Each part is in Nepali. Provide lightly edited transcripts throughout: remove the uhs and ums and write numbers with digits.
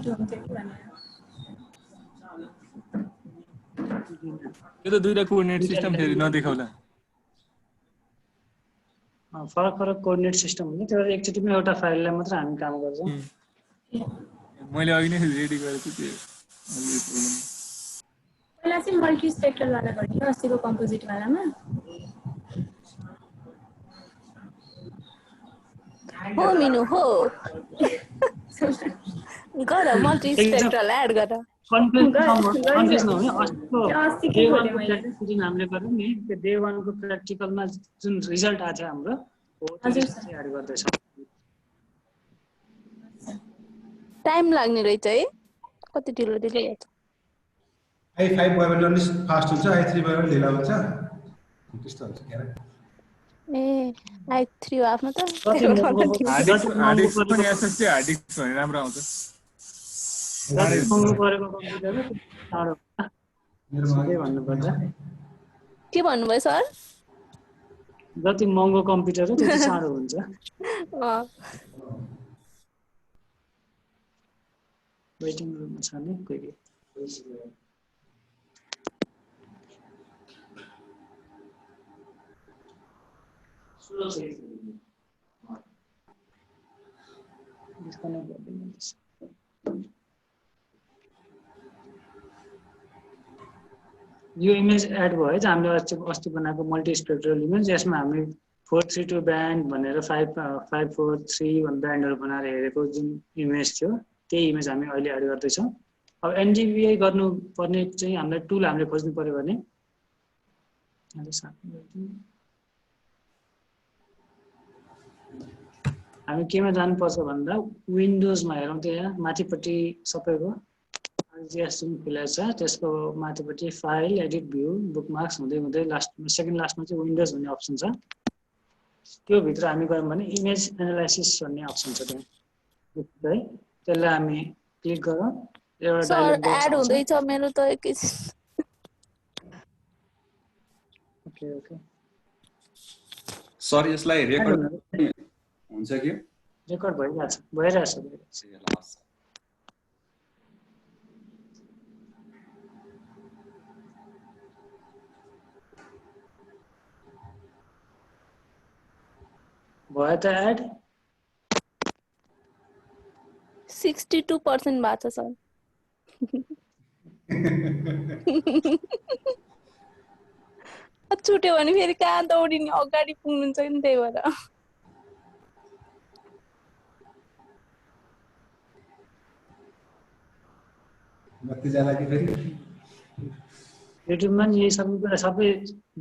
छिटो हुन्थ्यो कि भनेर त्यो त दुईटा कोअर्डिनेट सिस्टम फेरि नदेखाउला फरक फरक कोअर्डिनेट सिस्टम हुन्छ त्यो एकचोटिमा एउटा फाइललाई मात्र हामी काम गर्छौं मैले अघि नै रेडी गरेको थिएँ पहिला चाहिँ मल्टी स्पेक्ट्रल वाला गर्ने अस्तिको कम्पोजिट वालामा हो मिनु हो गर मल्टी स्पेक्ट्रल एड गर कन्फ्युज नहुने अस्तिको डे 1 को प्र्याक्टिकल जुन हामीले गर्यौं नि त्यो डे 1 को प्र्याक्टिकलमा जुन रिजल्ट आछ हाम्रो हो त्यो चाहिँ एड गर्दै छौं टाइम लाग्ने रहेछ है कति ढिलो ढिलो हुन्छ i5 भयो भने अलि फास्ट हुन्छ i3 भयो भने ढिला हुन्छ त्यस्तो हुन्छ के ए i3 हो आफ्नो त हार्डिस्क पनि एसएसडी हार्डिस्क भने राम्रो आउँछ महँगो परेको कम्प्युटर टाढो के भन्नुपर्दा के भन्नुभयो सर जति महँगो कम्प्युटर हो त्यति साह्रो हुन्छ वेटिङ रुममा छ नि कोही डिस्कनेक्ट गरिदिनुहोस् यो इमेज एड भयो चाहिँ हामीले अस्ति बनाएको मल्टी स्पेक्ट्रल इमेज यसमा हामी 432 ब्यान्ड भनेर 543 भन्ने ब्यान्डहरु बनाएर हेरेको जुन इमेज थियो त्यही इमेज हामी अहिले एड गर्दै छौं अब एनडीबीआई गर्नु पर्ने चाहिँ हामीलाई टुल हामीले खोज्नु पर्यो भने हामी केमा जानुपर्छ भन्दा विन्डोजमा हेरौँ त यहाँ माथिपट्टि सबैको आरजीएस जुन खुलेको छ त्यसको माथिपट्टि फाइल एडिट भ्यू बुकमार्क्स हुँदै हुँदै लास्टमा सेकेन्ड लास्टमा चाहिँ विन्डोज भन्ने अप्सन छ त्यो भित्र हामी गयौं भने इमेज एनालाइसिस भन्ने अप्सन छ त्यहाँ है त्यसलाई हामी क्लिक गरौँ एउटा डायलग बक्स एड हुँदैछ मेरो त एकैछिन ओके ओके सर यसलाई रेकर्ड हुन्छ कि रेकर्ड भइरहेछ भयो त एड 62% भएको छ सर छुट्यो भने फेरि कहाँ दौडिने अगाडि पुग्नुहुन्छ नि त्यही भएर बत्तीजना कि फेरि युट्युबमा नि यही सबै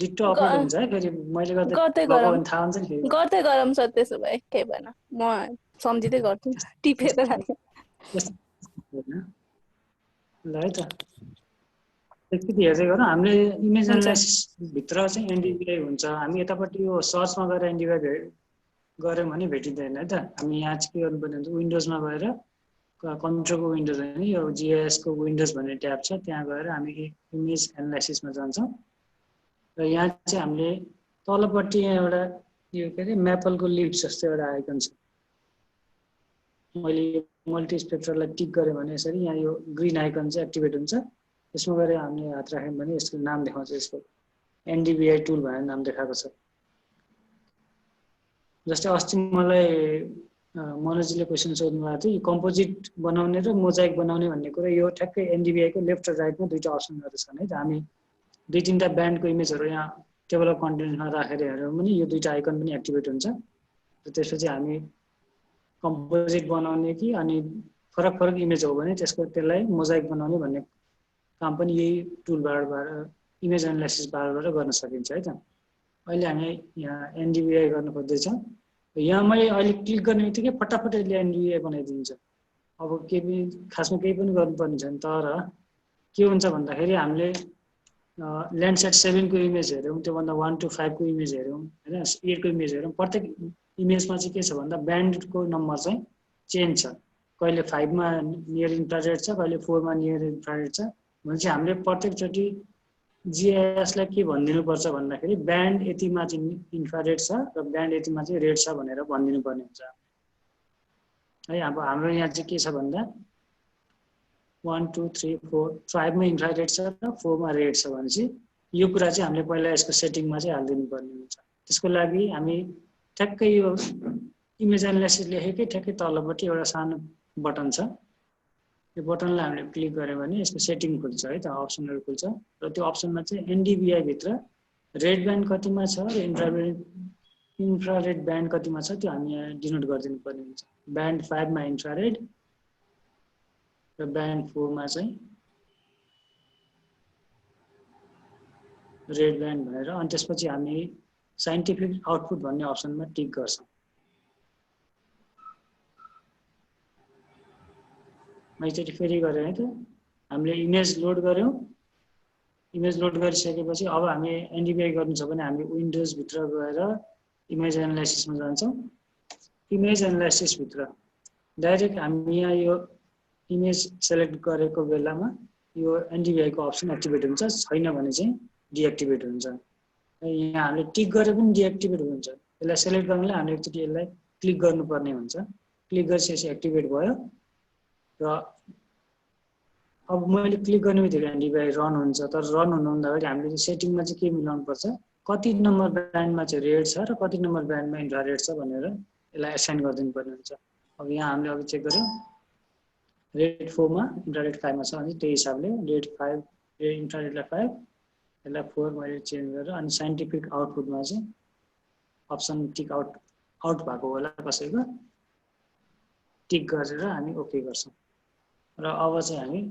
डिट्टो अपलोड हुन्छ है फेरि मैले गर्दै गरौँ थाहा हुन्छ नि फेरि गर्दै गरौँ सर त्यसो भए केही भएन म सम्झिँदै गर्छु टिपेर राखेँ ल है त एकचोटि हेर्दै गरौँ हामीले इमेज एनालाइसिस भित्र चाहिँ एनडीबीआई हुन्छ हामी यतापट्टि यो सर्चमा गएर एनडीबीआई गऱ्यौँ भने भेटिँदैन है त हामी यहाँ चाहिँ के गर्नुपर्ने हुन्छ विन्डोजमा गएर कन्ट्रोलको विन्डोज होइन यो जीआईएस को विन्डोज भन्ने ट्याब छ त्यहाँ गएर हामी इमेज एनालाइसिसमा जान्छौँ र यहाँ चाहिँ हामीले तलपट्टि यहाँ एउटा यो के अरे म्यापलको लिभ्स जस्तो एउटा आइकन छ मैले मल्टी स्पेक्ट्रललाई टिक गरेँ भने यसरी यहाँ यो ग्रीन आइकन चाहिँ एक्टिभेट हुन्छ यसमा गएर हामीले हात राख्यौँ भने यसको नाम देखाउँछ यसको एनडीबीआई टुल भनेर नाम देखाएको छ जस्तै अस्ति मलाई मनोजीले क्वेसन सोध्नु भएको थियो कम्पोजिट बनाउने र मोजाइक बनाउने भन्ने कुरा यो ठ्याक्कै एनडीबीआई को लेफ्ट र राइटमा दुईटा अप्सनहरु छन् है त हामी दुई तीनटा ब्यान्डको इमेजहरु यहाँ टेबल अफ कन्टेन्ट्समा राखेर हेर्यौं भने यो दुईटा आइकन पनि एक्टिभेट हुन्छ र त्यसपछि हामी कम्पोजिट बनाउने कि अनि फरक फरक इमेज हो भने त्यसलाई मोजाइक बनाउने भन्ने काम पनि यही टुलबारबाट इमेज एनालाइसिस बारबाट गर्न सकिन्छ है त अहिले हामी यहाँ एनडीबीआई गर्न खोज्दै छौं यहाँ मैले अहिले क्लिक गर्ने बित्तिकै फटाफट यसले एनडीबीआई बनाइदिन्छ अब के पनि खासमा केही पनि गर्नुपर्ने छैन तर के हुन्छ भन्दाखेरि हामीले ल्यान्डसेट 7 को इमेज हेर्यौं त्यो भन्दा 1 to 5 को इमेज हेर्यौं हैन 8 को इमेज हेर्यौं प्रत्येक इमेजमा चाहिँ के छ भन्दा ब्यान्डको नम्बर चाहिँ चेन्ज छ कहिले 5 मा नियर इन्फ्रारेड छ कहिले 4 मा नियर इन्फ्रारेड छ भनेपछि हामीले प्रत्येक चोटी जीआईएस लाई के भनिदिनु पर्छ भन्दाखेरि ब्यान्ड यतिमा चाहिँ इन्फ्रारेड छ र ब्यान्ड यतिमा चाहिँ रेड छ भनेर भनिदिनु पर्ने हुन्छ है अब हाम्रो यहाँ चाहिँ के छ भन्दा 1 2 3 4 5 मा इन्फ्रारेड छ र 4 मा रेड छ भनेपछि यो कुरा चाहिँ हामीले पहिला यसको सेटिङमा चाहिँ हाल्दिनु पर्ने हुन्छ। त्यसको लागि हामी ठ्याक्कै यो इमेज एनालाइसिस लेखेकै ठ्याक्कै तलपट्टि एउटा सानो बटन छ। यो बटनलाई हामीले क्लिक गर्यो भने यसको सेटिङ खुल्छ है त, अप्सनहरु खुल्छ र त्यो अप्सनमा चाहिँ एनडीबीआई भित्र रेड ब्यान्ड कतिमा छ र इन्फ्रारेड ब्यान्ड कतिमा छ त्यो हामी यहाँ डिनोट गरिदिनु पर्ने हुन्छ। ब्यान्ड 5 मा इन्फ्रारेड र ब्यान्ड 4 मा चाहिँ रेड ब्यान्ड भनेर, अनि त्यसपछि हामी साइन्टिफिक आउटपुट भन्ने अप्सनमा टिक गर्छौँ। मैले फेरि गरेँ है त, हामीले इमेज लोड गर्यौँ। इमेज लोड गरिसकेपछि अब हामी एनडीबीआई गर्नु छ भने हामी विन्डोज भित्र गएर इमेज एनालाइसिसमा जान्छौँ। इमेज एनालाइसिस भित्र डाइरेक्ट हामी यहाँ यो इमेज सेलेक्ट गरेको बेलामा यो एनडीबीआई को अप्सन एक्टिभेट हुन्छ, छैन भने चाहिँ डिएक्टिभेट हुन्छ। यहाँ हामीले टिक गरे पनि डिएक्टिभेट हुन्छ। यसलाई सेलेक्ट गर्नलाई हामीले एकचोटि यसलाई क्लिक गर्नुपर्ने हुन्छ। क्लिक गरिसकेपछि एक्टिभेट भयो र अब मैले क्लिक गर्ने बित्तिकै एनडीबीआई रन हुन्छ। तर रन हुनुहुँदाखेरि हामीले सेटिङमा चाहिँ के मिलाउनु पर्छ, कति नम्बर ब्यान्डमा चाहिँ रेड छ र कति नम्बर ब्यान्डमा इन्फ्रारेड छ भनेर यसलाई एसाइन गरिदिनु पर्ने हुन्छ। अब यहाँ हामीले अब चेक गर्यौँ रेड 4 मा इन्फ्रारेड 5 मा छ अनि त्यही हिसाबले रेड 5 इन्फ्रारेडलाई 5 यसलाई 4 मैले चेन्ज गरेर अनि साइन्टिफिक आउटपुटमा चाहिँ अप्सन टिक आउट भएको होला कसैको टिक गरेर हामी ओके गर्छौँ र अब चाहिँ हामी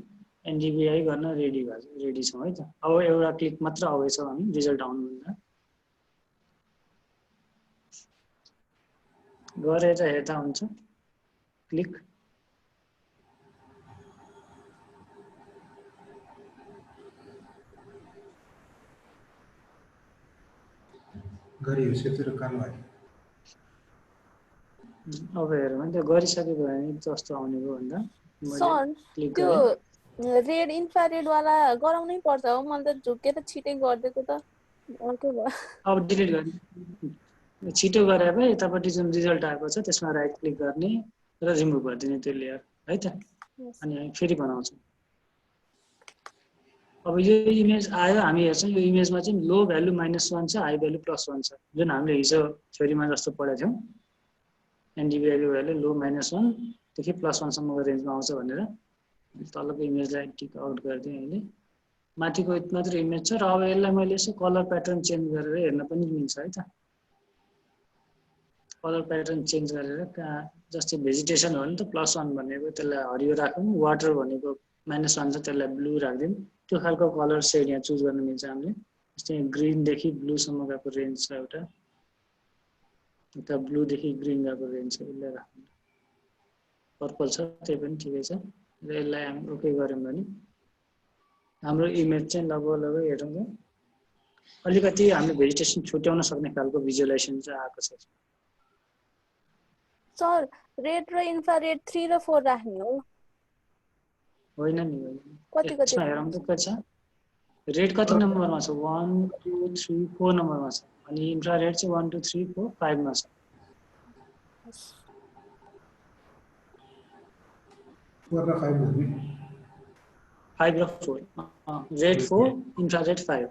एनडीबीआई गर्न रेडी छौँ है त। अब एउटा क्लिक मात्र अवे छ हामी रिजल्ट आउनुभन्दा। गरेर हेर्दा हुन्छ क्लिक। गरियो सेतो कालो आयो। अब हेरौँ है त, गरिसक्यो भने जस्तो आउने भयो भन्दा सर क्लिक त्यो गरेँ। रेड इन्फ्रारेड वाला गराउनै पर्छ हो, मैले त झुकेर छिटै गरिदिएको त अर्कै भयो। अब डिलिट गर्ने छिटो गरे भए यतापट्टि जुन रिजल्ट आएको छ त्यसमा राइट क्लिक गर्ने र रिमुभ गरिदिने त्यो लेयर है त, अनि हामी फेरि बनाउँछौँ। अब यो इमेज आयो, हामी हेर्छौँ यो इमेजमा चाहिँ लो भ्यालु -1 छ, हाई भ्यालु +1 छ, जुन हामीले हिजो थ्योरीमा जस्तो पढेको थियौँ। एनडीबीआई भ्यालु लो -1 देखि +1 सम्मको रेन्जमा आउँछ भनेर। तलको इमेजलाई टिक आउट गरिदिएँ अहिले। माथिको मात्र इमेज छ र अब यसलाई मैले यसो कलर प्याटर्न चेन्ज गरेर हेर्न पनि मिल्छ है त। कलर प्याटर्न चेन्ज गरेर जस्तै भेजिटेसन हो भने त +1 भनेको त्यसलाई हरियो राखौँ, वाटर भनेको -1 छ त्यसलाई ब्लू राखिदिउँ। त्यो खालको कलर सेड यहाँ चुज गर्न मिल्छ हामीले। जस्तै ग्रिनदेखि ब्लूसम्म गएको रेन्ज छ एउटा, उता ब्लूदेखि ग्रिन गएको रेन्ज छ, यसलाई राख्नु। पर्पल छ त्यही पनि ठिकै छ र यसलाई हामी ओके गऱ्यौँ भने हाम्रो इमेज चाहिँ लगभग हेरौँ त अलिकति हामीले भेजिटेसन छुट्याउन सक्ने खालको भिजुअलाइजेसन चाहिँ आएको छ। सर रेड र इन्फ्रारेड 3 र 4 राख्ने हो? होइन नि, कति यसमा हेरौँ त के छ। रेड कति नम्बरमा छ, 1 2 3 4 नम्बरमा छ, अनि इन्फ्रारेड चाहिँ 1 2 3 4 5 मा छ। 4 र 5 भन्ने 5 र 4 रेड 4 इन्फ्रारेड 5।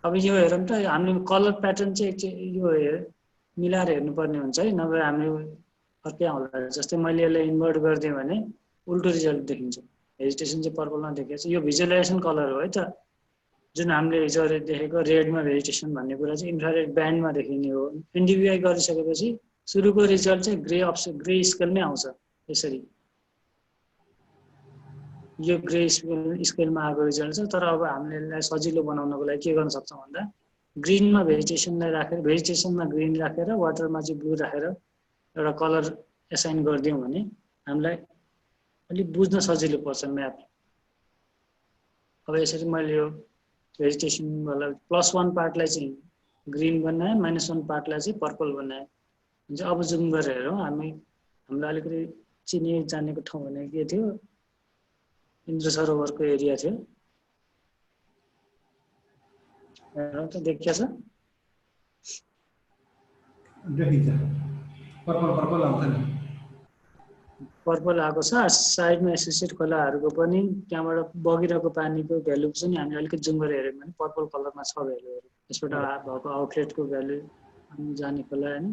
अब यो हेरौँ त हामीले कलर प्याटर्न चाहिँ यो मिलाएर हेर्नुपर्ने हुन्छ है, नभए हामीले अर्कै आउँला। जस्तै मैले यसलाई इन्भर्ट गरिदिएँ भने उल्टो रिजल्ट देखिन्छ। भेजिटेसन चाहिँ पर्पलमा देखिन्छ, यो भिजुअलाइजेसन कलर हो है त। जुन हामीले हिजो देखेको रेडमा भेजिटेसन भन्ने कुरा चाहिँ इन्फ्रारेड ब्यान्डमा देखिने हो। एनडीबीआई गरिसकेपछि सुरुको रिजल्ट चाहिँ ग्रे स्केलमै आउँछ। यसरी यो ग्रे स्केलमा आएको रिजल्ट छ। तर अब हामीले यसलाई सजिलो बनाउनको लागि के गर्न सक्छौँ भन्दा ग्रिनमा भेजिटेसनलाई राखेर, भेजिटेसनमा ग्रिन राखेर वाटरमा चाहिँ ब्लू राखेर एउटा कलर एसाइन गरिदियौँ भने हामीलाई अलिक बुझ्न सजिलो पर्छ म्याप। अब यसरी मैले यो भेजिटेसनवाला +1 पार्टलाई चाहिँ ग्रिन बनाएँ, -1 पार्टलाई चाहिँ पर्पल बनाएँ। हुन्छ अब जुम गरेर हेरौँ हामीलाई अलिकति चिने जानेको ठाउँ भने के थियो, इन्द्र सरोवरको एरिया थियो। हेरौँ त देखिया छ, देखिन्छ पर्पल पर्पल आउँछ नि। पर्पल आएको छ साइडमा एसोसिएट खोलाहरूको पनि त्यहाँबाट बगिरहेको पानीको भ्यालु चाहिँ हामी अलिकति जुम गरेर हेऱ्यौँ भने पर्पल कलरमा छ भ्यालुहरू त्यसबाट भएको आउटलेटको भ्यालु हामी जाने खोला हैन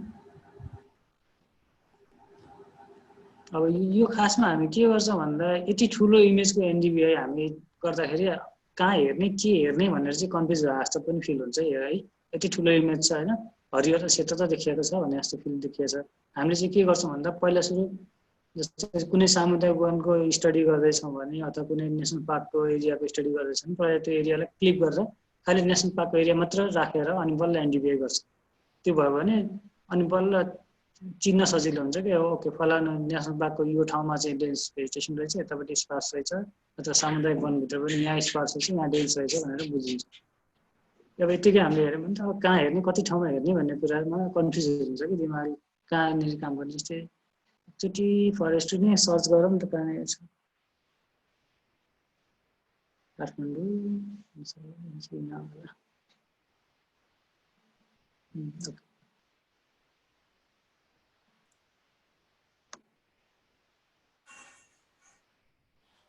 अब यो खासमा हामी के गर्छौँ भन्दा यति ठुलो इमेजको एनडीबीआई हामी गर्दाखेरि कहाँ हेर्ने के हेर्ने भनेर चाहिँ कन्फ्युज भए जस्तो पनि फिल हुन्छ है यति ठुलो इमेज छ हैन हरियो र सेतो त देखिएको छ भने जस्तो फिल देखिएको छ हामीले चाहिँ के गर्छौँ भन्दा पहिला सुरु जस्तै कुनै सामुदायिक वनको स्टडी गर्दैछौँ भने अथवा कुनै नेसनल पार्कको एरियाको स्टडी गर्दैछौँ भने पहिला त्यो एरियालाई क्लिक गरेर खालि नेसनल पार्कको एरिया मात्र राखेर अनि बल्ल एनडीबीआई गर्छ त्यो भयो भने अनि बल्ल चिन्न सजिलो हुन्छ कि ओके फलाना नेसनल पार्कको यो ठाउँमा चाहिँ डेन्स भेजिटेसन रहेछ यतापट्टि स्पार्स रहेछ अथवा सामुदायिक वनभित्र पनि यहाँ स्पार्स रहेछ यहाँ डेन्स रहेछ भनेर बुझिन्छ अब यतिकै हामीले हेऱ्यौँ भने त अब कहाँ हेर्ने कति ठाउँमा हेर्ने भन्ने कुरामा कन्फ्युज हुन्छ कि दिमाग कहाँनिर काम गर्ने जस्तै एकचोटि फरेस्ट नै सर्च गरौँ त कहाँनिर छ काठमाडौँ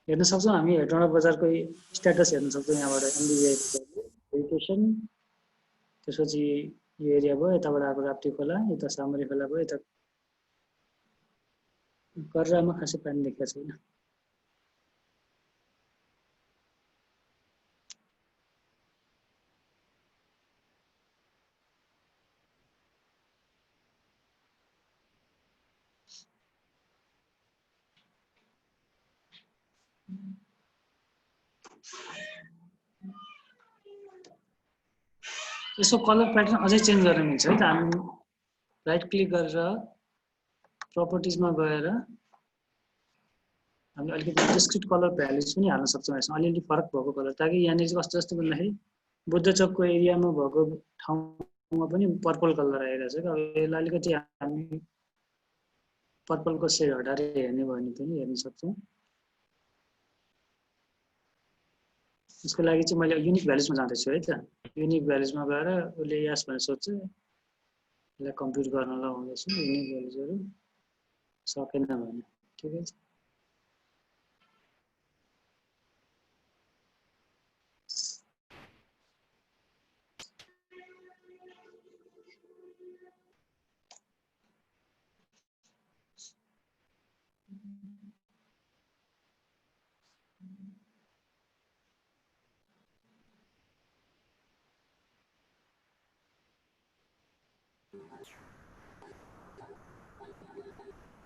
हेर्न सक्छौँ हामी हेटौँडा बजारको स्ट्याटस हेर्न सक्छौँ यहाँबाट एनडीबीआई भेजिटेसन त्यसपछि यो एरिया भयो यताबाट आएको राप्ती खोला यता सामरी खोला भयो यता कर्रामा खासै पानी देखेको छैन यसको कलर प्याटर्न अझै चेन्ज गर्न मिल्छ है त हामी राइट क्लिक गरेर प्रपर्टिजमा गएर हामी अलिकति डिस्क्रिट कलर भ्यालुज पनि हाल्न सक्छौँ यसमा अलिअलि फरक भएको कलर ताकि यहाँनिर चाहिँ कस्तो जस्तो भन्दाखेरि बुद्ध चोकको एरियामा भएको ठाउँमा पनि पर्पल कलर आइरहेछ कि अब यसलाई अलिकति हामी पर्पलको सेड हटाएर हेर्ने भयो भने पनि हेर्न सक्छौँ यसको लागि चाहिँ मैले युनिक भ्यालुजमा जाँदैछु है त युनिक भ्यालुजमा गएर उसले यस भनेर सोध्छ यसलाई कम्प्युट गर्न लगाउँदैछु युनिक भ्यालुजहरू सकेन भने ठिकै छ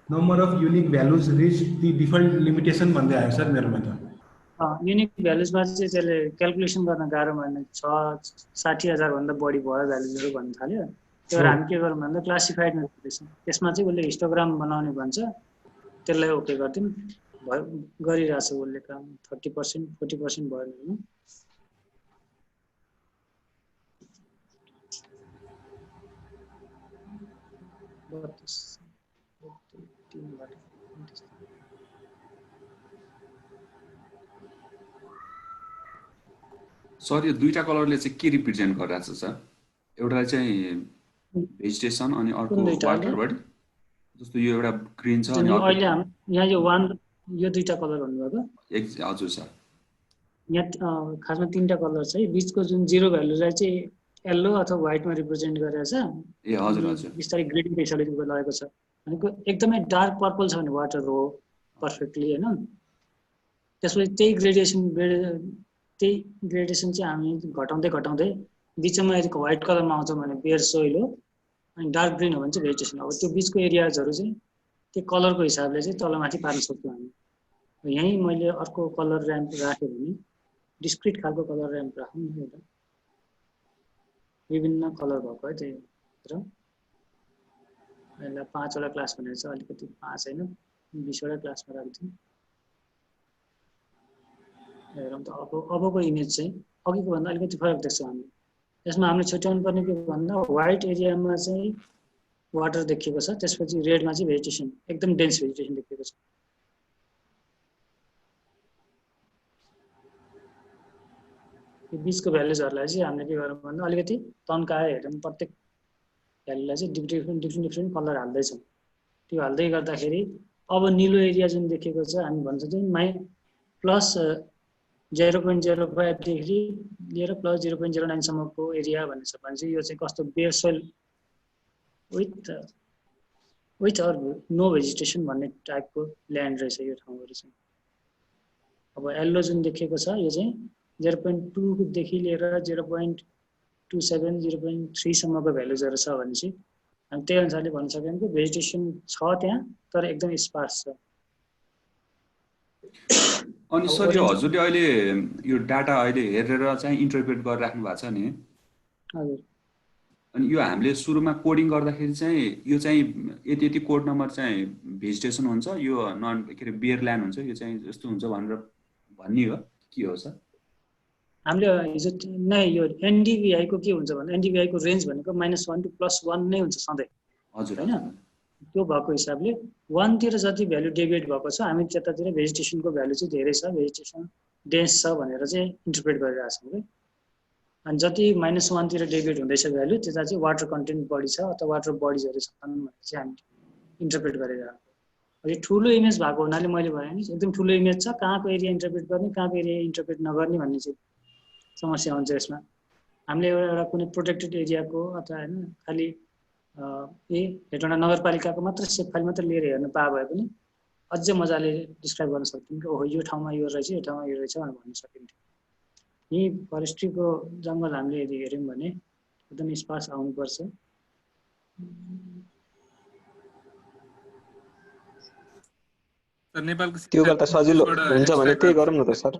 number of unique values rich the default limitation भन्दै आयो सर मेरोमा त युनिक भ्यालुजमा चाहिँ त्यसले क्यालकुलेसन गर्न गाह्रो भने 60,000 भन्दा बढी भयो भ्यालुजहरू भन्न थाल्यो त्यो भएर हामी के गरौँ भन्दा क्लासिफाइडमा गर्दैछौँ त्यसमा चाहिँ उसले हिस्टोग्राम बनाउने भन्छ त्यसलाई ओके गरिदिउँ गरिरहेछ उसले काम 30% 40% भयो भने सर यो दुईटा कलरले चाहिँ के रिप्रेजेन्ट गरिरहेछ सर एउटा चाहिँ भेजिटेसन अनि अर्को वाटर बडी जस्तो यो एउटा ग्रीन छ अनि अहिले यहाँ यो दुईटा कलर भन्नुभएको हजुर सर यहाँ खासमा तीनटा कलर छ है बीचको जुन जिरो भ्यालुलाई चाहिँ येल्लो अथवा व्हाइटमा रिप्रेजेन्ट गरेको छ ए हजुर हजुर बिस्तारै ग्रेडिङ हिसाबले लगेको छ भनेको एकदमै डार्क पर्पल छ भने वाटर हो पर्फेक्टली हैन त्यसपछि त्यही ग्रेडेसन चाहिँ हामी घटाउँदै घटाउँदै बिचमा यदि व्हाइट कलरमा आउँछ भने बेयर सोइल हो अनि डार्क ग्रीन हो भने चाहिँ भेजिटेसन अब त्यो बिचको एरियाजहरू चाहिँ त्यो कलरको हिसाबले चाहिँ तलमाथि पार्न सक्छौँ हामी यहीँ मैले अर्को कलर र्याम्प राखेँ भने डिस्क्रिट खालको कलर र्याम्प राखौँ न एउटा विभिन्न कलर भएको है त्यही यसलाई 5 वटा क्लास भनेर चाहिँ अलिकति 5 हैन 20 वटा क्लासमा राख्दिउँ हेरौँ त अबको इमेज चाहिँ अघिको भन्दा अलिकति फरक देख्छौँ हामी यसमा हामीले छुट्याउनु पर्ने के भन्दा व्हाइट एरियामा चाहिँ वाटर देखिएको छ त्यसपछि रेडमा चाहिँ भेजिटेसन एकदम डेन्स भेजिटेसन देखिएको छ यो बिचको भ्यालुजहरूलाई चाहिँ हामीले के गरौँ भन्दा अलिकति तन्काएर हेरौँ प्रत्येक भ्यालुलाई चाहिँ डिफ्रेन्ट कलर हाल्दैछौँ त्यो हाल्दै गर्दाखेरि अब निलो एरिया जुन देखेको छ हामी भन्छ चाहिँ प्लस 0.05 देखि लिएर प्लस 0.09 सम्मको एरिया भनेछ भने चाहिँ यो चाहिँ कस्तो bare soil with or no vegetation भन्ने टाइपको ल्यान्ड रहेछ यो ठाउँहरू चाहिँ। अब येल्लो जुन देखेको छ यो चाहिँ 0.2 देखि लिएर 0.27 0.3 सम्मको भ्यालुजहरू छ भने चाहिँ हामी त्यही अनुसारले भन्न सक्यौँ कि भेजिटेसन छ त्यहाँ तर एकदम स्पार्स छ। अनि सर यो हजुरले अहिले यो डाटा अहिले हेरेर चाहिँ इन्टरप्रेट गरिराख्नु भएको छ नि। हजुर। अनि यो हामीले सुरुमा कोडिङ गर्दाखेरि चाहिँ यो चाहिँ यति यति कोड नम्बर चाहिँ भेजिटेसन हुन्छ, यो नन के अरे बियर ल्यान्ड हुन्छ, यो चाहिँ यस्तो हुन्छ भनेर भन्ने हो के हो सर? हामीले हिजो नै यो एनडिभिआई को के हुन्छ भने एनडिभिआई को रेन्ज भनेको -1 to +1 नै हुन्छ सधैँ। हजुर हैन? त्यो भएको हिसाबले 1 तिर जति भ्यालु डेभिएट भएको छ हामी त्यतातिर भेजिटेसनको भ्यालु चाहिँ धेरै छ, भेजिटेसन डेन्स छ भनेर चाहिँ इन्टरप्रेट गरिरहेको छौँ के। अनि जति -1 तिर डेभिएट हुँदैछ भ्यालु त्यता चाहिँ वाटर कन्टेन्ट बढी छ अथवा वाटर बडीजहरू छन् भनेर चाहिँ हामी इन्टरप्रेट गरिरहेको। यो ठुलो इमेज भएको हुनाले मैले भने नि एकदम ठुलो इमेज छ, कहाँको एरिया इन्टरप्रेट गर्ने कहाँको एरिया इन्टरप्रेट नगर्ने भन्ने चाहिँ समस्या हुन्छ यसमा। हामीले एउटा कुनै प्रोटेक्टेड एरियाको अथवा हैन खाली हेटौँडा नगरपालिकाको मात्र सेप फाइल मात्र लिएर हेर्न पाए भए पनि अझै मजाले डिस्क्राइब गर्न सक्थ्यौँ कि ओहो यो ठाउँमा यो रहेछ यो ठाउँमा यो रहेछ भनेर भन्न सकिन्थ्यो। यही फरेस्ट्रीको जङ्गल हामीले यदि हेऱ्यौँ भने एकदम स्पार्स आउनुपर्छ। नेपालको त्यो गर्दा सजिलो हुन्छ भने त्यही गरौँ न त सर।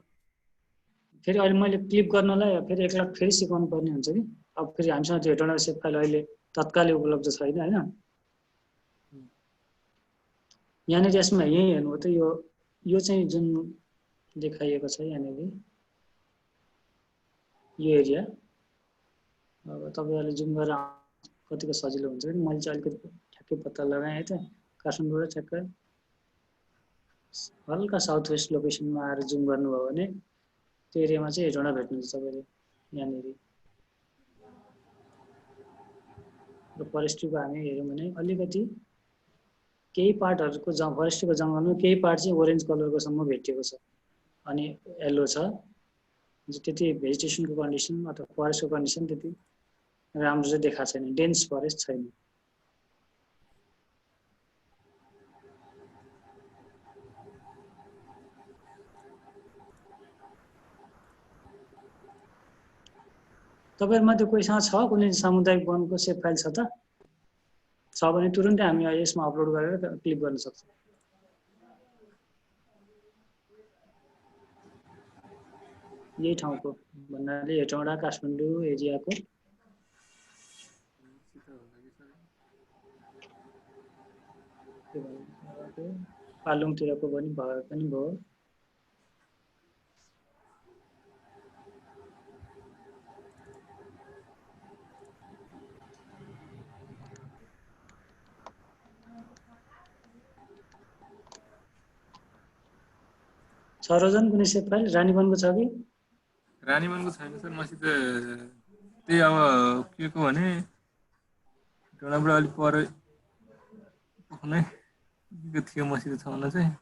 फेरि अहिले मैले क्लिप गर्नलाई फेरि एकलाख फेरि सिकाउनु पर्ने हुन्छ कि। अब फेरि हामीसँग त्यो हेटौँडा सेप फाइल अहिले तत्कालै उपलब्ध छैन हैन। यहाँनिर यसमा यही हेर्नु हो त यो चाहिँ जुन देखाइएको छ यहाँनिर यो एरिया अब तपाईँहरूले जुम गरेर कतिको सजिलो हुन्छ भने मैले चाहिँ अलिकति ठ्याक्कै पत्ता लगाएँ त काठमाडौँ ठ्याक्कै हल्का साउथ वेस्ट लोकेसनमा आएर जुम गर्नुभयो भने त्यो एरियामा चाहिँ हेटौँडा भेट्नुहुन्छ तपाईँले यहाँनिर। र फरेस्ट्रीको हामी हेऱ्यौँ भने अलिकति केही पार्टहरूको फरेस्ट्रीको जङ्गलमा केही पार्ट चाहिँ ओरेन्ज कलरको सम्म भेटिएको छ अनि येल्लो छ। त्यति भेजिटेसनको कन्डिसन अथवा फरेस्टको कन्डिसन त्यति राम्रो चाहिँ देखाएको छैन, डेन्स फरेस्ट छैन। तपाईँहरूमा त्यो कोहीसँग छ कुनै सामुदायिक वनको सेप फाइल छ त? छ भने तुरुन्तै हामी यसमा अपलोड गरेर क्लिक गर्न सक्छौँ। यही ठाउँको भन्नाले हेटौँडा काठमाडौँ एरियाको पालुङतिरको पनि भयो। छ रोजन कुनै सेप फाइल रानीवनको छ कि? रानीवनको छैन सर, मसित त्यही अब के को भने हेटौँडाबाट अलिक पर नै थियो मसित छ भने चाहिँ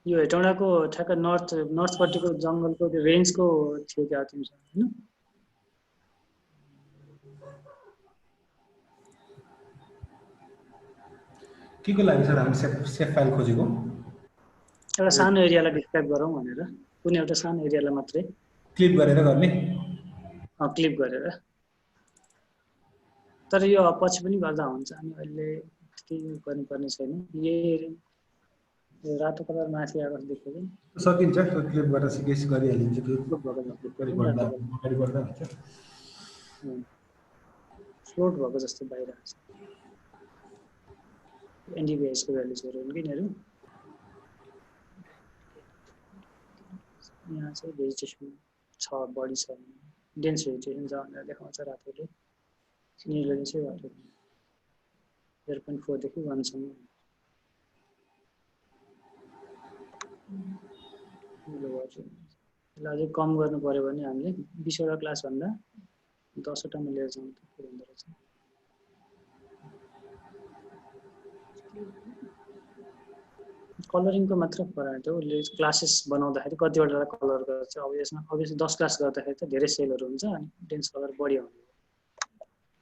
यो हेटौँडाको ठ्याक्क नर्थपट्टिको जङ्गलको त्यो रेन्जको थियो क्या तिमीसँग हैन? के को लागि सर हामी सेफ फाइल खोजेको? एउटा सानो एरियालाई डिस्क्राइब गरौँ भनेर, कुनै एउटा सानो एरियालाई मात्रै क्लिप गरेर गर्ने। क्लिप गरेर। तर यो पछि पनि गर्दा हुन्छ, अनि अहिले त्यति गर्नुपर्ने छैन। यही रातो कलर माथि आएको देखेको सकिन्छ क्लिप गरेर सिकेस गरिहालिन्छ। फ्लोट भएको जस्तो बाहिर आएको छ। एनडिभिआईको भ्यालुजहरू हुन् कि यिनीहरू। यहाँ चाहिँ भेजिटेसन छ बढी छ, डेन्स भेजिटेसन छ भनेर देखाउँछ रातोले। निलोले चाहिँ वाटर 0.4 देखि 1 सम्म। यसलाई अझै कम गर्नु पर्यो भने हामीले 20वटा क्लास भन्दा 10वटामा लिएर जाउँ त के हुँदो रहेछ। कलरिङको मात्र फरक हो। उसले क्लासेस बनाउँदाखेरि कतिवटा कलर गर्छ। अब यसमा अभियसली 10 क्लास गर्दाखेरि त धेरै सेलहरू हुन्छ अनि डेन्स कलर बढी आउने।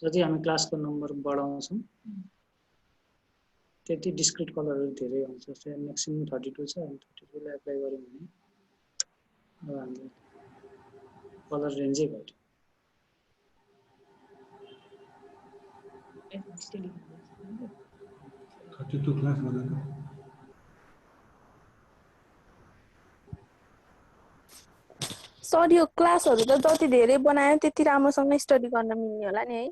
जति हामी क्लासको नम्बर बढाउँछौँ त्यति डिस्क्रिट कलरहरू धेरै आउँछ। जस्तै म्याक्सिमम 32 छ अनि 32 लाई एप्लाई गर्यौँ भने अब हाम्रो कलर रेन्जै घट्यो। त्यो क्लास गर्दा सर यो क्लासहरु त जति धेरै बनायो त्यति राम्रोसँग स्टडी गर्न मिल्ने होला नि है।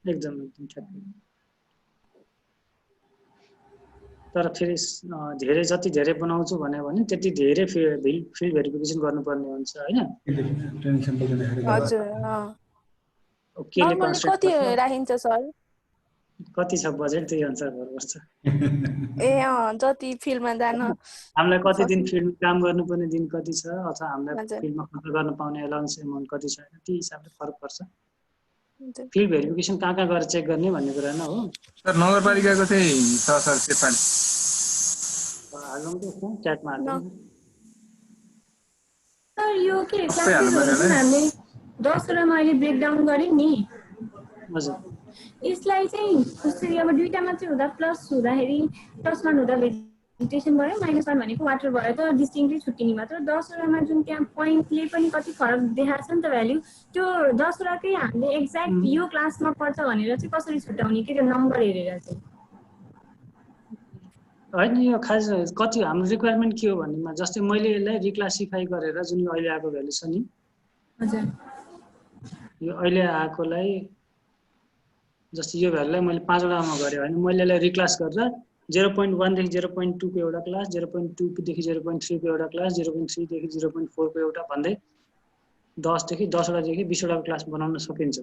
एकदम ठ्याक्कै। तर फेरि धेरै जति धेरै बनाउँछु भने त्यति धेरै फिल्ड भेरिफिकेसन गर्नुपर्ने हुन्छ हैन। टेन्सन बजाउँदाखेरि हजुर केले नर्मली कति राखिन्छ सर? कति छ बजेट त्यही अनुसार गर्नुपर्छ। ए जति फिल्डमा जान हामीलाई कति दिन फिल्डमा काम गर्नुपर्ने दिन कति छ अथवा हामीलाई फिल्डमा खर्च गर्न पाउने एलाउन्स एमाउन्ट कति छ त्यो हिसाबले फरक पर्छ। फिल्ड भेरिफिकेसन कहाँ गएर चेक गर्ने भन्ने कुरा न हो। सर नगरपालिकाको चाहिँ छ सर त्यसपालि हालौँ त च्याटमा हाल्नु। सर यो के क्लासेसहरु जुन हामीले 10 वटामा अहिले ब्रेकडाउन गर्यौं नि। हजुर यसलाई चाहिँ कसरी अब दुईटा मात्रै हुँदा प्लस हुँदाखेरि +1 हुँदा भेजिटेसन भयो -1 भनेको वाटर भयो त डिस्टिङली छुट्टिने मात्र। 10 वटामा जुन त्यहाँ पोइन्टले पनि कति फरक देखाएको छ नि त भ्याल्यु। त्यो 10 वटाकै हामीले एक्ज्याक्ट यो क्लासमा पर्छ भनेर चाहिँ कसरी छुट्याउने के त्यो नम्बर हेरेर चाहिँ हैन। यो खास कति हाम्रो रिक्वायरमेन्ट के हो भन्नेमा जस्तै मैले यसलाई रिक्लासिफाई गरेर जुन अहिले आएको भ्यालु छ नि। हजुर यो अहिले आएकोलाई जस्तै यो भ्यालुलाई मैले 5 वटामा गरे हैन। मैले यसलाई रिक्लास गरेर 0.1 देखि 0.2 को एउटा क्लास, 0.2 देखि 0.3 को एउटा क्लास, 0.3 देखि 0.4 को एउटा भन्दै 10 देखि 10 वटा देखि 20 वटाको क्लास बनाउन सकिन्छ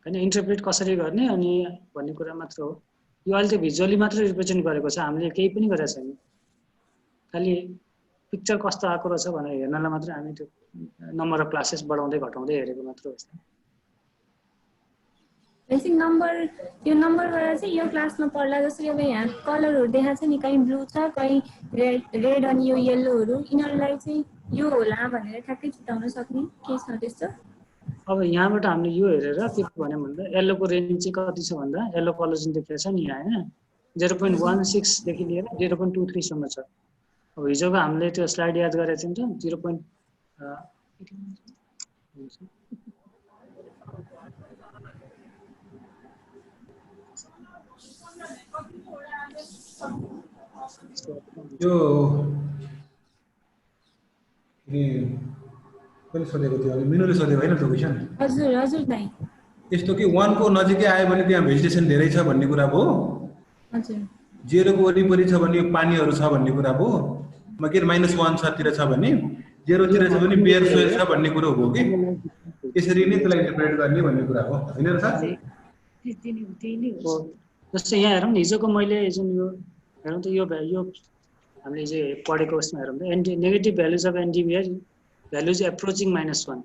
हैन। इन्टरप्रेट कसरी गर्ने अनि भन्ने कुरा मात्र हो। यो अहिले चाहिँ भिजुअली मात्र रिप्रेजेन्ट गरेको छ, हामीले केही पनि गरेको छैन। खालि पिक्चर कस्तो आएको रहेछ भनेर हेर्नलाई मात्र हामी त्यो नम्बर अफ क्लासेस बढाउँदै घटाउँदै हेरेको मात्र हो। बेसिक नम्बर यो नम्बरबाट चाहिँ यो क्लासमा पढ्ला। जसरी अब यहाँ कलरहरू देखाएको छ नि, कहीँ ब्लू छ कहीँ रेड अनि यो येल्लोहरू, यिनीहरूलाई चाहिँ यो होला भनेर ठ्याक्कै छुट्याउन सक्ने के छ त्यस्तो? अब यहाँबाट हामीले यो हेरेर के भन्यौँ भन्दा येल्लोको रेन्ज चाहिँ कति छ भन्दा येल्लो कलर जुन देखेको छ नि यहाँ हैन 0.16 देखि लिएर 0.23 सम्म छ। अब हिजोको हामीले त्यो स्लाइड याद गरेको थियौँ त 0. यो पनि सोधेको थियो अनि मिनुले सोधेको हैन त क्वेशन? हजुर हजुर दाइ। यस्तो कि 1 को नजिकै आयो भने त्यहाँ भेजिटेसन धेरै छ भन्ने कुरा भयो। हजुर 0 को वरिपरि छ भने पानीहरू छ भन्ने कुरा भयो। म के -1 छ तिर छ भने 0 तिर छ भने बेयर सोइल छ भन्ने कुरा हो कि यसरी नै त्यसलाई इन्टरप्रेट गर्ने भन्ने कुरा हो हैन र सर? जस्तै यहाँ हेरौँ हिजोको मैले जुन यो हेरौँ त यो हामीले चाहिँ पढेको उसमा हेरौँ त नेगेटिभ भ्यालुज अफ एनडिबिआर भ्यालु चाहिँ एप्रोचिङ -1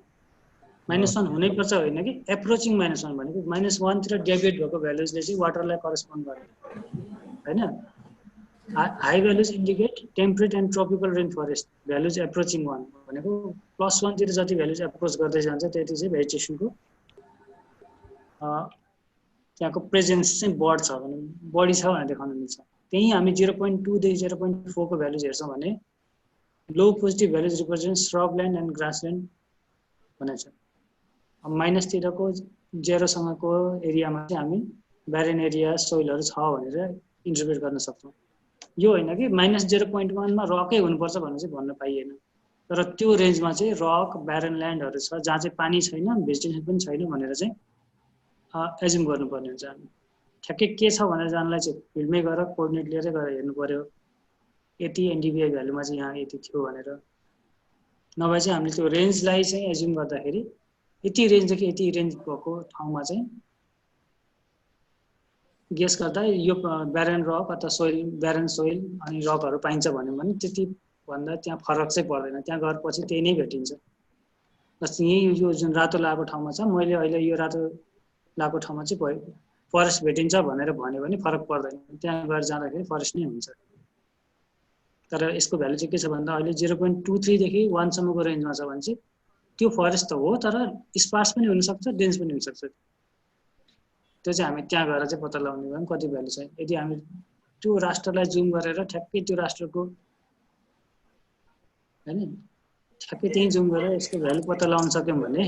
-1 हुनैपर्छ होइन कि एप्रोचिङ -1 भनेको -1 तिर डेभिएट भएको भ्यालुजले चाहिँ वाटरलाई करेस्पोन्ड गर्ने हैन। High values indicate temperate and tropical rain forest values approaching 1 भनेको +1 तिर जति भ्यालुज एप्रोच गर्दै जान्छ त्यति चाहिँ भेजिटेसनको त्यहाँको प्रेजेन्स चाहिँ बढ्छ भने बढी छ भनेर देखाउन मिल्छ। त्यही हामी 0.2 देखि 0.4 को भ्यालुज हेर्छौँ भने low positive values represent shrubland and grassland भनेको छ। अब माइनस तिरको 0 सँगको एरियामा चाहिँ हामी ब्यारेन एरिया सोइलहरू छ भनेर इन्टरप्रेट गर्न सक्छौँ। यो होइन कि -0.1 मा रकै हुनुपर्छ भनेर चाहिँ भन्न पाइएन। तर त्यो रेन्जमा चाहिँ रक ब्यारेन ल्यान्डहरू छ जहाँ चाहिँ पानी छैन भेजिटेसन पनि छैन भनेर चाहिँ एज्युम गर्नुपर्ने हुन्छ। हामी ठ्याक्कै के छ भनेर जानलाई चाहिँ फिल्डमै गएर कोअर्डिनेट लिएरै गएर हेर्नु पर्यो यति एनडिबिआई भ्यालुमा चाहिँ यहाँ यति थियो भनेर। नभए चाहिँ हामीले त्यो रेन्जलाई चाहिँ एज्युम गर्दाखेरि यति रेन्जदेखि यति रेन्ज भएको ठाउँमा चाहिँ गेस गर्दा यो ब्यारेन रक अथवा सोइल ब्यारेन सोइल अनि रकहरू पाइन्छ भन्यो भने त्यति भन्दा त्यहाँ फरक चाहिँ पर्दैन। त्यहाँ गएपछि त्यही नै भेटिन्छ। जस्तै यही यो जुन रातो लगाएको ठाउँमा छ मैले अहिले यो रातो लगाएको ठाउँमा चाहिँ फरेस्ट भेटिन्छ भनेर भन्यो भने फरक पर्दैन। त्यहाँ गएर जाँदाखेरि फरेस्ट नै हुन्छ। तर यसको भ्यालु चाहिँ के छ भन्दा अहिले 0.23 देखि 1 सम्मको रेन्जमा छ भने चाहिँ त्यो फरेस्ट त हो तर स्पार्स पनि हुनसक्छ डेन्स पनि हुनसक्छ। त्यो चाहिँ हामी त्यहाँ गएर चाहिँ पत्ता लगाउने भयौँ कति भ्यालु छ। यदि हामी त्यो राष्ट्रलाई जुम गरेर ठ्याक्कै त्यो राष्ट्रको हैन ठ्याक्कै त्यही जुम गरेर यसको भ्यालु पत्ता लगाउन सक्यौँ भने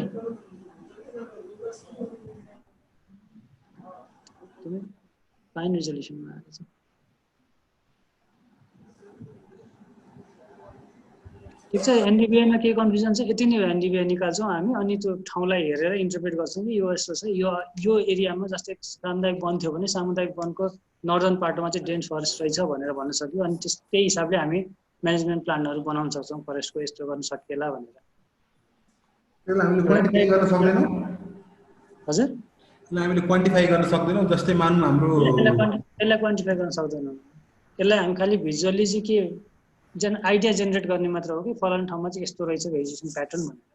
फाइन रिजोल्युसनमा आएको छ। ठिक छ, एनडिबिआईमा के कन्फ्युजन छ यति नै हो। एनडिबिआई निकाल्छौँ हामी अनि त्यो ठाउँलाई हेरेर इन्टरप्रेट गर्छौँ कि यो यस्तो छ, यो एरियामा जस्तै सामुदायिक वन थियो भने सामुदायिक वनको नर्दर्न पार्टमा चाहिँ डेन्स फरेस्ट रहेछ भनेर भन्न सक्यो अनि त्यही हिसाबले हामी म्यानेजमेन्ट प्लानहरू बनाउन सक्छौँ फरेस्टको यस्तो गर्न सकिएला भनेर। त्यसलाई हामीले क्वान्टिफाई गर्न सक्दैनौँ। हजुर त्यसलाई हामीले क्वान्टिफाई गर्न सक्दैनौँ। जस्तै मानौँ हाम्रो यसलाई क्वान्टिफाई गर्न सक्दैनौँ। यसलाई हामी खालि भिजुअली चाहिँ के आइडिया जेनेरेट गर्ने मात्र हो कि फलाना ठाउँमा चाहिँ यस्तो रहेछ भेजिटेसन प्याटर्न भनेर।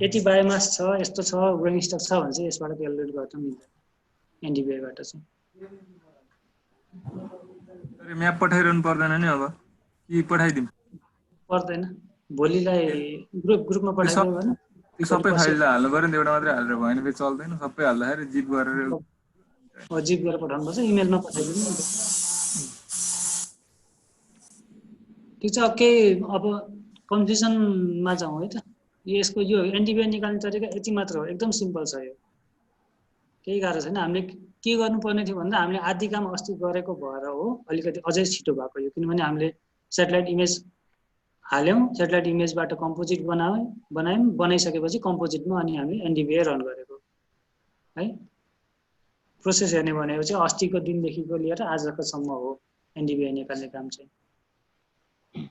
यति बायोमास छ यस्तो छ ग्रोइङ स्टक छ भने चाहिँ यसबाट क्यालकुलेट गर्न मिल्दैन एनडिबिआईबाट चाहिँ। म्याप पठाइरहनु पर्दैन नि अब कि पठाइदिउँ? पर्दैन, भोलिलाई ग्रुपमा पठाइदियो भने त्यो सबै फाइल हाल्नु पर्यो नि, एउटा मात्रै हालेर भएन फेरि चल्दैन। सबै हाल्दाखेरि जिप गरेर जिप गरेर पठाउनुपर्छ, इमेलमा पठाइदिनु। ठिक छ, केही अब कन्फ्युजनमा जाउँ है त। यसको यो एनडिबिआई निकाल्ने तरिका यति मात्र हो, एकदम सिम्पल छ यो, केही गाह्रो छैन। हामीले के गर्नुपर्ने थियो भन्दा हामीले आदि काम अस्ति गरेको भएर हो अलिकति अझै छिटो भएको यो, किनभने हामीले सेटेलाइट इमेज हाल्यौँ, सेटेलाइट इमेजबाट कम्पोजिट बनायौँ, बनाइसकेपछि कम्पोजिटमा अनि हामीले एनडिबिआई रन गरेको है। प्रोसेस हेर्ने भनेको चाहिँ अस्तिको दिनदेखिको लिएर आजकोसम्म हो एनडिबिआई निकाल्ने काम चाहिँ।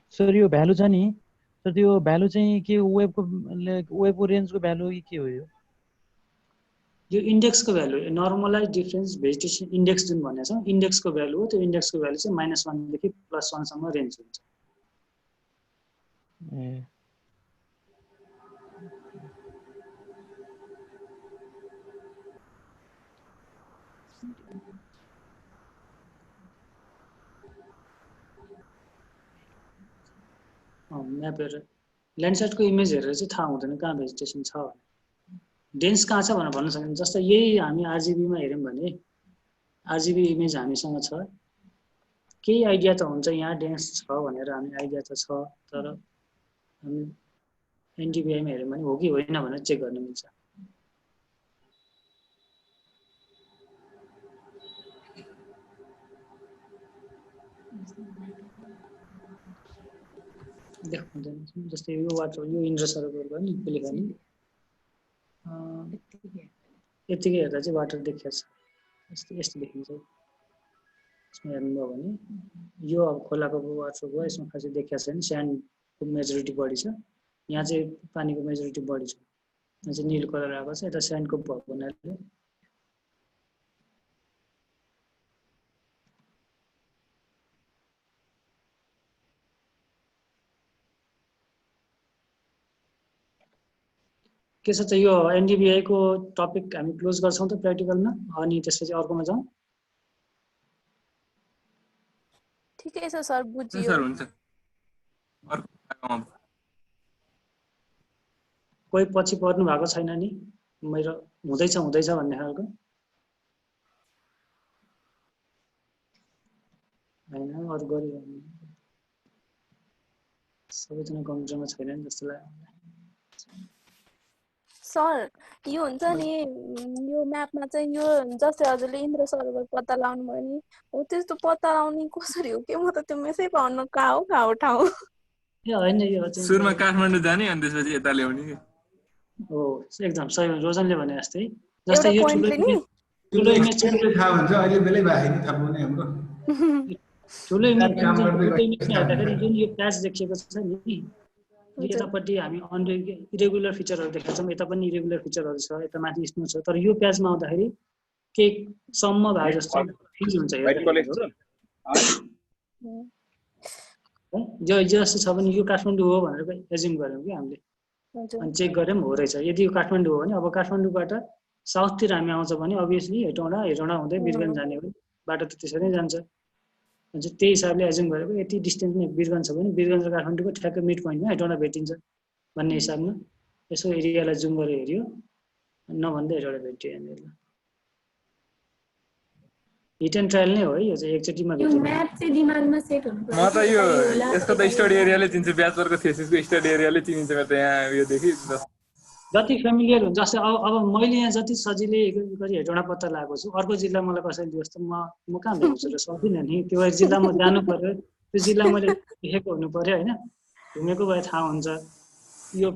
सर यो भ्यालु छ नि सर, त्यो भ्यालु चाहिँ के वेबको रेन्जको भ्यालु के हो? यो इन्डेक्सको value normalise difference vegetation index जुन भनेको छ इन्डेक्सको भ्यालु हो। त्यो इन्डेक्सको भ्यालु चाहिँ -1 देखि +1 सम्म रेन्ज हुन्छ। म्याप हेरेर ल्यान्डस्लाइडको इमेज हेरेर चाहिँ थाहा हुँदैन कहाँ भेजिटेसन छ भने, डेन्स कहाँ छ भनेर भन्न सकिन्छ। जस्तै यही हामी आरजिबीमा हेऱ्यौँ भने आरजिबी इमेज हामीसँग छ, केही आइडिया त हुन्छ यहाँ डेन्स छ भनेर हामी आइडिया त छ, तर हामी एनडिबिआईमा हेऱ्यौँ भने हो कि होइन भनेर चेक गर्न मिल्छ। देख्नुहुँदैन जस्तै यो वाटर यो इन्द्र सरोवरको नि लेखा नि यतिकै हेर्दा चाहिँ वाटर देखिएको छ, यस्तो देखिन्छ। यसमा हेर्नुभयो भने यो अब खोलाको वाटर भयो, यसमा खासै देखिएको छैन, स्यान्डको मेजोरिटी बढी छ, यहाँ चाहिँ पानीको मेजोरिटी बढी छ, यहाँ चाहिँ नील कलर आएको छ, यता स्यान्डको भएको हुनाले के छ त यो एनडिबिआईको टपिक हामी क्लोज गर्छौँ त प्र्याक्टिकलमा, अनि त्यसपछि अर्कोमा जाउँ। ठिकै छ सर, बुझियो। सर हुन्छ। कोही पछि पर्नु भएको छैन नि मेरो हुँदैछ भन्ने खालको हैन? अरु गरिरहनु सबैजना कम्प्युटरमा छैनन् जस्तो लाग्यो सर। यो हुन्छ नि यो म्यापमा चाहिँ यो जस्तै हजुरले इन्द्र सरोवर पत्ता लगाउनु भयो नि, हो त्यस्तो पत्ता लगाउने कसरी हो के? म त त्यो मेसै पाउनु कहाँ हो ठाउँ? ए हैन, यो चाहिँ सुरुमा काठमाडौँ जाने अनि त्यसपछि यता ल्याउने के हो एकदम सही रोजनले भने जस्तै। जस्तै यो ठुलो इमेज थाहा हुन्छ अहिले बेलै भएको थाहा पाउने हाम्रो ठुलो इमेज हेर्दाखेरि जुन यो प्याच देखिएको छ नि, यतापट्टि हामी इरेगुलर फिचरहरू देखेका छौँ, यता पनि इरेगुलर फिचरहरू छ, यता माथि स्नो छ, तर यो प्याचमा आउँदाखेरि के सम्म भए जस्तो फिल हुन्छ। जो जस्तो छ भने यो काठमाडौँ हो भनेर एज्युम गऱ्यौँ कि हामीले, अनि चेक गऱ्यौँ हो रहेछ। यदि यो काठमाडौँ हो भने अब काठमाडौँबाट साउथतिर हामी आउँछ भने अभियसली हेटौँडा हुँदै बिरगञ्ज जाने हो, बाटो त त्यसरी नै जान्छ। त्यही हिसाबले एजुम गरेको यति डिस्टेन्समा वीरगञ्ज छ भने वीरगञ्ज र काठमाडौँको ठ्याक्कै मिड पोइन्टमा हेटौँडा भेटिन्छ भन्ने हिसाबमा यसो एरियालाई जुम गरेर हेऱ्यो नभन्दा हेटौँडा भेटियो यहाँनिर हिट एन्ड ट्रायल नै हो है यो चाहिँ एकचोटिमा यो भेटियो म्याप चाहिँ दिमागमा सेट हुनु पर्छ म त यो यसको त स्टडी एरियाले चिन्छु ब्याचलरको थेसिसको स्टडी एरियाले चिनिन्छ म त यहाँ यो देखि जति फेमिलियर हुन्छ जस्तै अब मैले यहाँ जति सजिलै गरी हेटौँडा पत्ता लगाएको छु अर्को जिल्ला मलाई कसैले दियोस् त म कहाँ भ्याउँछु र सक्दिनँ नि त्यो जिल्लामा जानु पर्यो त्यो जिल्ला मैले देखेको हुनु पर्यो होइन घुमेको भए थाहा हुन्छ यो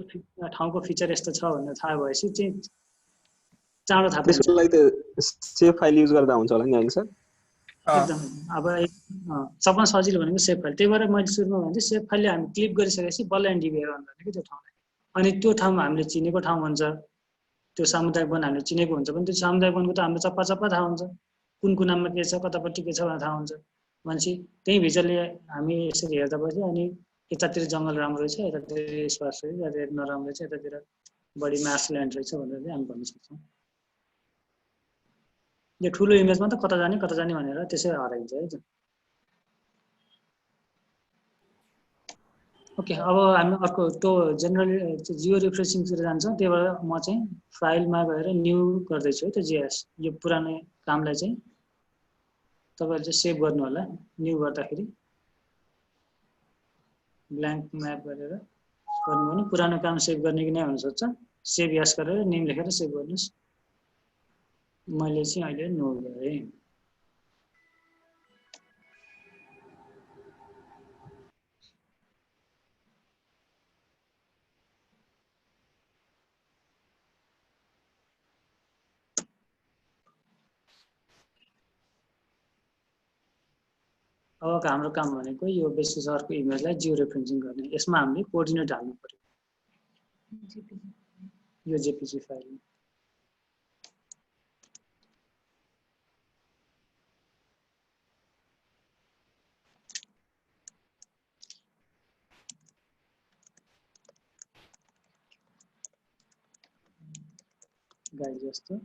ठाउँको फिचर यस्तो छ भनेर थाहा भएपछि चाहिँ चाँडो थाहा पाइन्छ त्यसको लागि त सेभ फाइल युज गर्दा हुन्छ होला नि होइन सर एकदम अब सबभन्दा सजिलो भनेको सेभ फाइल त्यही भएर मैले सुरुमा भन्थेँ सेभ फाइलले हामी क्लिक गरिसकेपछि बल्ल एनडिबी भन्दा कि त्यो ठाउँलाई अनि त्यो ठाउँमा हामीले चिनेको ठाउँ हुन्छ त्यो सामुदायिक वन हामीले चिनेको हुन्छ भने त्यो सामुदायिक वनको त हाम्रो चप्पा चप्पा थाहा हुन्छ कुन कुनामा के छ कतापट्टि के छ भनेर थाहा हुन्छ भनेपछि त्यही भिजनले हामी यसरी हेर्दा पछि अनि यतातिर जङ्गल राम्रो रहेछ यतातिर स्पार्स रहेछ यतातिर नराम्रो रहेछ यतातिर बढी मास ल्यान्ड रहेछ भनेर चाहिँ हामी भन्न सक्छौँ यो ठुलो इमेजमा त कता जाने भनेर त्यसै हराइन्छ है त ओके अब हामी अर्को त्यो जेनरल जियो रिफ्रेसिङतिर जान्छौँ त्यही भएर म चाहिँ फाइलमा गएर न्यू गर्दैछु है त जिएस यो पुरानो कामलाई चाहिँ तपाईँहरूले चाहिँ सेभ गर्नु होला न्यू गर्दाखेरि ब्ल्याङ्क म्याप गरेर गर्नु भने पुरानो काम सेभ गर्ने कि नै हुनसक्छ सेभ यस गरेर नेम लेखेर सेभ गर्नुहोस् मैले चाहिँ अहिले नो गरेँ अब हाम्रो काम भनेको यो बेसिस अर्को इमेजलाई जियो रेफरेन्सिङ गर्ने यसमा हामीले कोअर्डिनेट हाल्नु पर्यो यो जेपीजी फाइल गाइड जस्तो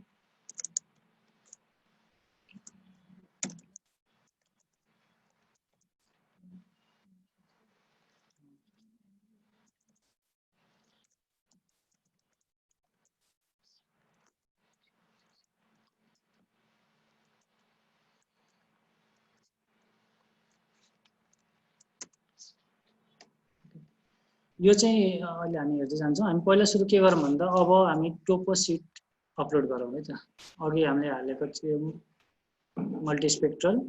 यो चाहिँ अहिले हामी हेर्दै जान्छौँ हामी पहिला सुरु के गरौँ भन्दा अब हामी टोपो सिट अपलोड गरौँ है त अघि हामीले हालेको थियो मल्टिस्पेक्ट्रल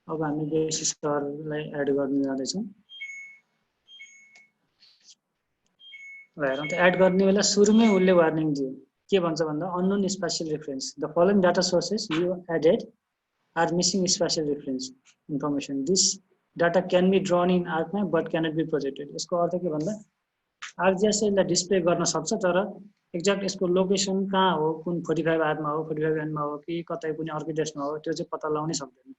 अब हामी बेसिसहरूलाई एड गर्न जाँदैछौँ हेरौँ त एड गर्ने बेला सुरुमै उसले वार्निङ दियो के भन्छ भन्दा unknown spatial reference the following data sources you added are missing spatial reference information this data can be drawn in आर्कमा बट क्यानट बी प्रोजेक्टेड यसको अर्थ के भन्दा आर्कजिएस यसलाई डिस्प्ले गर्न सक्छ तर एक्ज्याक्ट यसको लोकेसन कहाँ हो कुन 45 आरमा हो 45 एनमा हो कि कतै कुनै अर्को देशमा हो त्यो चाहिँ पत्ता लगाउनै सक्दैन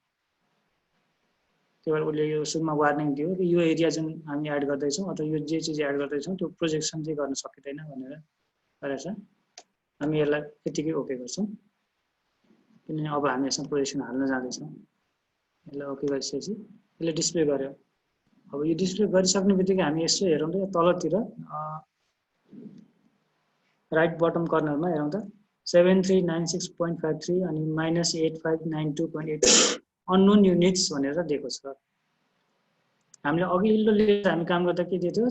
त्यही भएर उसले यो सुरुमा वार्निङ दियो कि यो एरिया जुन हामी एड गर्दैछौँ अथवा यो जे चिज एड गर्दैछौँ त्यो प्रोजेक्सन चाहिँ गर्न सकिँदैन भनेर गरेछ हामी यसलाई यतिकै ओके गर्छौँ किनभने अब हामी यसमा प्रोजेक्सन हाल्न जाँदैछौँ यसलाई ओके गरिसकेपछि यसले डिस्प्ले गर्यो अब यो डिस्प्ले गरिसक्ने बित्तिकै हामी यसो हेरौँ त तलतिर राइट बटम कर्नरमा हेरौँ त 7396.53 अनि -8592.8 अननोन युनिट्स भनेर दिएको छ हामीले अघिल्लो लेयर हामी काम गर्दा के दिएको थियो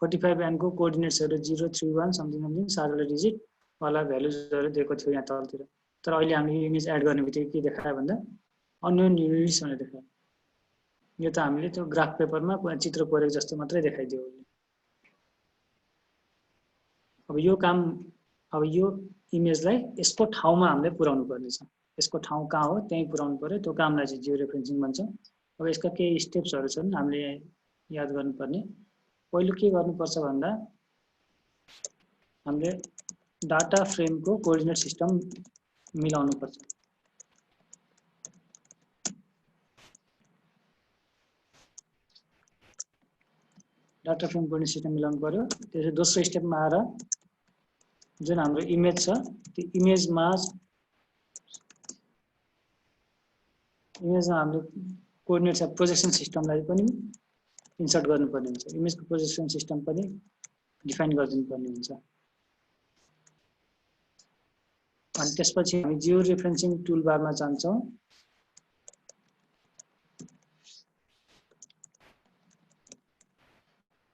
45 एनको कोअर्डिनेट्सहरू 031 समथिङ सार्कुलर डिजिट वाला भ्यालुजहरू दिएको थियो यहाँ तलतिर तर अहिले हामीले इमेज एड गर्ने बित्तिकै के देखायो भन्दा अननोन युनिट्स भनेर देखायो यो त हामीले त्यो ग्राफ पेपरमा चित्र कोरेको जस्तो मात्रै देखाइदियो अब यो काम अब यो इमेजलाई यसको ठाउँमा हामीले पुर्याउनु पर्नेछ यसको ठाउँ कहाँ हो त्यहीँ पुर्याउनु पर्यो त्यो कामलाई चाहिँ जियो रेफरेन्सिङ भन्छ अब यसका केही स्टेप्सहरू छन् हामीले याद गर्नुपर्ने पहिलो के गर्नुपर्छ भन्दा हामीले डाटा फ्रेमको कोअर्डिनेट सिस्टम मिलाउनु पर्छ डाटा फ्रेम कोअर्डिनेट सिस्टम मिलाउनु पर्यो त्यसपछि दोस्रो स्टेपमा आएर जुन हाम्रो इमेज छ त्यो इमेजमा हामीले कोअर्डिनेट्स प्रोजेक्सन सिस्टमलाई पनि इन्सर्ट गर्नुपर्ने हुन्छ, इमेजको प्रोजेक्सन सिस्टम पनि डिफाइन गरिदिनुपर्ने हुन्छ। अनि त्यसपछि हामी जियो रेफरेन्सिङ टुलबारमा जान्छौँ।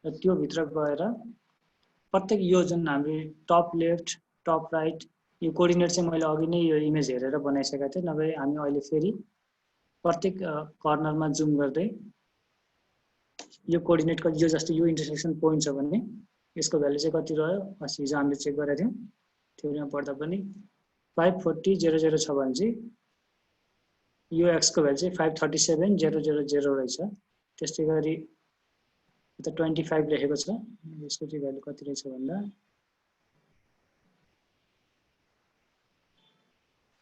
र त्यो भित्र गएर प्रत्येक यो जुन हामीले टप लेफ्ट टप राइट यो कोअर्डिनेट चाहिँ मैले अघि नै यो इमेज हेरेर बनाइसकेको थिएँ, नभए हामी अहिले फेरि प्रत्येक कर्नरमा जुम गर्दै यो कोअर्डिनेटको यो जस्तो यो इन्टरसेक्सन पोइन्ट छ भने यसको भ्यालु चाहिँ कति रह्यो, अस्ति हिजो हामीले चेक गरेका थियौँ थ्योरीमा पढ्दा पनि 540.00 छ भने चाहिँ यो एक्सको भ्यालु चाहिँ 537.000 रहेछ। त्यस्तै गरी यता 25 लेखेको छ, यसको चाहिँ भ्यालु कति रहेछ भन्दा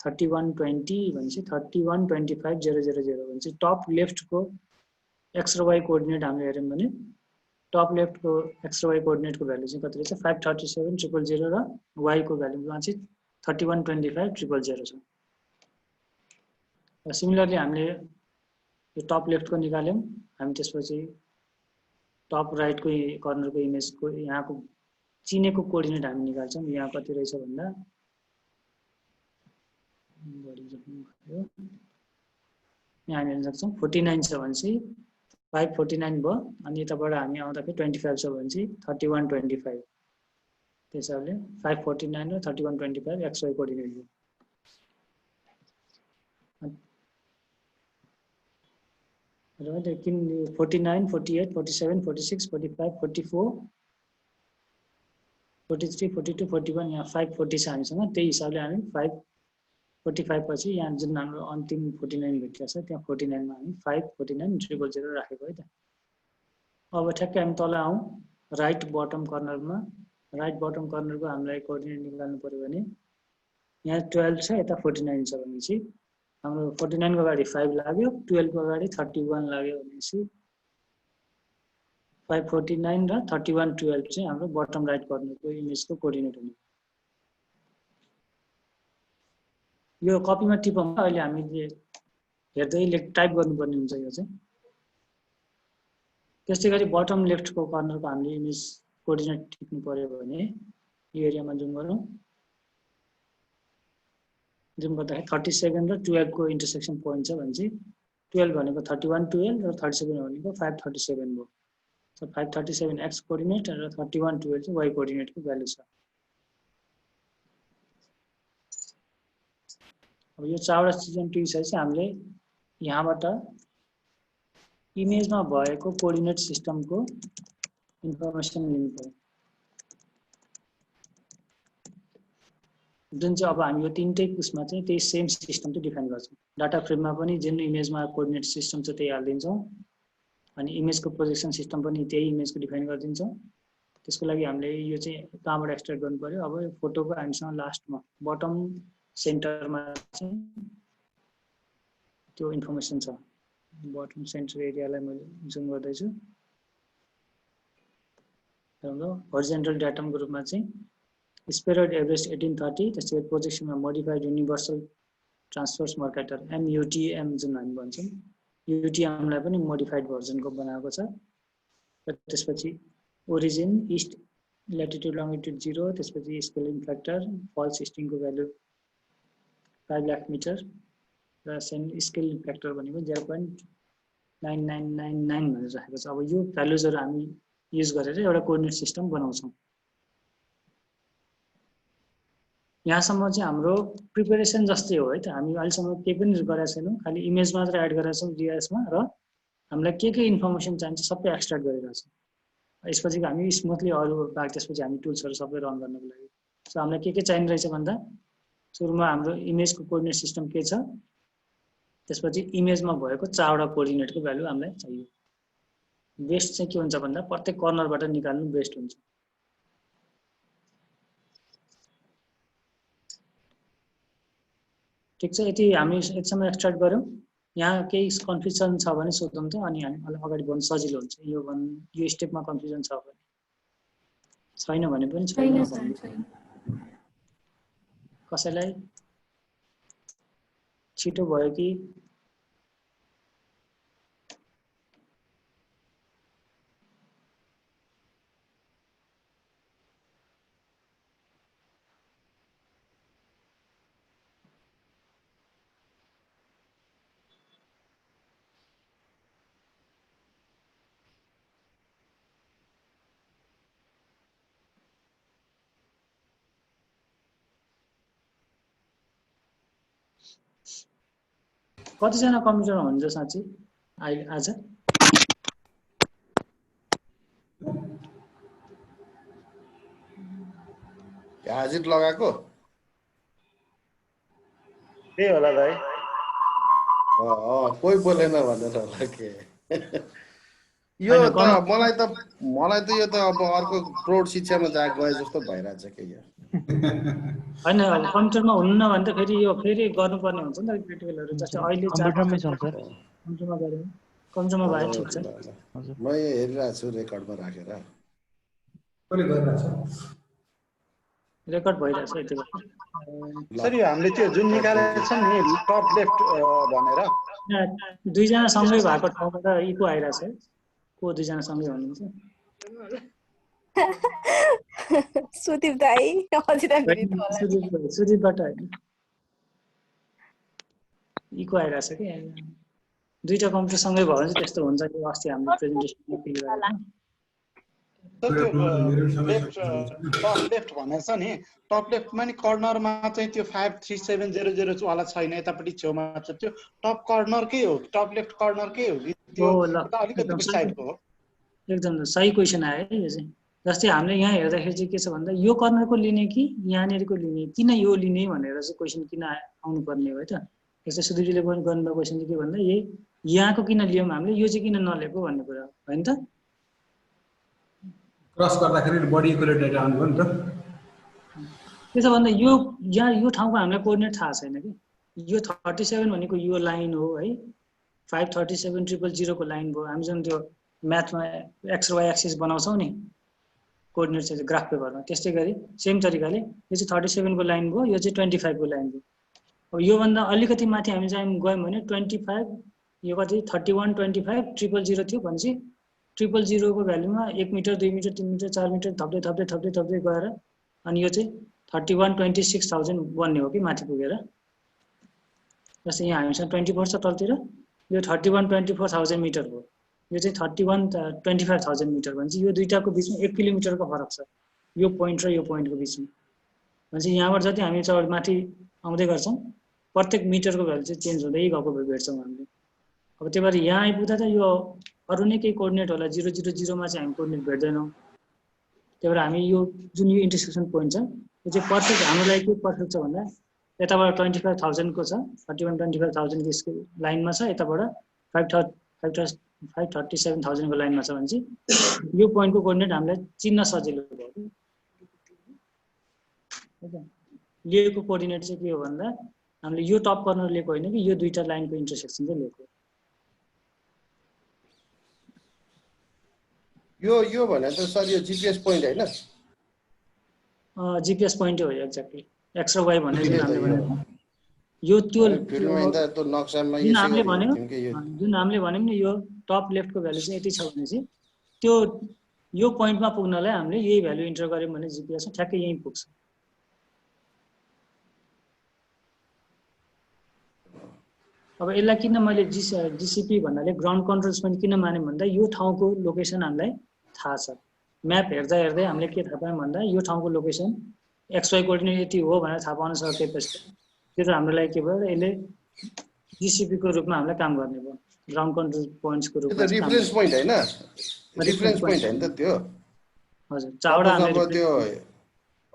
3120 भनेपछि 3125.000 भनेपछि टप लेफ्टको एक्स र वाई कोअर्डिनेट हामीले हेर्यौँ भने टप लेफ्टको एक्स र वाई कोअर्डिनेटको भ्यालु चाहिँ कति रहेछ 537.000 र वाईको भ्यालुमा चाहिँ 3125.000 छ। र सिमिलरली हामीले यो टप लेफ्टको निकाल्यौँ, हामी त्यसपछि टप राइटको कर्नरको इमेजको यहाँको चिनेको कोअर्डिनेट हामी निकाल्छौँ। यहाँ कति रहेछ भन्दा यहाँ हामी हेर्न सक्छौँ 49 छ भने चाहिँ 549 भयो, अनि यताबाट हामी आउँदाखेरि 25 छ भने चाहिँ 3125। त्यस हिसाबले 549 र 3125 एक्स वाई कोअर्डिनेट हो। र किन 49 48 47 46 45 44 43 42 41 यहाँ 540 छ हामीसँग, त्यही हिसाबले हामी 545 पछि यहाँ जुन हाम्रो अन्तिम 49 भेटिएको छ त्यहाँ 49 मा हामी 549.000 राखेको है त। अब ठ्याक्कै हामी तल आउँ राइट बटम कर्नरमा, राइट बटम कर्नरको हामीलाई कोअर्डिनेट निकाल्नु पर्यो भने यहाँ 12 छ यता 49 छ भनेपछि हाम्रो 49 को अगाडि 5 लाग्यो, 12 को अगाडि 31 लाग्यो भनेपछि 549 र 3112 चाहिँ हाम्रो बटम राइट कर्नरको इमेजको कोअर्डिनेट हुने। यो कपीमा टिपौँ, अहिले हामीले हेर्दै टाइप गर्नुपर्ने हुन्छ यो चाहिँ। त्यस्तै गरी बटम लेफ्टको कर्नरको हामीले इमेज कोअर्डिनेट टिप्नु पर्यो भने यो एरियामा जुम गरौँ। जुम गर्दाखेरि 37 र 12 को इन्टरसेक्सन पोइन्ट छ भने चाहिँ 12 भनेको 3112 र 37 भनेको 537 भयो। सो 537 एक्स कोअर्डिनेट र 3112 चाहिँ वाई कोअर्डिनेटको भ्यालु छ। अब यो चारवटा सिजन टु चाहिँ हामीले यहाँबाट इमेजमा भएको कोअर्डिनेट सिस्टमको इन्फर्मेसन लिनु पर्यो। जुन चाहिँ अब हामी यो तीनटै उसमा चाहिँ त्यही सेम सिस्टम चाहिँ डिफाइन गर्छौँ। डाटा फ्रेममा पनि जुन इमेजमा कोअर्डिनेट सिस्टम छ त्यही हालिदिन्छौँ, अनि इमेजको प्रोजेक्सन सिस्टम पनि त्यही इमेजको डिफाइन गरिदिन्छौँ। त्यसको लागि हामीले यो चाहिँ कहाँबाट एक्सट्र्याक्ट गर्नु पर्यो। अब यो फोटोको हामीसँग लास्टमा बटम सेन्टरमा चाहिँ त्यो इन्फर्मेसन छ। बटम सेन्टर एरियालाई मैले जुम गर्दैछु। हरिजेन्टल डाटमको रूपमा चाहिँ स्पेरोइड एभरेज 1830, त्यसै प्रोजेक्सनमा मोडिफाइड युनिभर्सल ट्रान्सफर्स मर्क्याटर MUTM जुन हामी भन्छौँ, UTM-लाई पनि मोडिफाइड भर्जनको बनाएको छ। र त्यसपछि ओरिजिन इस्ट ल्याटिट्युड लङ्गिट्युड 0, त्यसपछि स्केलिङ फ्याक्टर फल्स स्टिङको भ्यालु 5 लाख मिटर र स्केलिङ फ्याक्टर भनेको 0.9999 भनेर राखेको छ। अब यो भ्यालुजहरू हामी युज गरेर एउटा कोअर्डिनेट सिस्टम बनाउँछौँ। यहाँसम्म चाहिँ हाम्रो प्रिपेरेसन जस्तै हो है त। हामी अहिलेसम्म केही पनि गरेका छैनौँ, खालि इमेज मात्र एड गरेका छौँ GIS-मा र हामीलाई के इन्फर्मेसन चाहिन्छ सबै एक्सट्र्याक्ट गरिरहेको छौँ। यसपछि हामी स्मुथली अरू बाहेक त्यसपछि हामी टुल्सहरू सबै रन गर्नको लागि। सो हामीलाई के चाहिने रहेछ भन्दा सुरुमा हाम्रो इमेजको कोअर्डिनेट सिस्टम के छ, त्यसपछि इमेजमा भएको चारवटा कोअर्डिनेटको भ्यालु हामीलाई चाहियो। बेस्ट चाहिँ के हुन्छ भन्दा प्रत्येक कर्नरबाट निकाल्नु बेस्ट हुन्छ। ठिक छ, यति हामी एकसम्म एक्सट्र्याक्ट गऱ्यौँ। यहाँ केही कन्फ्युजन छ भने सोधौँ त, अनि हामी अगाडि बढ्नु सजिलो हुन्छ। यो स्टेपमा कन्फ्युजन छ भने, छैन भने पनि छैन। कसैलाई छिटो भयो कि कतिजना कम्प्युटरमा हुन्छ साँच्चै आज? हाजिर लगाएको त्यही होला दाइ। कोही बोलेन भनेर होला के? यो त मलाई त यो त अब अर्को प्रौढ शिक्षामा गए जस्तो भइरहेछ के यो। हैन अब कम्प्युटरमा हुन्न भने त फेरि यो फेरि गर्नुपर्ने हुन्छ नि त क्रिटिकलहरु। जस्तै अहिले कम्प्युटरमै छ सर। कम्प्युटरमा गरे कम्प्युटरमा भए ठीक छ। म हेरिरहेको छु रेकर्डमा राखेर। कसले गरिरहेछ? रेकर्ड भइरहेछ यति बेला। सर यो हामीले त्यो जुन निकालेको छ नि टप लेफ्ट भनेर दुईजना सँगै भएको ठाउँबाट इको आइरहेछ। को दुईजना सँगै हुनुहुन्छ? सुदीप दाइ सुदीपबाट हैन इको आइरहेछ के दुईटा कम्प्युटर सँगै भयो भने त्यस्तो हुन्छ कि अस्ति हाम्रो प्रेजेन्टेसनमा फिल गरेको। टप लेफ्ट भनेको छ नि टप लेफ्टमा नि कर्नरमा चाहिँ त्यो 53700 वाला छैन यतापट्टि छेउमा छ त्यो टप कर्नरकै हो टप लेफ्ट कर्नरकै हो कि त्यो अलिकति साइडको हो? एकदम सही क्वेसन आयो है यो चाहिँ। जस्तै हामीले यहाँ हेर्दाखेरि चाहिँ के छ भन्दा यो कर्नरको लिने कि यहाँनिरको लिने किन यो लिने भनेर चाहिँ क्वेसन किन आउनु पर्ने हो है त। जस्तै सुदीपजीले गर्नुभएको क्वेसन चाहिँ के भन्दा यही यहाँको किन लियौँ हामीले यो चाहिँ किन नलिएको भन्ने कुरा हो हैन त। क्रस गर्दाखेरि बडी इक्वलेट डाटा आउनु भयो नि त। त्यसो भन्दा यो यहाँ यो ठाउँको हामीलाई कोअर्डिनेट थाहा छैन कि यो 37 भनेको यो लाइन हो है 537,000 को लाइन भयो। हामी जुन त्यो म्याथमा एक्स र वाइ एक्सिस बनाउँछौँ नि कोअर्डिनेट चाहिँ ग्राफ पेपरमा त्यस्तै गरी सेम तरिकाले यो चाहिँ 37 को लाइन भयो यो चाहिँ 25 को लाइन भयो। अब योभन्दा अलिकति माथि हामी चाहिँ गयौँ भने 25 यो कति 31 25 000 थियो भनेपछि 000 को भ्यालुमा 1 मिटर 2 मिटर 3 मिटर 4 मिटर थप्दै थप्दै थप्दै थप्दै गएर अनि यो चाहिँ 31,26,000 बन्ने हो कि माथि पुगेर। जस्तै यहाँ हामीसँग 24 छ तलतिर यो 31,24,000 मिटर हो यो चाहिँ 31,25,000 मिटर भनेपछि यो दुईटाको बिचमा 1 किलोमिटरको फरक छ यो पोइन्ट र यो पोइन्टको बिचमा। भनेपछि यहाँबाट जति हामी चाहिँ माथि आउँदै गर्छौँ प्रत्येक मिटरको भ्यालु चाहिँ चेन्ज हुँदै गएको भेट्छौँ हामीले। अब त्यही भएर यहाँ आइपुग्दा त यो अरू नै केही कोअर्डिनेट होला 000 मा चाहिँ हामी कोअर्डिनेट भेट्दैनौँ। त्यही भएर हामी यो जुन यो इन्टरसेक्सन पोइन्ट छ यो चाहिँ पर्फेक्ट हाम्रो लागि के पर्फेक्ट छ भन्दा यताबाट 25,000 को छ 31,25,000 को लाइनमा छ यताबाट 537,000 को लाइनमा छ भने चाहिँ यो पोइन्टको कोअर्डिनेट हामीलाई चिन्न सजिलो भयो। लिएको कोअर्डिनेट चाहिँ के हो भन्दा हामीले यो टप कर्नर लिएको होइन कि यो दुईटा लाइनको इन्टरसेक्सन चाहिँ लिएको। यो भने त सर यो जीपीएस पोइन्ट हैन? जीपीएस पोइन्ट हो एक्ज्याक्टली एक्स र वाइ भनेर हामीले भनेको यो त्यो नक्सामा जुन हामीले भन्यौँ नि यो टप लेफ्टको भ्यालु चाहिँ यति छ भने चाहिँ त्यो यो पोइन्टमा पुग्नलाई हामीले यही भ्यालु इन्टर गर्यौँ भने जीपीएसमा ठ्याक्कै यहीँ पुग्छ। अब यसलाई किन मैले जीसीपी भन्नाले ग्राउन्ड कन्ट्रोल्स पनि किन माने भन्दा यो ठाउँको लोकेसन हामीलाई थाहा छ। म्याप हेर्दा हेर्दै हामीले के थाहा पायौँ भन्दा यो ठाउँको लोकेसन एक्सवाई कोअर्डिनेट यति हो भनेर थाहा पाउन सकेपछि त्यो त हाम्रो लागि के भयो यसले जीसीपी को रूपमा हामीलाई काम गर्ने भयो ग्राउन्ड कन्ट्रोल पोइन्ट्सको रूपमा। रिफरेन्स पोइन्ट हैन? रिफरेन्स पोइन्ट हैन त त्यो? हजुर चावडा हामीले त्यो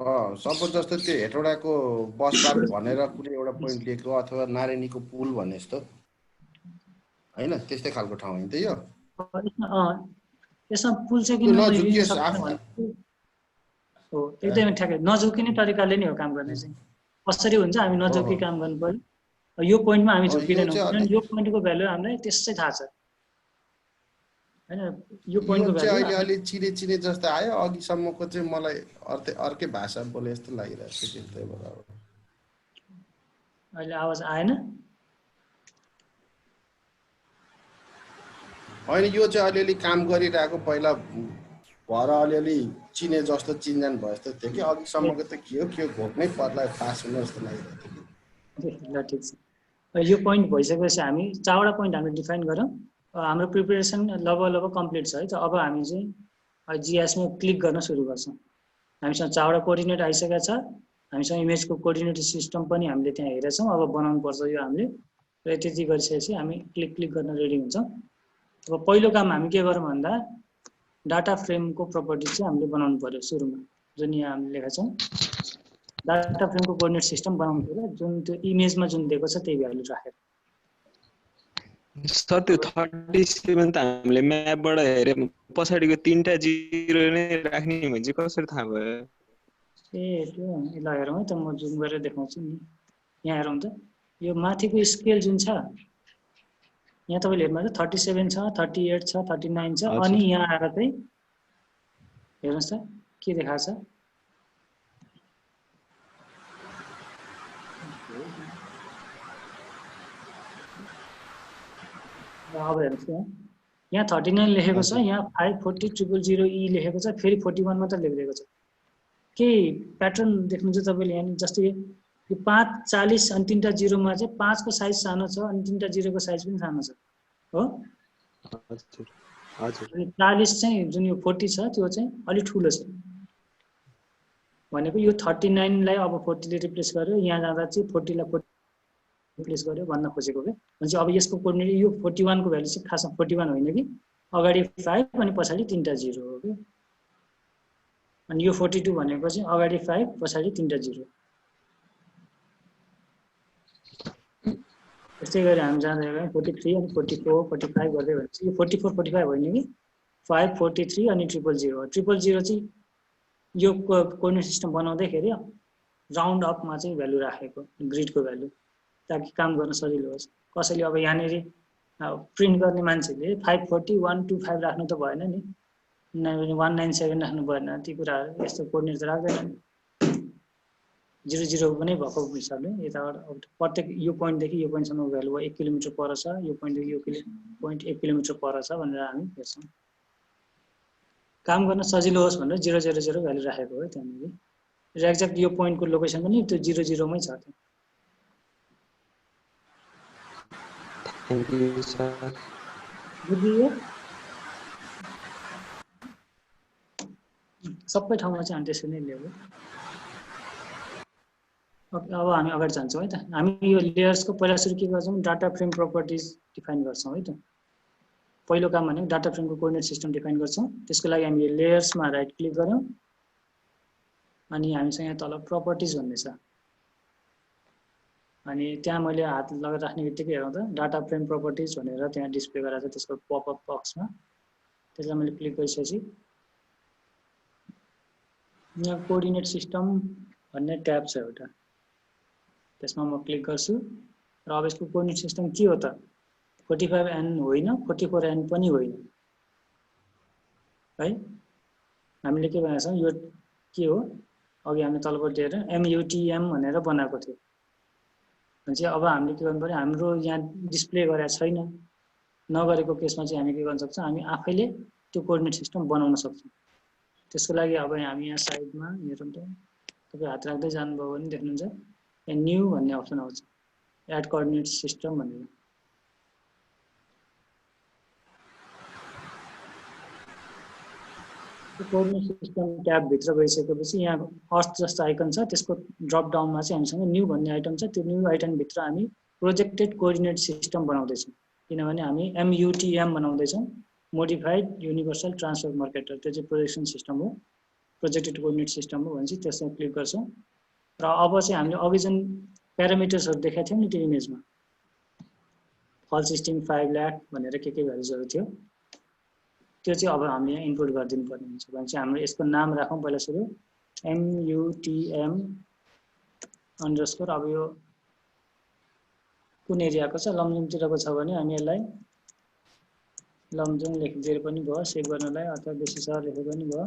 सपोज जस्तो त्यो हेटौडाको बस पार्क भनेर कुनै एउटा पोइन्ट लिएको अथवा नारायणीको पुल भने जस्तो हैन त्यस्तै खालको ठाउँ हैन त यो? यसमा पुल चाहिँ किन हो एकदमै ठ्याक्कै नझुकिने तरिकाले नै हो काम गर्ने चाहिँ। कसरी हुन्छ हामी नझुकी काम गर्नु पर्यो। यो पोइन्टमा हामी झुकिँदैनौँ किनभने यो पोइन्टको भ्यालु हामीलाई त्यसै थाहा छ हैन। यो पोइन्टको भ्यालु अहिले अलि चिने जस्तो आयो अघिसम्मको चाहिँ मलाई अर्कै भाषा बोले जस्तो लागिरहेको छ त्यस्तै भएर। अहिले आवाज आएन? होइन यो चाहिँ अलिअलि काम गरिरहेको पहिला भएर अलिअलि चिने जस्तो चिन्जान भयो जस्तो थियो कि अघिसम्मको त के हो घोक्नै पर्ला पास हुनु जस्तो लागिरहेको थियो। ल ठिक छ। यो पोइन्ट भइसकेपछि हामी चावडा पोइन्ट हामीले डिफाइन गरौँ। हाम्रो प्रिपेरेसन लगभग कम्प्लिट छ है त। अब हामी चाहिँ जीएसमा क्लिक गर्न सुरु गर्छौँ। हामीसँग चावडा कोअर्डिनेट आइसकेको छ हामीसँग इमेजको कोअर्डिनेट सिस्टम पनि हामीले त्यहाँ हेरेछौँ। अब बनाउनु पर्छ यो हामीले र त्यति गरिसकेपछि हामी क्लिक गर्न रेडी हुन्छौँ। अब पहिलो काम हामी के गरौँ भन्दा डाटा फ्रेमको प्रपर्टी चाहिँ हामीले बनाउनु पर्यो सुरुमा, जुन यहाँ हामीले लेखेका छौँ। डाटा फ्रेमको कोअर्डिनेट सिस्टम बनाउनु पर्यो, जुन त्यो इमेजमा जुन दिएको छ त्यही भ्यालु राखेर। सर त्यो 37 त हामीले म्यापबाट हेरे पछाडिको 3टा 0 नै राख्ने भने चाहिँ कसरी थाहा भयो? ए त्यो ल हेरौँ है त, म जुम गरेर देखाउँछु नि। यहाँ हेरौँ त, यो माथिको स्केल जुन छ यहाँ तपाईँले हेर्नुहुन्छ 37 छ, 38 छ, 39 छ, अनि यहाँ आएर चाहिँ हेर्नुहोस् त के देखाएको छ। अब हेर्नुहोस् यहाँ 39 लेखेको छ, यहाँ 540,000E लेखेको छ, फेरि 41 मात्र लेखिदिएको छ। के प्याटर्न देख्नुहुन्छ तपाईँले यहाँ? जस्तै यो 5, 40 अनि 3टा 0 मा चाहिँ 5 को साइज सानो छ अनि 3टा 0 को साइज पनि सानो छ हो। हजुर हजुर। 40 चाहिँ जुन यो 40 छ त्यो चाहिँ अलि ठुलो छ, भनेको यो 39 लाई अब 40 ले रिप्लेस गर्यो, यहाँ जाँदा चाहिँ 40 लाई 40 रिप्लेस गर्यो भन्न खोजेको के। भनेपछि अब यसको कोअर्डिनेट यो 41 को भ्यालु चाहिँ खासमा 41 होइन कि, अगाडि 5 अनि पछाडि 3टा 0 हो के। अनि यो 42 भनेको चाहिँ अगाडि 5 पछाडि 3टा 0। त्यस्तै गरी हामी जाँदै 43 अनि 44 45 गर्दै भनेपछि यो 44 45 होइन कि, 5 43 अनि 000 000 चाहिँ यो कोअर्डिनेट सिस्टम बनाउँदाखेरि राउन्ड अपमा चाहिँ भ्यालु राखेको, ग्रिडको भ्यालु, ताकि काम गर्न सजिलो होस्। कसैले अब यहाँनिर प्रिन्ट गर्ने मान्छेले 54125 राख्नु त भएन नि, 197 राख्नु भएन, ती कुराहरू यस्तो कोअर्डिनेट त राख्दैन। 00 पनि भएको हिसाबले यताबाट प्रत्येक यो पोइन्टदेखि यो पोइन्टसम्म भ्यालु 1 किलोमिटर पर छ, यो पोइन्टदेखि यो पोइन्ट 1 किलोमिटर पर छ भनेर हामी हेर्छौँ। काम गर्न सजिलो होस् भनेर 000 भ्यालु राखेको हो त्यहाँनिर। र एक्ज्याक्ट यो पोइन्टको लोकेसन पनि त्यो 00 मै छ। Thank you sir. बुझियो? सबै ठाउँमा चाहिँ हामी त्यसरी नै ल्यायो। अब हामी अगाडि जान्छौँ है त। हामी यो लेयर्सको पहिला सुरु के गर्छौँ, डाटा फ्रेम प्रपर्टिज डिफाइन गर्छौँ है त। पहिलो काम भनेको डाटा फ्रेमको कोअर्डिनेट सिस्टम डिफाइन गर्छौँ। त्यसको लागि हामी लेयर्समा राइट क्लिक गऱ्यौँ, अनि हामीसँग यहाँ तल प्रपर्टिज भन्ने छ, अनि त्यहाँ मैले हात लगाएर राख्ने बित्तिकै हेरौँ त डाटा फ्रेम प्रपर्टिज भनेर त्यहाँ डिस्प्ले गराएको छ त्यसको पपअप बक्समा। त्यसलाई मैले क्लिक गरिसकेपछि यहाँ कोअर्डिनेट सिस्टम भन्ने ट्याब छ एउटा, त्यसमा म क्लिक गर्छु र अब यसको कोअर्डिनेट सिस्टम के हो त, 45N होइन, 44N पनि होइन है। हामीले के भनेको छौँ, यो के हो, अघि हामीले तलबाट दिएर MUTM भनेर बनाएको थियो। भनेपछि अब हामीले के गर्नु पर्यो, हाम्रो यहाँ डिस्प्ले गरेको छैन, नगरेको केसमा चाहिँ हामी के गर्न सक्छौँ, हामी आफैले त्यो कोअर्डिनेट सिस्टम बनाउन सक्छौँ। त्यसको लागि अब हामी यहाँ साइडमा हेरौँ त, तपाईँ हात राख्दै जानुभयो भने देख्नुहुन्छ यहाँ न्यू भन्ने अप्सन आउँछ, एड कोअर्डिनेट सिस्टम भनेर। कोअर्डिनेट सिस्टम ट्याब भित्र गइसकेपछि यहाँ अर्थ जस्तो आइकन छ, त्यसको ड्रप डाउनमा चाहिँ हामीसँग न्यू भन्ने आइटम छ। त्यो न्यू आइटम भित्र हामी प्रोजेक्टेड कोअर्डिनेट सिस्टम बनाउँदैछौँ, किनभने हामी MUTM बनाउँदैछौँ, मोडिफाइड युनिभर्सल ट्रान्सफर मार्केटर। त्यो चाहिँ प्रोजेक्सन सिस्टम हो, प्रोजेक्टेड कोअर्डिनेट सिस्टम हो भनेपछि त्यसमा क्लिक गर्छौँ। र अब चाहिँ हामीले अघि जुन प्यारामिटर्सहरू देखाएको थियौँ नि त्यो इमेजमा, फल सिस्टम 5 लाख भनेर के भ्यालुजहरू थियो, त्यो चाहिँ अब हामीले यहाँ इनपुट गरिदिनु पर्ने हुन्छ। भनेपछि हाम्रो यसको नाम राखौँ पहिला सुरु MUTM _ अब यो कुन एरियाको छ, लमजुङतिरको छ भने हामी यसलाई लमजुङ लेखिदिएर पनि भयो सेभ गर्नलाई, अथवा बेसी सहर लेखे पनि भयो,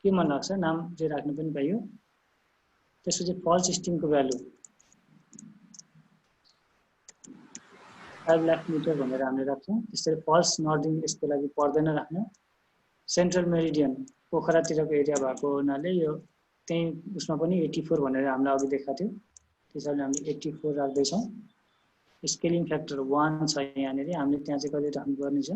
के मन लाग्छ नाम चाहिँ राख्नु पनि पाइयो। त्यसपछि फल सिस्टमको भ्यालु 5 लाख मिटर भनेर हामीले राख्छौँ। त्यसरी फल्स नर्दिङ यसको लागि पर्दैन राख्न। सेन्ट्रल मेरिडियन पोखरातिरको एरिया भएको हुनाले यो त्यही उसमा पनि 84 भनेर हामीले अघि देखाएको थियो, त्यसैले हामीले 84 राख्दैछौँ। स्केलिङ फ्याक्टर 1 छ यहाँनिर, हामीले त्यहाँ चाहिँ कति राख्नुपर्ने छ,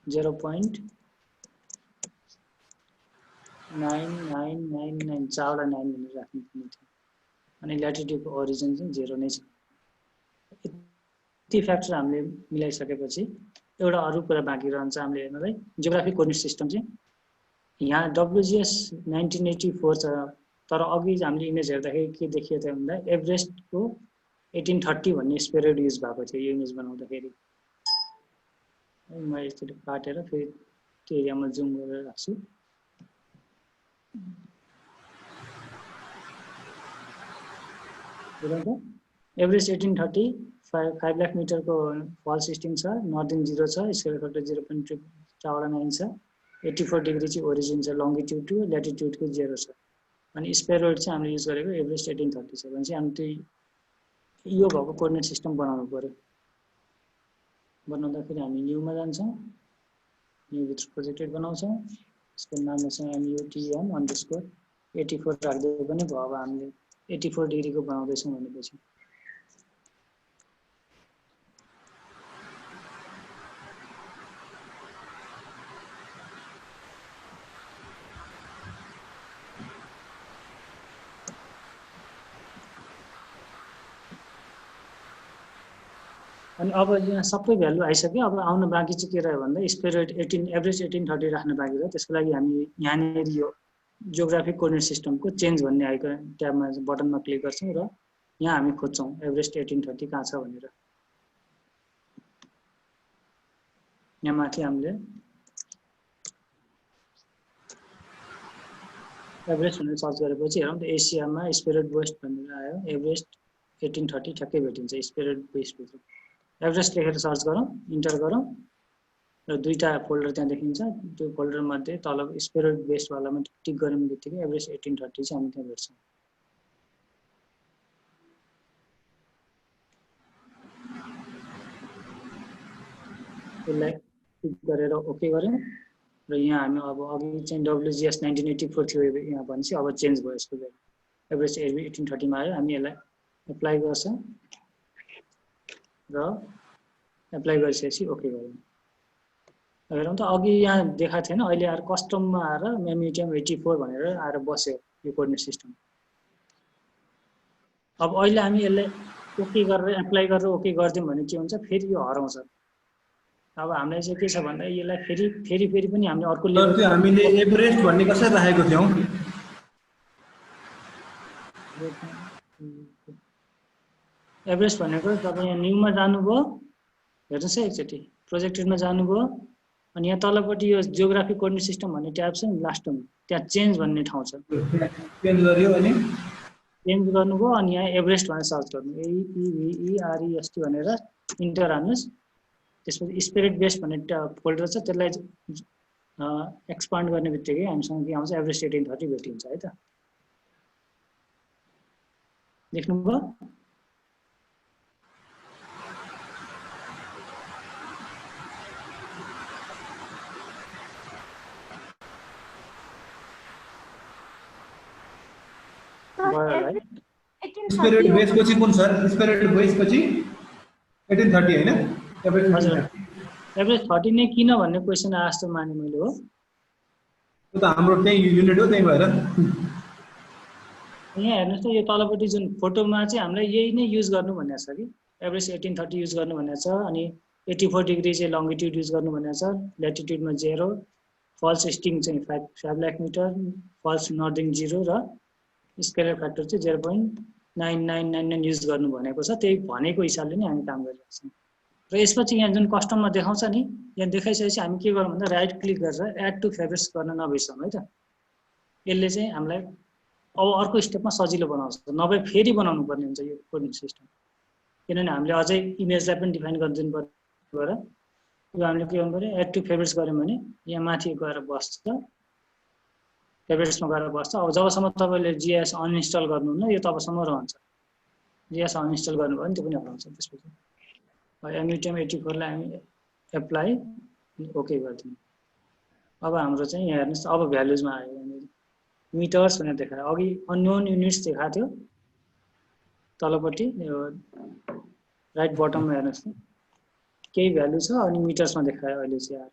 0.9999 4 9 भनेर राख्नुपर्ने थियो। अनि ल्याटिट्युडको ओरिजिन चाहिँ 0 नै छ। यति फ्याक्टर हामीले मिलाइसकेपछि एउटा अरू कुरा बाँकी रहन्छ हामीले हेर्नलाई जियोग्राफिक कोअर्डिनेट सिस्टम चाहिँ यहाँ WGS 1984 छ तर अघि हामीले इमेज हेर्दाखेरि के देखियो त भन्दा एभरेस्टको 1830 भन्ने स्पेरोइड युज भएको थियो यो इमेज बनाउँदाखेरि म यसरी काटेर फेरि त्यो एरियामा जुम गरेर राख्छु एभरेज 1830 5 लाख मिटरको फल्स सिस्टम छ नर्दिङ 0 छ स्केल फ्याक्टर 0.9 छ 84 डिग्री चाहिँ ओरिजिन छ लङ्गिट्युड टु ल्याटिट्युडको 0 छ अनि स्पेरोइड चाहिँ हामीले युज गरेको एभरेज 1830 छ भने चाहिँ हामी त्यो यो भएको कोअर्डिनेट सिस्टम बनाउनु पर्यो बनाउँदाखेरि हामी न्यूमा जान्छौँ न्यू भित्र प्रोजेक्टेड बनाउँछौँ यसको नाम चाहिँ MUTM_84 राख्दै पनि भयो अब हामीले 84 डिग्रीको बनाउँदैछौँ भनेपछि अनि अब यहाँ सबै भ्यालु आइसक्यो अब आउन बाँकी चाहिँ के रह्यो भन्दा स्पेरोइड 18 एभरेज 1830 राख्न बाँकी रह्यो त्यसको लागि हामी यहाँनिर यो जियोग्राफिक कोअर्डिनेट सिस्टमको चेन्ज भन्ने आइकन ट्याबमा बटनमा क्लिक गर्छौँ र यहाँ हामी खोज्छौँ एभरेज 1830 कहाँ छ भनेर यहाँ माथि हामीले एभरेज भनेर सर्च गरेपछि हेरौँ त एसियामा स्पेरोइड वेस्ट भनेर आयो एभरेज 1830 ठ्याक्कै भेटिन्छ स्पेरोइड वेस्ट भित्र एभरेस्ट लेखेर सर्च गरौँ इन्टर गरौँ र दुईटा फोल्डर त्यहाँ देखिन्छ त्यो फोल्डर मध्ये तल स्पेरोइड बेस्ड वालामा टिक गर्ने बित्तिकै एभरेज 1830 चाहिँ हामी त्यहाँ भेट्छौँ त्यसलाई टिक गरेर ओके गऱ्यौँ र यहाँ हामी अब अघि चाहिँ WGS 1984 थियो यहाँ भनेपछि अब चेन्ज भयो यसको एभरेज 1830 मा आयो हामी यसलाई एप्लाई गर्छौँ र एप्लाई गरिसकेपछि ओके गरौँ हेरौँ त अघि यहाँ देखाएको थिएन अहिले आएर कस्टममा आएर MUTM_84 भनेर आएर बस्यो यो कोअर्डिनेट सिस्टम अब अहिले हामी यसलाई ओके गरेर एप्लाई गरेर ओके गरिदिउँ भने के हुन्छ फेरि यो हराउँछ अब हामीलाई चाहिँ के छ भन्दा यसलाई फेरि पनि हामीले अर्को लेभल हामीले एभरेस्ट भन्ने कसरी राखेको थियौँ एभरेस्ट भनेको तपाईँ यहाँ न्यूमा जानुभयो हेर्नुहोस् है एकचोटि प्रोजेक्टेडमा जानुभयो अनि यहाँ तलपट्टि यो जियोग्राफिक कोअर्डिनेट सिस्टम भन्ने ट्याब छ नि लास्टमा त्यहाँ चेन्ज भन्ने ठाउँ छ चेन्ज गर्यो अनि चेन्ज गर्नुभयो अनि यहाँ एभरेस्ट भनेर सर्च गर्नु EVEREST भनेर इन्टर हान्नुहोस् त्यसपछि स्पिरिट बेस्ड भन्ने फोल्डर छ त्यसलाई एक्सपान्ड गर्ने बित्तिकै हामीसँग के आउँछ एभरेज 1830 भेटिन्छ है त देख्नुभयो स्पिरिट बेस पछि कुन सर स्पिरिट बेस पछि 1830 हैन हजुर एभरेज 30 नै किन भन्ने क्वेशन आए जस्तो माने मैले हो त्यो त हाम्रो त्यही युनिट हो त्यही भएर यहाँ हेर्नुस् त यो तलपट्टि जुन फोटोमा चाहिँ हामीलाई यही नै युज गर्नु भनेको छ कि एभरेज 1830 युज गर्नु भनेको छ अनि 84 डिग्री चाहिँ लङ्गिट्युड युज गर्नु भनेको छ ल्याटिट्युडमा 0 फल्स स्टिङ चाहिँ 5 लाख मिटर फल्स नर्दिङ 0 र स्केलर फ्याक्टर चाहिँ 0.9999 युज गर्नु भनेको छ त्यही भनेको हिसाबले नै हामी काम गरिरहेका छौँ र यसपछि यहाँ जुन कस्टममा देखाउँछ नि यहाँ देखाइसकेपछि हामी के गरौँ भन्दा राइट क्लिक गरेर एड टु फेभरेट्स गर्न नबिर्सौँ है त यसले चाहिँ हामीलाई अब अर्को स्टेपमा सजिलो बनाउँछ नभए फेरि बनाउनु पर्ने हुन्छ यो कोअर्डिनेट सिस्टम किनभने हामीले अझै इमेजलाई पनि डिफाइन गरिदिनु पर्यो यो हामीले के गर्नु पर्यो एड टु फेभरेट्स गऱ्यौँ भने यहाँ माथि गएर बस्छ फेभरेट्समा गएर बस्छ अब जबसम्म तपाईँले GIS अनइन्स्टल गर्नुहुन्न यो तबसम्म रहन्छ GIS अनइन्स्टल गर्नुभयो भने त्यो पनि हराउँछ त्यसपछि MUTM_84 लाई हामी एप्लाई ओके गरिदिउँ अब हाम्रो चाहिँ यहाँ हेर्नुहोस् अब भ्यालुजमा आयो यहाँनिर मिटर्स भनेर देखायो अघि अननोन युनिट्स देखाएको थियो तलपट्टि यो राइट बटममा हेर्नुहोस् न केही भ्यालु छ अनि मिटर्समा देखायो अहिले चाहिँ आएर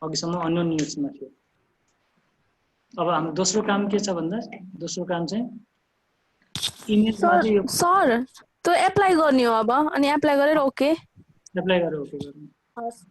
अघिसम्म अननोन युनिट्समा थियो अब हाम्रो दोस्रो काम के छ भन्दा दोस्रो काम चाहिँ इमेजमा चाहिँ यो सर त्यो एप्लाई गर्ने हो अब अनि एप्लाई गरेर ओके एप्लाई गरेर ओके गर्नु हस्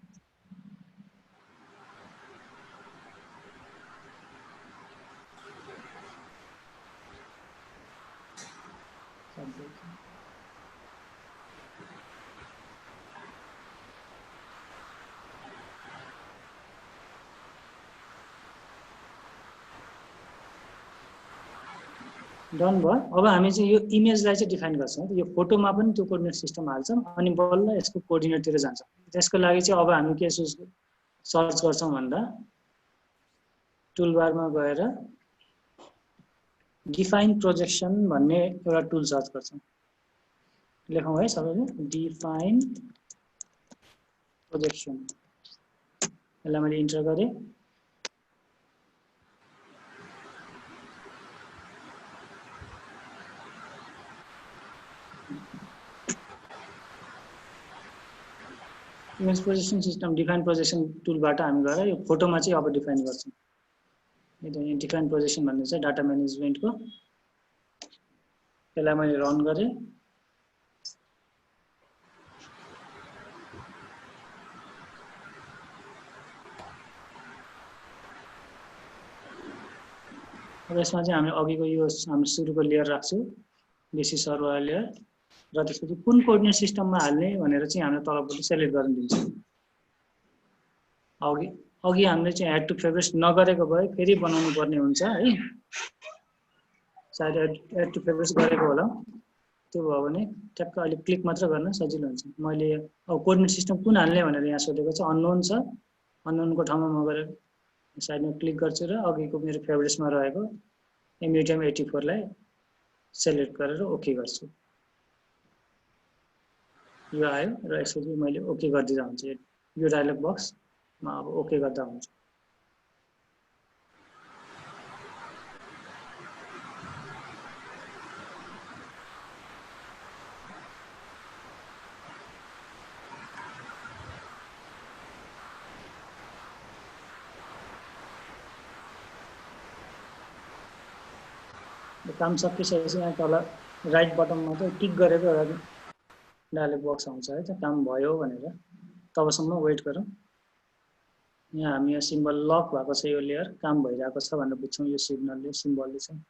डन भयो अब हामी चाहिँ यो इमेजलाई चाहिँ डिफाइन गर्छौँ यो फोटोमा पनि त्यो कोअर्डिनेट सिस्टम हाल्छौँ अनि बल्ल यसको कोअर्डिनेटतिर जान्छ त्यसको लागि चाहिँ अब हामी के सर्च गर्छौँ भन्दा टुलबारमा गएर डिफाइन प्रोजेक्सन भन्ने एउटा टुल सर्च गर्छौँ लेखौँ है सबैले डिफाइन प्रोजेक्सन यसलाई मैले इन्टर गरेँ image projection system define projection टुलबाट हामी गएर यो फोटोमा चाहिँ अब डिफाइन गर्छौँ यो डिफाइन प्रोजेक्सन भन्ने चाहिँ डाटा म्यानेजमेन्टको यसलाई मैले रन गरेँ अब यसमा चाहिँ हामी अघिको यो हामी सुरुको लेयर राख्छौँ बेसिस सर्भर लेयर र त्यसपछि कुन कोअर्डिनेट सिस्टममा हाल्ने भनेर चाहिँ हामीले तलबाट सेलेक्ट गर्न दिन्छ अघि हामीले चाहिँ एड टु फेभरेट्स नगरेको भए फेरि बनाउनु पर्ने हुन्छ है सायद एड टु फेभरेट्स गरेको होला त्यो भयो भने ट्याक्क अहिले क्लिक मात्र गर्न सजिलो हुन्छ मैले अब कोअर्डिनेट सिस्टम कुन हाल्ने भनेर यहाँ सोधेको छ अननोन छ अननोनको ठाउँमा म गएर साइडमा क्लिक गर्छु र अघिको मेरो फेभरेट्समा रहेको एमयुटिएम 84 लाई सेलेक्ट गरेर ओके गर्छु यो आयो र यसरी मैले ओके गरिदिँदा हुन्छ यो डायलग बक्समा अब ओके गर्दा हुन्छ काम सकिसकेपछि यहाँ तल राइट बटनमा चाहिँ टिक गरेर एउटा डायलग बक्स आउँछ है त्यो काम भयो भनेर तबसम्म वेट गरौँ यहाँ हामी यो सिम्बल लक भएको छ यो लेयर काम भइरहेको छ भनेर बुझ्छौँ यो सिग्नलले सिम्बलले चाहिँ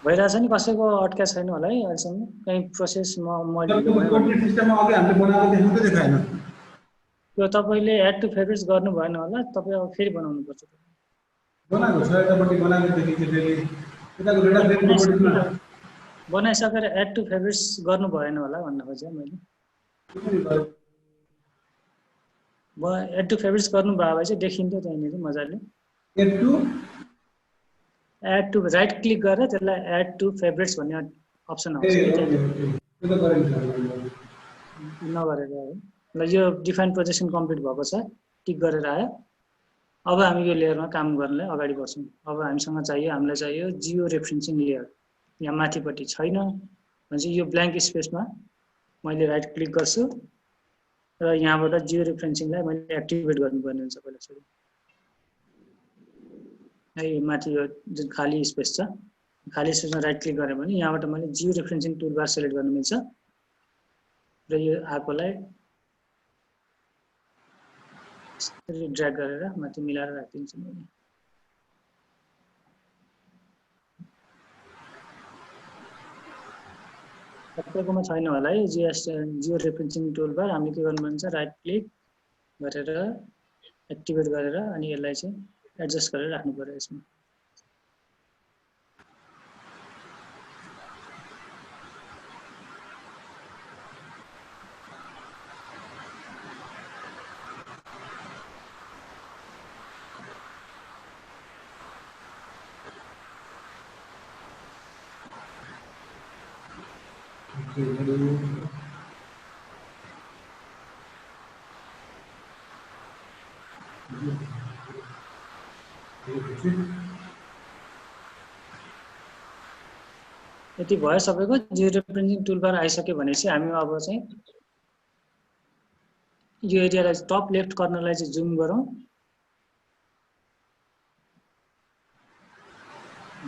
भइरहेछ नि कसैको अड्का छैन होला है अहिलेसम्म कहीँ प्रोसेसमा त्यो तपाईँले एड टु फेभरेट्स गर्नु भएन होला तपाईँ अब फेरि बनाउनु पर्छ बनाइसकेर एड टु फेभरेट्स गर्नु भएन होला भन्न खोजेँ मैले एड टु फेभरेट्स गर्नु भयो भए चाहिँ देखिन्थ्यो त्यहाँनिर मजाले एड टु राइट क्लिक गरेर त्यसलाई एड टु फेभरेट्स भन्ने अप्सन आउँछ नगरेर है ल यो डिफाइन प्रोजेक्सन कम्प्लिट भएको छ टिक गरेर आयो अब हामी यो लेयरमा काम गर्नलाई अगाडि बढ्छौँ अब हामीलाई चाहियो जियो रेफरेन्सिङ लेयर यहाँ माथिपट्टि छैन भने चाहिँ यो ब्ल्याङ्क स्पेसमा मैले राइट क्लिक गर्छु र यहाँबाट जियो रेफरेन्सिङलाई मैले एक्टिभेट गर्नुपर्ने हुन्छ पहिला सुरु है माथि यो जुन खाली स्पेस छ खाली स्पेसमा राइट क्लिक गरेँ भने यहाँबाट मैले जियो रेफरेन्सिङ टुलबार सेलेक्ट गर्नु मिल्छ र यो आएकोलाई ड्र्याग गरेर माथि मिलाएर राखिदिन्छु मैले सबैकोमा छैन होला है जियो रेफरेन्सिङ टुलबार हामीले के गर्नुपर्ने राइट क्लिक गरेर एक्टिभेट गरेर अनि यसलाई चाहिँ एडजस्ट गरेर राख्नु पर्यो यसमा यति भयो सबैको जियो रेफरेन्सिङ टुलबार आइसक्यो भनेपछि हामी अब चाहिँ यो एरियालाई टप लेफ्ट कर्नरलाई चाहिँ जुम गरौँ।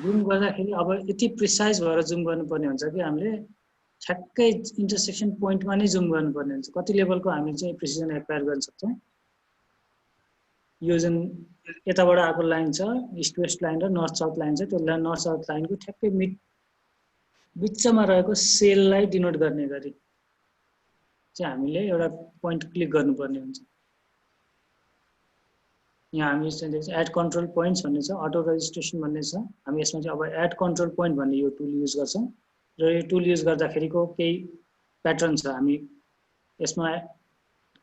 जुम गर्दाखेरि अब यति प्रिसाइज भएर जुम गर्नुपर्ने हुन्छ कि हामीले ठ्याक्कै इन्टरसेक्सन पोइन्टमा नै जुम गर्नुपर्ने हुन्छ। कति लेभलको हामी चाहिँ प्रिसिजन एक्वायर गर्न सक्छौँ। यो जुन यताबाट आएको लाइन छ इस्ट वेस्ट लाइन र नर्थ साउथ लाइन छ, त्यो नर्थ साउथ लाइनको ठ्याक्कै बिचमा रहेको सेललाई डिनोट गर्ने गरी चाहिँ हामीले एउटा पोइन्ट क्लिक गर्नुपर्ने हुन्छ। यहाँ हामी चाहिँ देख्छौँ एड कन्ट्रोल पोइन्ट्स भन्ने छ, अटो रेजिस्ट्रेसन भन्ने छ। हामी यसमा चाहिँ अब एड कन्ट्रोल पोइन्ट भन्ने यो टुल युज गर्छौँ र यो टुल युज गर्दाखेरिको केही प्याटर्न छ। हामी यसमा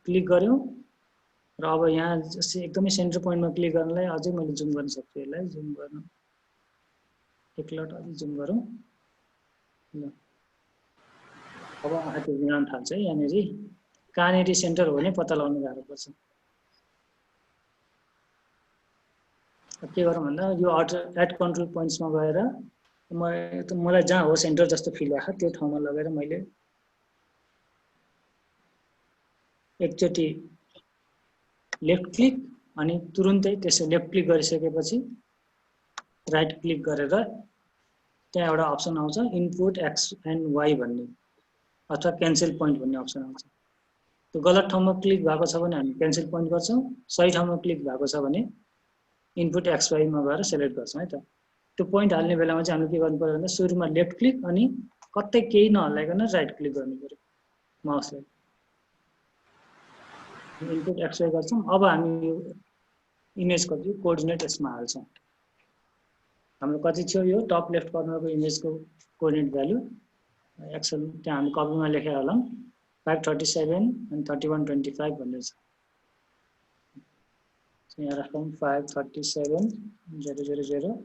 क्लिक गऱ्यौँ र अब यहाँ जस्तै एकदमै सेन्टर पोइन्टमा क्लिक गर्नलाई अझै मैले जुम गर्न सक्छु। यसलाई जुम गर्नु एक लट अझै जुम गरौँ। अब आएको मिलाउन थाल्छ है। यहाँनिर कहाँनिर सेन्टर हो भने पत्ता लगाउनु गाह्रो पर्छ। के गरौँ भन्दा यो एड कन्ट्रोल पोइन्ट्समा गएर मलाई जहाँ हो सेन्टर जस्तो फिल भएको त्यो ठाउँमा लगेर मैले एकचोटि लेफ्ट क्लिक अनि तुरुन्तै त्यसो लेफ्ट क्लिक गरिसकेपछि राइट क्लिक गरेर त्यहाँ एउटा अप्सन आउँछ इनपुट एक्स एन्ड वाई भन्ने अथवा क्यान्सल पोइन्ट भन्ने अप्सन आउँछ। त्यो गलत ठाउँमा क्लिक भएको छ भने हामी क्यान्सल पोइन्ट गर्छौँ, सही ठाउँमा क्लिक भएको छ भने इनपुट एक्स वाईमा गएर सेलेक्ट गर्छौँ है त। त्यो पोइन्ट हाल्ने बेलामा चाहिँ हामीले के गर्नु पर्यो भन्दा सुरुमा लेफ्ट क्लिक अनि कतै केही नहल्लाइकन राइट क्लिक गर्नु पर्यो माउसलाई। इनपुट एक्स वाई गर्छौँ। अब हामी यो इमेजको चाहिँ कोअर्डिनेट यसमा हाल्छौँ। हाम्रो कति थियो यो टप लेफ्ट कर्नरको इमेजको कोअर्डिनेट भ्यालु एक्सेल त्यहाँ हामी कपीमा लेखेर हालौँ 537 अनि 3125 भन्ने छ। यहाँ राखौँ 537 000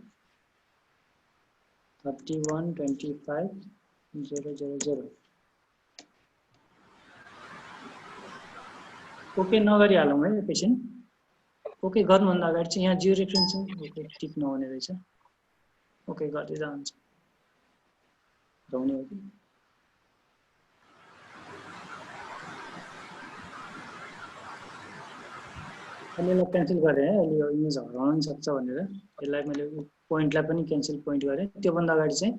3125 000। ओके नगरी हालौँ है एकैछिन। ओके गर्नुभन्दा अगाडि चाहिँ यहाँ जियो रेफरेन्सिङ टिक नहुने रहेछ। ओके गर्दै जान्छ हुने हो कि अहिले क्यान्सल गरेँ है। अहिले यो इमेज हराउन सक्छ भनेर यसलाई मैले पोइन्टलाई पनि क्यान्सल पोइन्ट गरेँ। त्योभन्दा अगाडि चाहिँ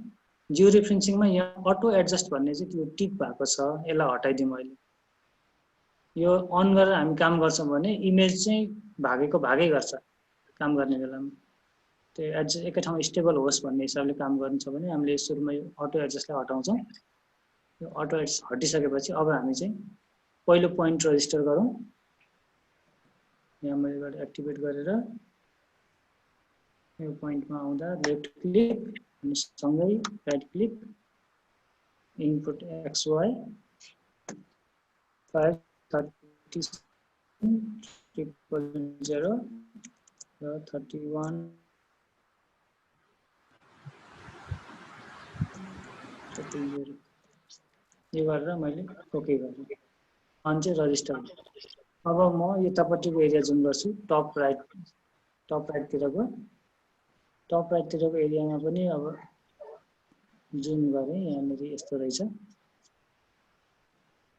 जियो रेफरेन्सिङमा यहाँ अटो एडजस्ट भन्ने चाहिँ त्यो टिक भएको छ, यसलाई हटाइदिउँ। अहिले यो अन गरेर हामी काम गर्छौँ भने इमेज चाहिँ भागेको भागै गर्छ काम गर्ने बेलामा। त्यो एडजस्ट एकै ठाउँमा स्टेबल होस् भन्ने हिसाबले काम गर्नु छ भने हामीले सुरुमा यो अटो एडजस्टलाई हटाउँछौँ। यो अटो एडजस्ट हटिसकेपछि अब हामी चाहिँ पहिलो पोइन्ट रजिस्टर गरौँ। यहाँ मैले एक्टिभेट गरेर यो पोइन्टमा आउँदा लेफ्ट क्लिक अनि सँगै right click input X Y 537 000 र 31 यो गरेर मैले ओके गरेँ। अनि चाहिँ रजिस्टर। अब म यतापट्टिको एरिया जुम गर्छु टप राइटतिरको एरियामा पनि अब जुम गरेँ। यहाँनिर यस्तो रहेछ।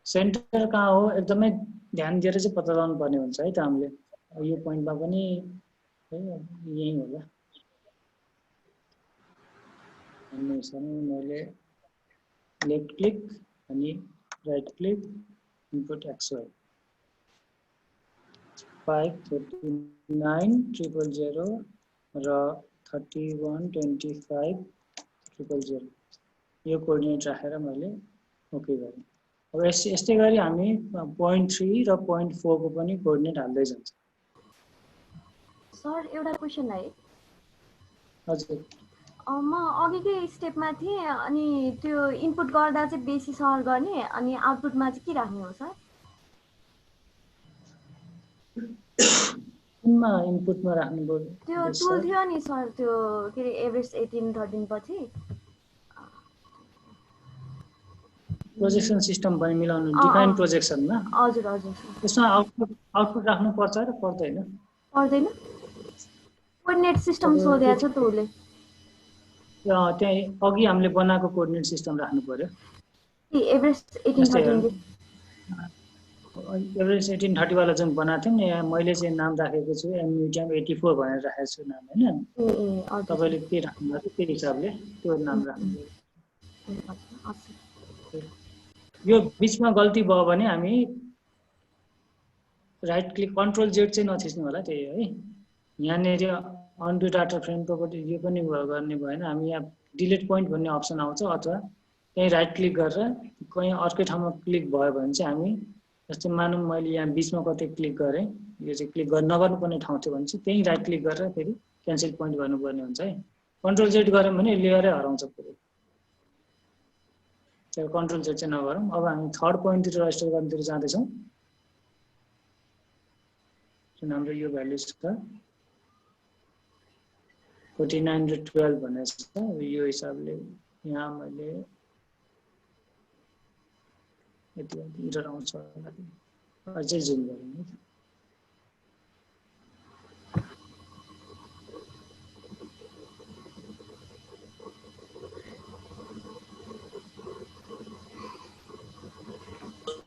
सेन्टर कहाँ हो एकदमै ध्यान दिएर चाहिँ पत्ता लगाउनु पर्ने हुन्छ है त हामीले। यो पोइन्टमा पनि है यही होला भन्ने हिसाबले मैले लेफ्ट क्लिक अनि right click input X Y 539 000 र 3125 000 यो कोअर्डिनेट राखेर मैले ओके गरेँ। अब यस्तै गरी हामी 0.3 र 0.4 को पनि कोअर्डिनेट हाल्दै जान्छ। सर एउटा क्वेसन है। हजुर म अघिकै स्टेपमा थिएँ अनि त्यो इनपुट गर्दा चाहिँ बेसी सहर गर्ने अनि आउटपुटमा चाहिँ के राख्ने हो सर? इनपुटमा राख्नु पर्यो। त्यो टुल थियो नि सर त्यो के अरे एभरेज 18 13 पछि प्रोजेक्सन सिस्टम पनि मिलाउनु डिफाइन प्रोजेक्सनमा। हजुर हजुर। त्यसमा आउटपुट राख्नु पर्छ र पर्दैन? पर्दैन। कोअर्डिनेट सिस्टम सोधेको छ त उसले। त्यही अघि हामीले बनाएको कोअर्डिनेट सिस्टम राख्नु पर्यो। एभरेस्ट 1830 एभरेज 1830 वाला जुन बनाएको थियौँ नि, यहाँ मैले चाहिँ नाम राखेको छु एमयुटिएम 84 भनेर राखेको छु नाम होइन। तपाईँले के राख्नु भएको त्यही हिसाबले त्यो नाम राख्नु। यो बिचमा गल्ती भयो भने हामी राइट क्लिक कन्ट्रोल जेड चाहिँ नथिच्नु होला, त्यही है। यहाँनिर अनडु डाटा फ्रेम प्रपर्टी यो पनि गर्ने भएन। हामी यहाँ डिलिट पोइन्ट भन्ने अप्सन आउँछ, अथवा त्यहीँ राइट क्लिक गरेर कहीँ अर्कै ठाउँमा क्लिक भयो भने चाहिँ हामी जस्तै मानौँ मैले यहाँ बिचमा कतै क्लिक गरेँ, यो चाहिँ क्लिक नगर्नुपर्ने ठाउँ थियो भने चाहिँ त्यहीँ राइट क्लिक गरेर फेरि क्यान्सल पोइन्ट गर्नुपर्ने हुन्छ है। कन्ट्रोल जेड गऱ्यौँ भने लेयरै हराउँछ पुरै। त्यो कन्ट्रोल जेड चाहिँ नगरौँ। अब हामी थर्ड पोइन्टतिर रजिस्टर गर्नुतिर जाँदैछौँ। जुन हाम्रो यो भ्यालु छ 49 र 12 भनेको छ। यो हिसाबले यहाँ मैले यति इरर आउँछ अझै जुम गरौँ है।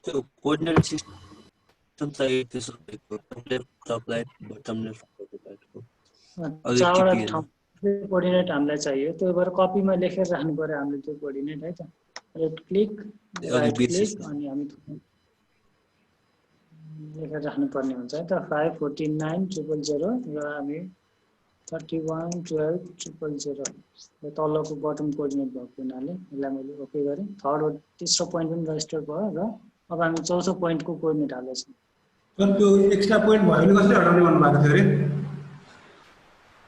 त्यो कोअर्डिनेट सिस्टम चाहिँ त्यसो भएको top right bottom left coordinate हामीलाई चाहियो, त्यो भएर कपीमा लेखेर राख्नु पर्यो हामीले त्यो कोअर्डिनेट है त। लेफ्ट क्लिक राइट क्लिक अनि हामी लेखेर राख्नु पर्ने हुन्छ है त। 549,000 र हामी 31,12,000 यो तलको बटम कोअर्डिनेट भएको हुनाले यसलाई मैले ओके गरेँ। तेस्रो पोइन्ट पनि रजिस्टर भयो र अब हामी चौथो पोइन्टको कोअर्डिनेट हाल्दैछौँ। त्यो एक्स्ट्रा पोइन्ट भयो भने कसरी हटाउने भन्नु भएको थियो अरे?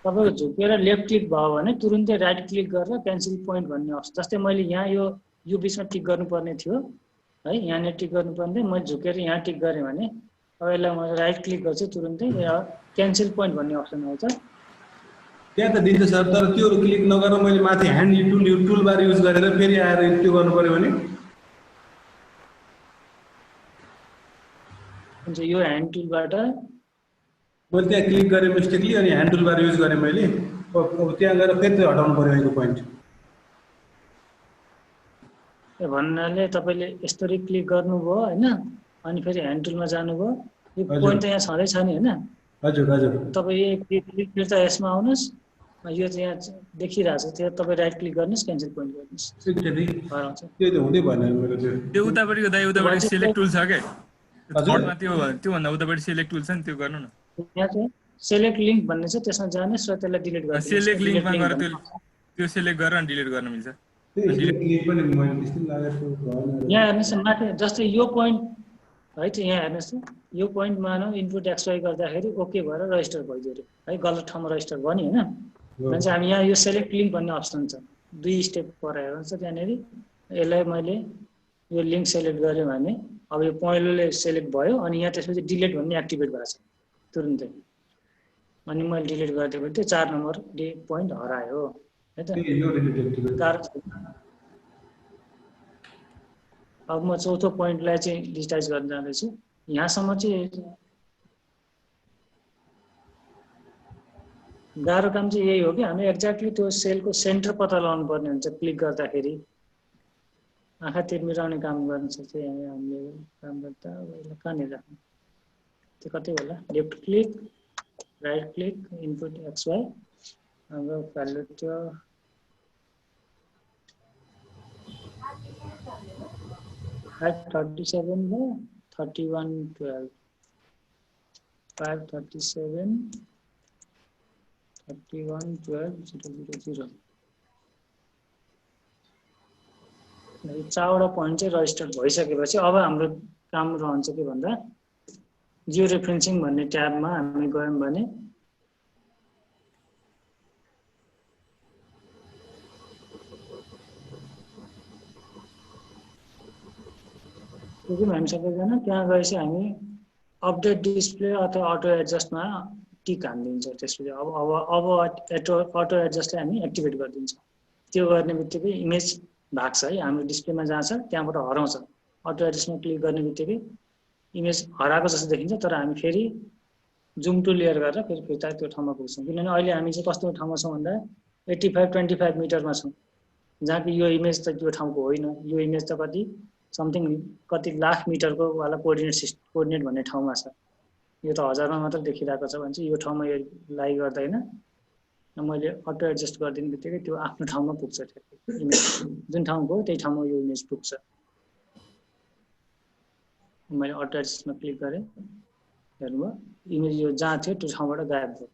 तपाईँको झुकेर लेफ्ट क्लिक भयो भने तुरुन्तै राइट क्लिक गरेर क्यान्सल पोइन्ट भन्ने अप्सन, जस्तै मैले यहाँ यो बिचमा टिक गर्नुपर्ने थियो है, यहाँनिर टिक गर्नुपर्ने, मैले झुकेर यहाँ टिक गरेँ भने अब यसलाई म राइट क्लिक गर्छु तुरुन्तै क्यान्सल पोइन्ट भन्ने अप्सन आउँछ। त्यहाँ त दिन्छ सर, तर त्यो क्लिक नगरेर मैले माथि ह्यान्ड टुल बार युज गरेर फेरि आएर त्यो गर्नु पर्यो भने हुन्छ। यो ह्यान्ड टुलबाट मैले त्यहाँ क्लिक गरेँ मिस्टेकली अनि ह्यान्ड टुल बार युज गरेँ मैले। अब त्यहाँ गएर फेरि त्यो हटाउनु पर्यो यो पोइन्ट। भन्नाले तपाईँले यसरी क्लिक गर्नुभयो होइन, अनि फेरि ह्यान्ड टुलमा जानुभयो, यो पोइन्ट त यहाँ छँदैछ नि होइन। हजुर हजुर। तपाईँ क्लिक फिर्ता यसमा आउनुहोस्, यो चाहिँ यहाँ देखिरहेको छ, त्यो तपाईँ राइट क्लिक गर्नुहोस्, क्यान्सल पोइन्ट गर्नुहोस्। त्यो त हुँदै भएन मेरो त्यो उतापट्टिको दाइ उतापट्टि सिलेक्ट टुल छ के थर्डमा, त्योभन्दा उतापट्टि सिलेक्ट टुल छ नि, त्यो गर्नु न। यहाँ चाहिँ सेलेक्ट लिङ्क भन्ने छ, त्यसमा जानुहोस् र त्यसलाई डिलिट गर्नुहोस्। सेलेक्ट लिङ्कमा गएर त्यो सेलेक्ट गरेर डिलिट गर्न मिल्छ। यहाँ हेर्नुहोस् माथि जस्तै यो पोइन्ट है त, यहाँ हेर्नुहोस् त यो पोइन्ट मानौँ इनपुट एक्सवाई गर्दाखेरि ओके भएर रजिस्टर भइदियो है, गलत ठाउँमा रजिस्टर भयो नि होइन। भने चाहिँ हामी यहाँ यो सेलेक्ट लिङ्क भन्ने अप्सन छ, 2 स्टेप पर हुन्छ त्यहाँनिर। यसलाई मैले यो लिङ्क सेलेक्ट गरेँ भने अब यो पहिलोले सेलेक्ट भयो, अनि यहाँ त्यसपछि डिलिट भन्ने एक्टिभेट भएको छ तुरुन्तै। अनि मैले डिलिट गरिदियो भने त्यो 4 नम्बर पोइन्ट हरायो है त। अब म चौथो पोइन्टलाई चाहिँ डिजिटाइज गर्न जाँदैछु। यहाँसम्म चाहिँ गाह्रो काम चाहिँ यही हो कि हामी एक्ज्याक्टली त्यो सेलको सेन्टर पत्ता लगाउनु पर्ने हुन्छ। क्लिक गर्दाखेरि आँखा तिर्मिराउने काम गर्नु छ चाहिँ हामीले काम गर्दा यसलाई कहाँनिर राख्नु, त्यो कतै होला। Left click right click input X Y, हाम्रो भ्यालु त्यो 537 र 3112 537 3112 000। 4वटा पोइन्ट चाहिँ रजिस्टर भइसकेपछि अब हाम्रो काम रहन्छ के भन्दा जियो रेफरेन्सिङ भन्ने ट्याबमा हामी गयौँ भने हामी सबैजना त्यहाँ गएपछि हामी अपडेट डिस्प्ले अथवा अटो एडजस्टमा टिक हानिदिन्छ। त्यसपछि अब अटो एडजस्टलाई हामी एक्टिभेट गरिदिन्छौँ। त्यो गर्ने बित्तिकै इमेज भाग्छ है, हाम्रो डिस्प्लेमा जान्छ, त्यहाँबाट हराउँछ। अटो एडजस्टमा क्लिक गर्ने बित्तिकै इमेज हराएको जस्तो देखिन्छ, तर हामी फेरि जुम टु लेयर गरेर फेरि फिर्ता त्यो ठाउँमा पुग्छौँ। किनभने अहिले हामी चाहिँ कस्तो ठाउँमा छौँ भन्दा 85-25 मिटरमा छौँ, जहाँ कि यो इमेज त त्यो ठाउँको होइन। यो इमेज त कति समथिङ कति लाख मिटरको वाला कोअर्डिनेट भन्ने ठाउँमा छ। यो त हजारमा मात्र देखिरहेको छ भने चाहिँ यो ठाउँमा यो लाइ गर्दैन। मैले अटो एडजस्ट गरिदिने बित्तिकै त्यो आफ्नो ठाउँमा पुग्छ। इमेज जुन ठाउँको त्यही ठाउँमा यो इमेज पुग्छ। मैले अटो एडजस्टमा क्लिक गरेँ, हेर्नुभयो इमेज यो जहाँ थियो त्यो ठाउँबाट गायब भयो।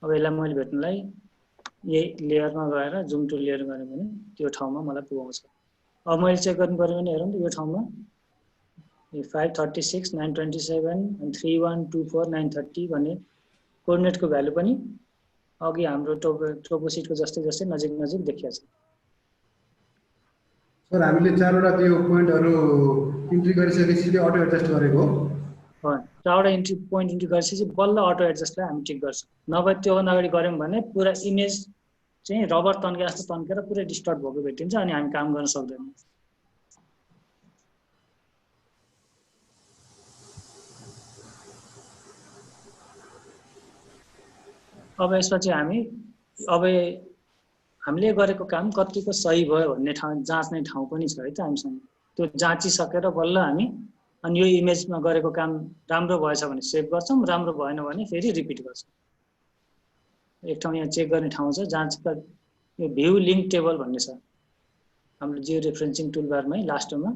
अब यसलाई मैले भेट्नलाई यही लेयरमा गएर जुम टु लेयर गरेँ भने त्यो ठाउँमा मलाई पुगाउँछ। अब मैले चेक गर्नु पऱ्यो भने हेरौँ त यो ठाउँमा 536 927 3124 930 भन्ने कोअर्डिनेटको भ्यालु पनि अघि हाम्रो ट्रोपोसिटको जस्तै जस्तै नजिक नजिक देखिएको छ। सर हामीले चारवटा त्यो पोइन्टहरु इन्ट्री गरिसकेपछि अटो एडजस्ट गरेको हो। चारवटा पोइन्ट इन्ट्री गरिसकेपछि बल्ल अटो एडजस्टलाई हामी टिक गर्छौँ। नभए त्योभन्दा अगाडि गऱ्यौँ भने पुरा इमेज चाहिँ रबर तन्के जस्तो तन्केर पुरै डिस्टर्ब भएको भेटिन्छ अनि हामी काम गर्न सक्दैनौँ। अब यसपछि हामीले गरेको काम कतिको सही भयो भन्ने ठाउँ जाँच्ने ठाउँ पनि छ है त हामीसँग। त्यो जाँचिसकेर बल्ल हामी अनि यो इमेजमा गरेको काम राम्रो भएछ भने सेभ गर्छौँ, राम्रो भएन भने फेरि रिपिट गर्छौँ। एक ठाउँ यहाँ चेक गर्ने ठाउँ छ जहाँ यो भ्यू लिङ्क टेबल भन्ने छ हाम्रो जियो रेफरेन्सिङ टुलबारमै लास्टमा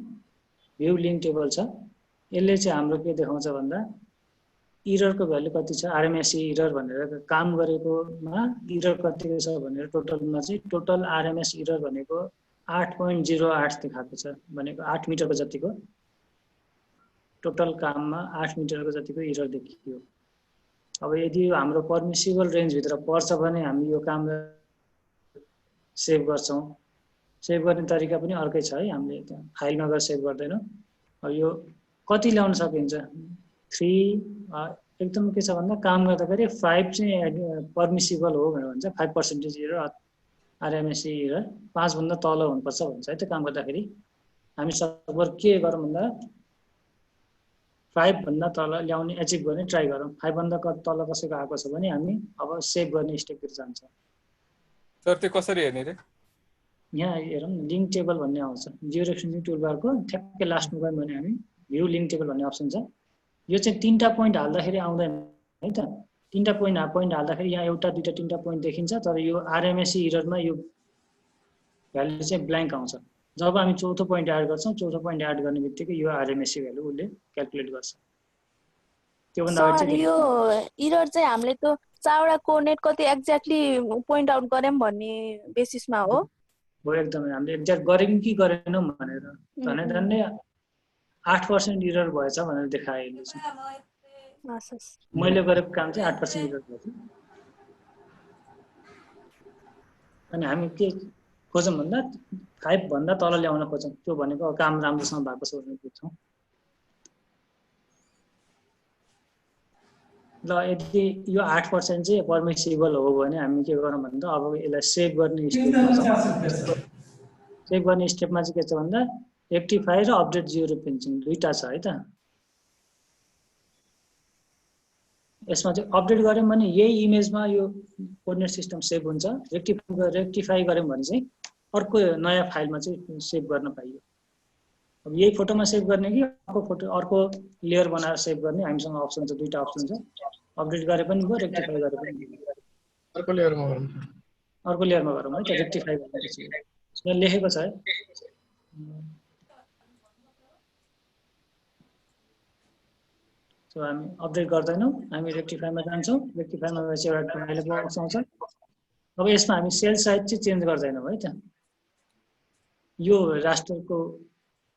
भ्यू लिङ्क टेबल छ। यसले चाहिँ हाम्रो के देखाउँछ भन्दा इररको भ्यालु कति छ, आरएमएसई इरर भनेर काम गरेकोमा इरर कतिको छ भनेर टोटलमा चाहिँ टोटल आरएमएस इरर भनेको 8.08 देखाएको छ। भनेको 8 मिटरको जतिको टोटल काममा 8 मिटरको जतिको इरर देखियो। अब यदि हाम्रो पर्मिसिबल रेन्जभित्र पर्छ भने हामी यो कामलाई सेभ गर्छौँ। सेभ गर्ने तरिका पनि अर्कै छ है, हामीले त्यहाँ फाइलमा गएर सेभ गर्दैनौँ। अब यो कति ल्याउन सकिन्छ 3 एकदम के छ भन्दा काम गर्दाखेरि 5 चाहिँ पर्मिसिबल हो भनेर भन्छ। 5% इरर आरएमएसई इरर 5 भन्दा तल हुनुपर्छ भन्छ है त काम गर्दाखेरि। हामी सर्भर के गरौँ भन्दा 5 भन्दा तल ल्याउने एचिभ गर्ने ट्राई गरौँ। 5 भन्दा तल कसैको आएको छ भने हामी अब सेभ गर्ने स्टेपतिर जान्छौँ। सर त्यो कसरी हेर्ने रे? यहाँ हेरौँ लिङ्क टेबल भन्ने आउँछ जियो रेफरेन्सिङ टुलबारको ठ्याक्कै लास्टमा गयौँ भने हामी भ्यू लिङ्क टेबल भन्ने अप्सन छ। यो चाहिँ 3टा पोइन्ट हाल्दाखेरि आउँदैन है त। 3टा पोइन्ट हाल्दाखेरि यहाँ एउटा दुईटा 3टा पोइन्ट देखिन्छ, तर यो आरएमएसई इररमा यो भ्यालु चाहिँ ब्ल्याङ्क आउँछ। जब हामी चौथो पोइन्ट एड गर्छौँ, चौथो पोइन्ट एड गर्ने बित्तिकै यो आरएमएसई भ्यालु उसले क्याल्कुलेट गर्छ। त्योभन्दा अगाडि चाहिँ यो इरर चाहिँ हामीले त्यो चारवटा कोअर्डिनेट कति एक्ज्याक्टली पोइन्ट आउट गर्यौँ भन्ने बेसिसमा हो। एकदमै हामीले एक्ज्याक्ट गरेनौँ कि गरेनौँ भनेर झन्डै 8% इरर भएछ भनेर देखाइएको छ। मैले गरेको काम चाहिँ 8% इरर भएछ। अनि हामी के खोजौँ भन्दा 5 भन्दा तल ल्याउन खोजौँ। त्यो भनेको काम राम्रोसँग भएको छ भनेर बुझ्छौँ। ल यदि यो 8% चाहिँ पर्मिसिबल हो भने हामी के गरौँ भन्दा अब यसलाई सेभ गर्ने स्टेपमा छौँ। सेभ गर्ने स्टेपमा चाहिँ के छ भन्दा रेक्टिफाई र अपडेट जियो रेफरेन्सिङ दुईटा छ है त। यसमा चाहिँ अपडेट गऱ्यौँ भने यही इमेजमा यो कोअर्डिनेट सिस्टम सेभ हुन्छ। रेक्टिफाई गऱ्यौँ भने चाहिँ अर्को नयाँ फाइलमा चाहिँ सेभ गर्न पाइयो। अब यही फोटोमा सेभ गर्ने कि अर्को लेयर बनाएर सेभ गर्ने हामीसँग अप्सन छ, दुईटा अप्सन छ। अपडेट गरे पनि भयो, रेक्टिफाई गरे पनि अर्को लेयरमा गरौँ। अर्को लेयरमा गरौँ है त। रेक्टिफाई गरेपछि यहाँ लेखेको छ है। सो हामी अपडेट गर्दैनौँ, हामी रेक्टिफाईमा जान्छौँ। रेक्टिफाईमा गएपछि एउटा फाइलको अप्सन आउँछ। अब यसमा हामी सेल साइज चाहिँ चेन्ज गर्दैनौँ है त। यो राष्ट्रको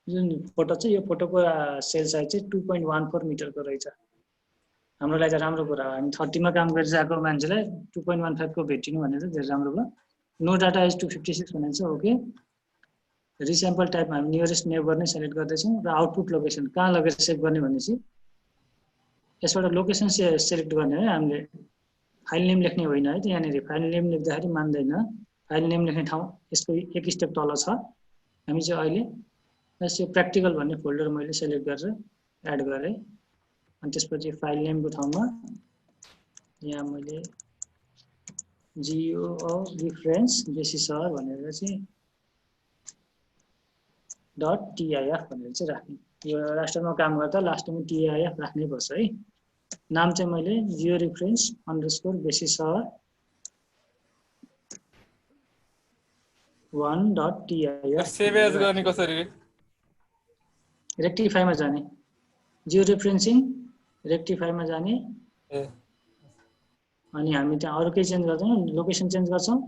जुन फोटो छ यो फोटोको सेल साइज चाहिँ 2.14 मिटरको रहेछ। हाम्रो लागि चाहिँ राम्रो कुरा हो। हामी 30मा काम गरिरहेको मान्छेलाई 2.15 को भेटिनु भनेर धेरै राम्रो भयो। नो डाटा इज 256 भनेको छ ओके। रिस्याम्पल टाइपमा हामी नियरेस्ट नेबर नै सेलेक्ट गर्दैछौँ र आउटपुट लोकेसन कहाँ लगेर सेभ गर्ने भनेपछि यसबाट लोकेसन सेलेक्ट गर्ने है। हामीले फाइल नेम लेख्ने होइन है त। यहाँनिर फाइल नेम लेख्दाखेरि मान्दैन। फाइल नेम लेख्ने ठाउँ यसको एक स्टेप तल छ। हामी चाहिँ अहिले यो प्र्याक्टिकल भन्ने फोल्डर मैले सेलेक्ट गरेर एड गरेँ। अनि त्यसपछि फाइल नेमको ठाउँमा यहाँ मैले जियो रिफरेन्स बेसिस आवर भनेर चाहिँ .tif भनेर चाहिँ राख्ने। यो राष्ट्रमा काम गर्दा लास्टमा TIF राख्नै पर्छ है। नाम चाहिँ मैले geo reference underscore basis our 1.tif save as गर्ने कसरी? रेक्टिफाईमा जाने, जियो रेफरेन्सिङ रेक्टिफाईमा जाने, अनि हामी त्यहाँ अरु केही चेन्ज गर्दैनौँ, लोकेसन चेन्ज गर्छौँ।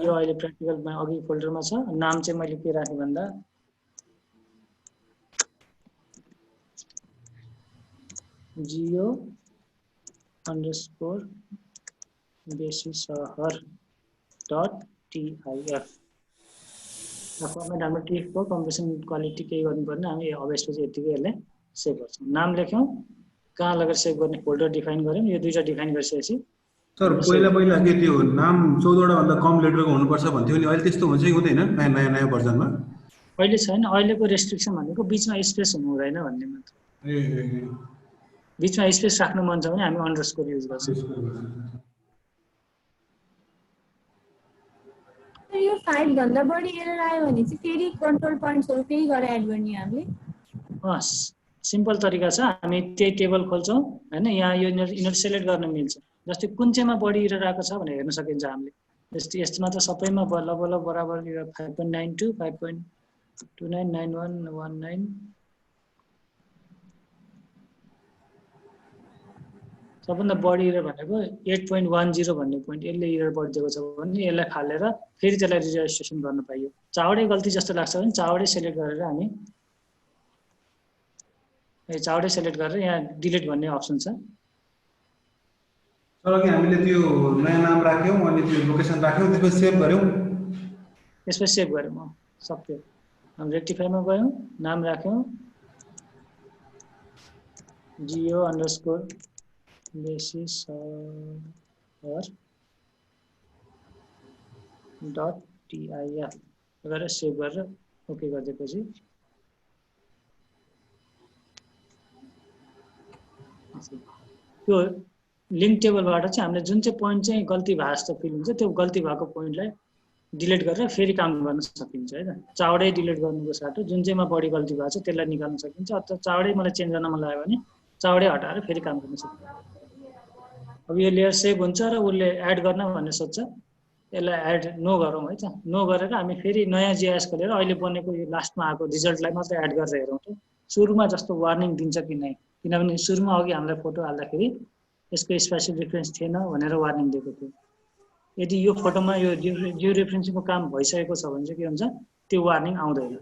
यो अहिले प्र्याक्टिकलमा अघि फोल्डरमा छ। नाम चाहिँ मैले के राखेँ भन्दा geo underscore basis our .tif। Format हाम्रो टिफ को कम्प्रेसन क्वालिटी केही गर्नुपर्ने, हामी अब यसपछि यतिकै यसलाई सेभ गर्छौँ। नाम लेख्यौँ, कहाँ लगेर सेभ गर्ने फोल्डर डिफाइन गऱ्यौँ। यो दुईटा डिफाइन गरिसकेपछि सर पहिला के त्यो नाम 14 वटा भन्दा कम लेटरको हुनुपर्छ भन्थ्यो नि, अहिले त्यस्तो हुन्छ कि हुँदैन नयाँ भर्जनमा? अहिले छैन, अहिलेको रेस्ट्रिक्सन भनेको बीचमा स्पेस हुनु हुँदैन भन्ने मात्र। बीचमा स्पेस राख्नु मन छ भने हामी अंडरस्कोर युज गर्छौँ। यो 5 भन्दा बढी एरर आयो भने चाहिँ फेरि कन्ट्रोल पोइन्ट्सहरु फेरि गरेर एड गर्ने हामीले। सिम्पल तरिका छ, हामी त्यही टेबल खोल्छौँ हैन। यहाँ यो इनर सेलेक्ट गर्न मिल्छ। जस्तै कुन चाहिँमा बढी एरर आएको छ भनेर हेर्न सकिन्छ हामीले। जस्तै यसमा त सबैमा बल्ल बराबर 5.92 5.299119 सबभन्दा बढी एरर भनेको 8.10 भन्ने पोइन्ट, यसले एरर बढिदिएको छ भने यसलाई फालेर फेरि त्यसलाई रिरेजिस्ट्रेसन गर्न पाइयो। चावडै गल्ती जस्तो लाग्छ भने चावडै सेलेक्ट गरेर हामी चावडै सेलेक्ट गरेर यहाँ डिलिट भन्ने अप्सन छ। तर कि हामीले त्यो नयाँ नाम राख्यौँ अनि त्यो लोकेसन राख्यौँ, त्यसपछि सेभ गर्यौँ, त्यसपछि सेभ गर्यौँ सक्यो। हामी रेक्टिफाईमा गयौँ, नाम राख्यौँ geo underscore basis our .tif गरेर सेभ गरेर ओके गरिदिएपछि त्यो लिङ्क टेबलबाट चाहिँ हामीले जुन चाहिँ पोइन्ट चाहिँ गल्ती भए जस्तो फिल हुन्छ त्यो गल्ती भएको पोइन्टलाई डिलिट गरेर फेरि काम गर्न सकिन्छ है त। चावडै डिलिट गर्नुको साटो जुन चाहिँमा बढी गल्ती भएको छ त्यसलाई निकाल्न सकिन्छ, अथवा चावडै मलाई चेन्ज गर्न मन लाग्यो भने चावडै हटाएर फेरि काम गर्न सकिन्छ। अब यो लेयर सेभ हुन्छ र उसले एड गर्न भन्ने सोध्छ, यसलाई एड नो गरौँ है त। नो गरेर हामी फेरि नयाँ जिआइएस खोलेर अहिले बनेको यो लास्टमा आएको रिजल्टलाई मात्र एड गरेर हेरौँ त सुरुमा जस्तो वार्निङ दिन्छ कि नै। किनभने सुरुमा अघि हामीलाई फोटो हाल्दाखेरि यसको स्पेसियल रिफरेन्स थिएन भनेर वार्निङ दिएको थियो। यदि यो फोटोमा यो जियो रेफरेन्सिङको काम भइसकेको छ भने चाहिँ के हुन्छ, त्यो वार्निङ आउँदैन।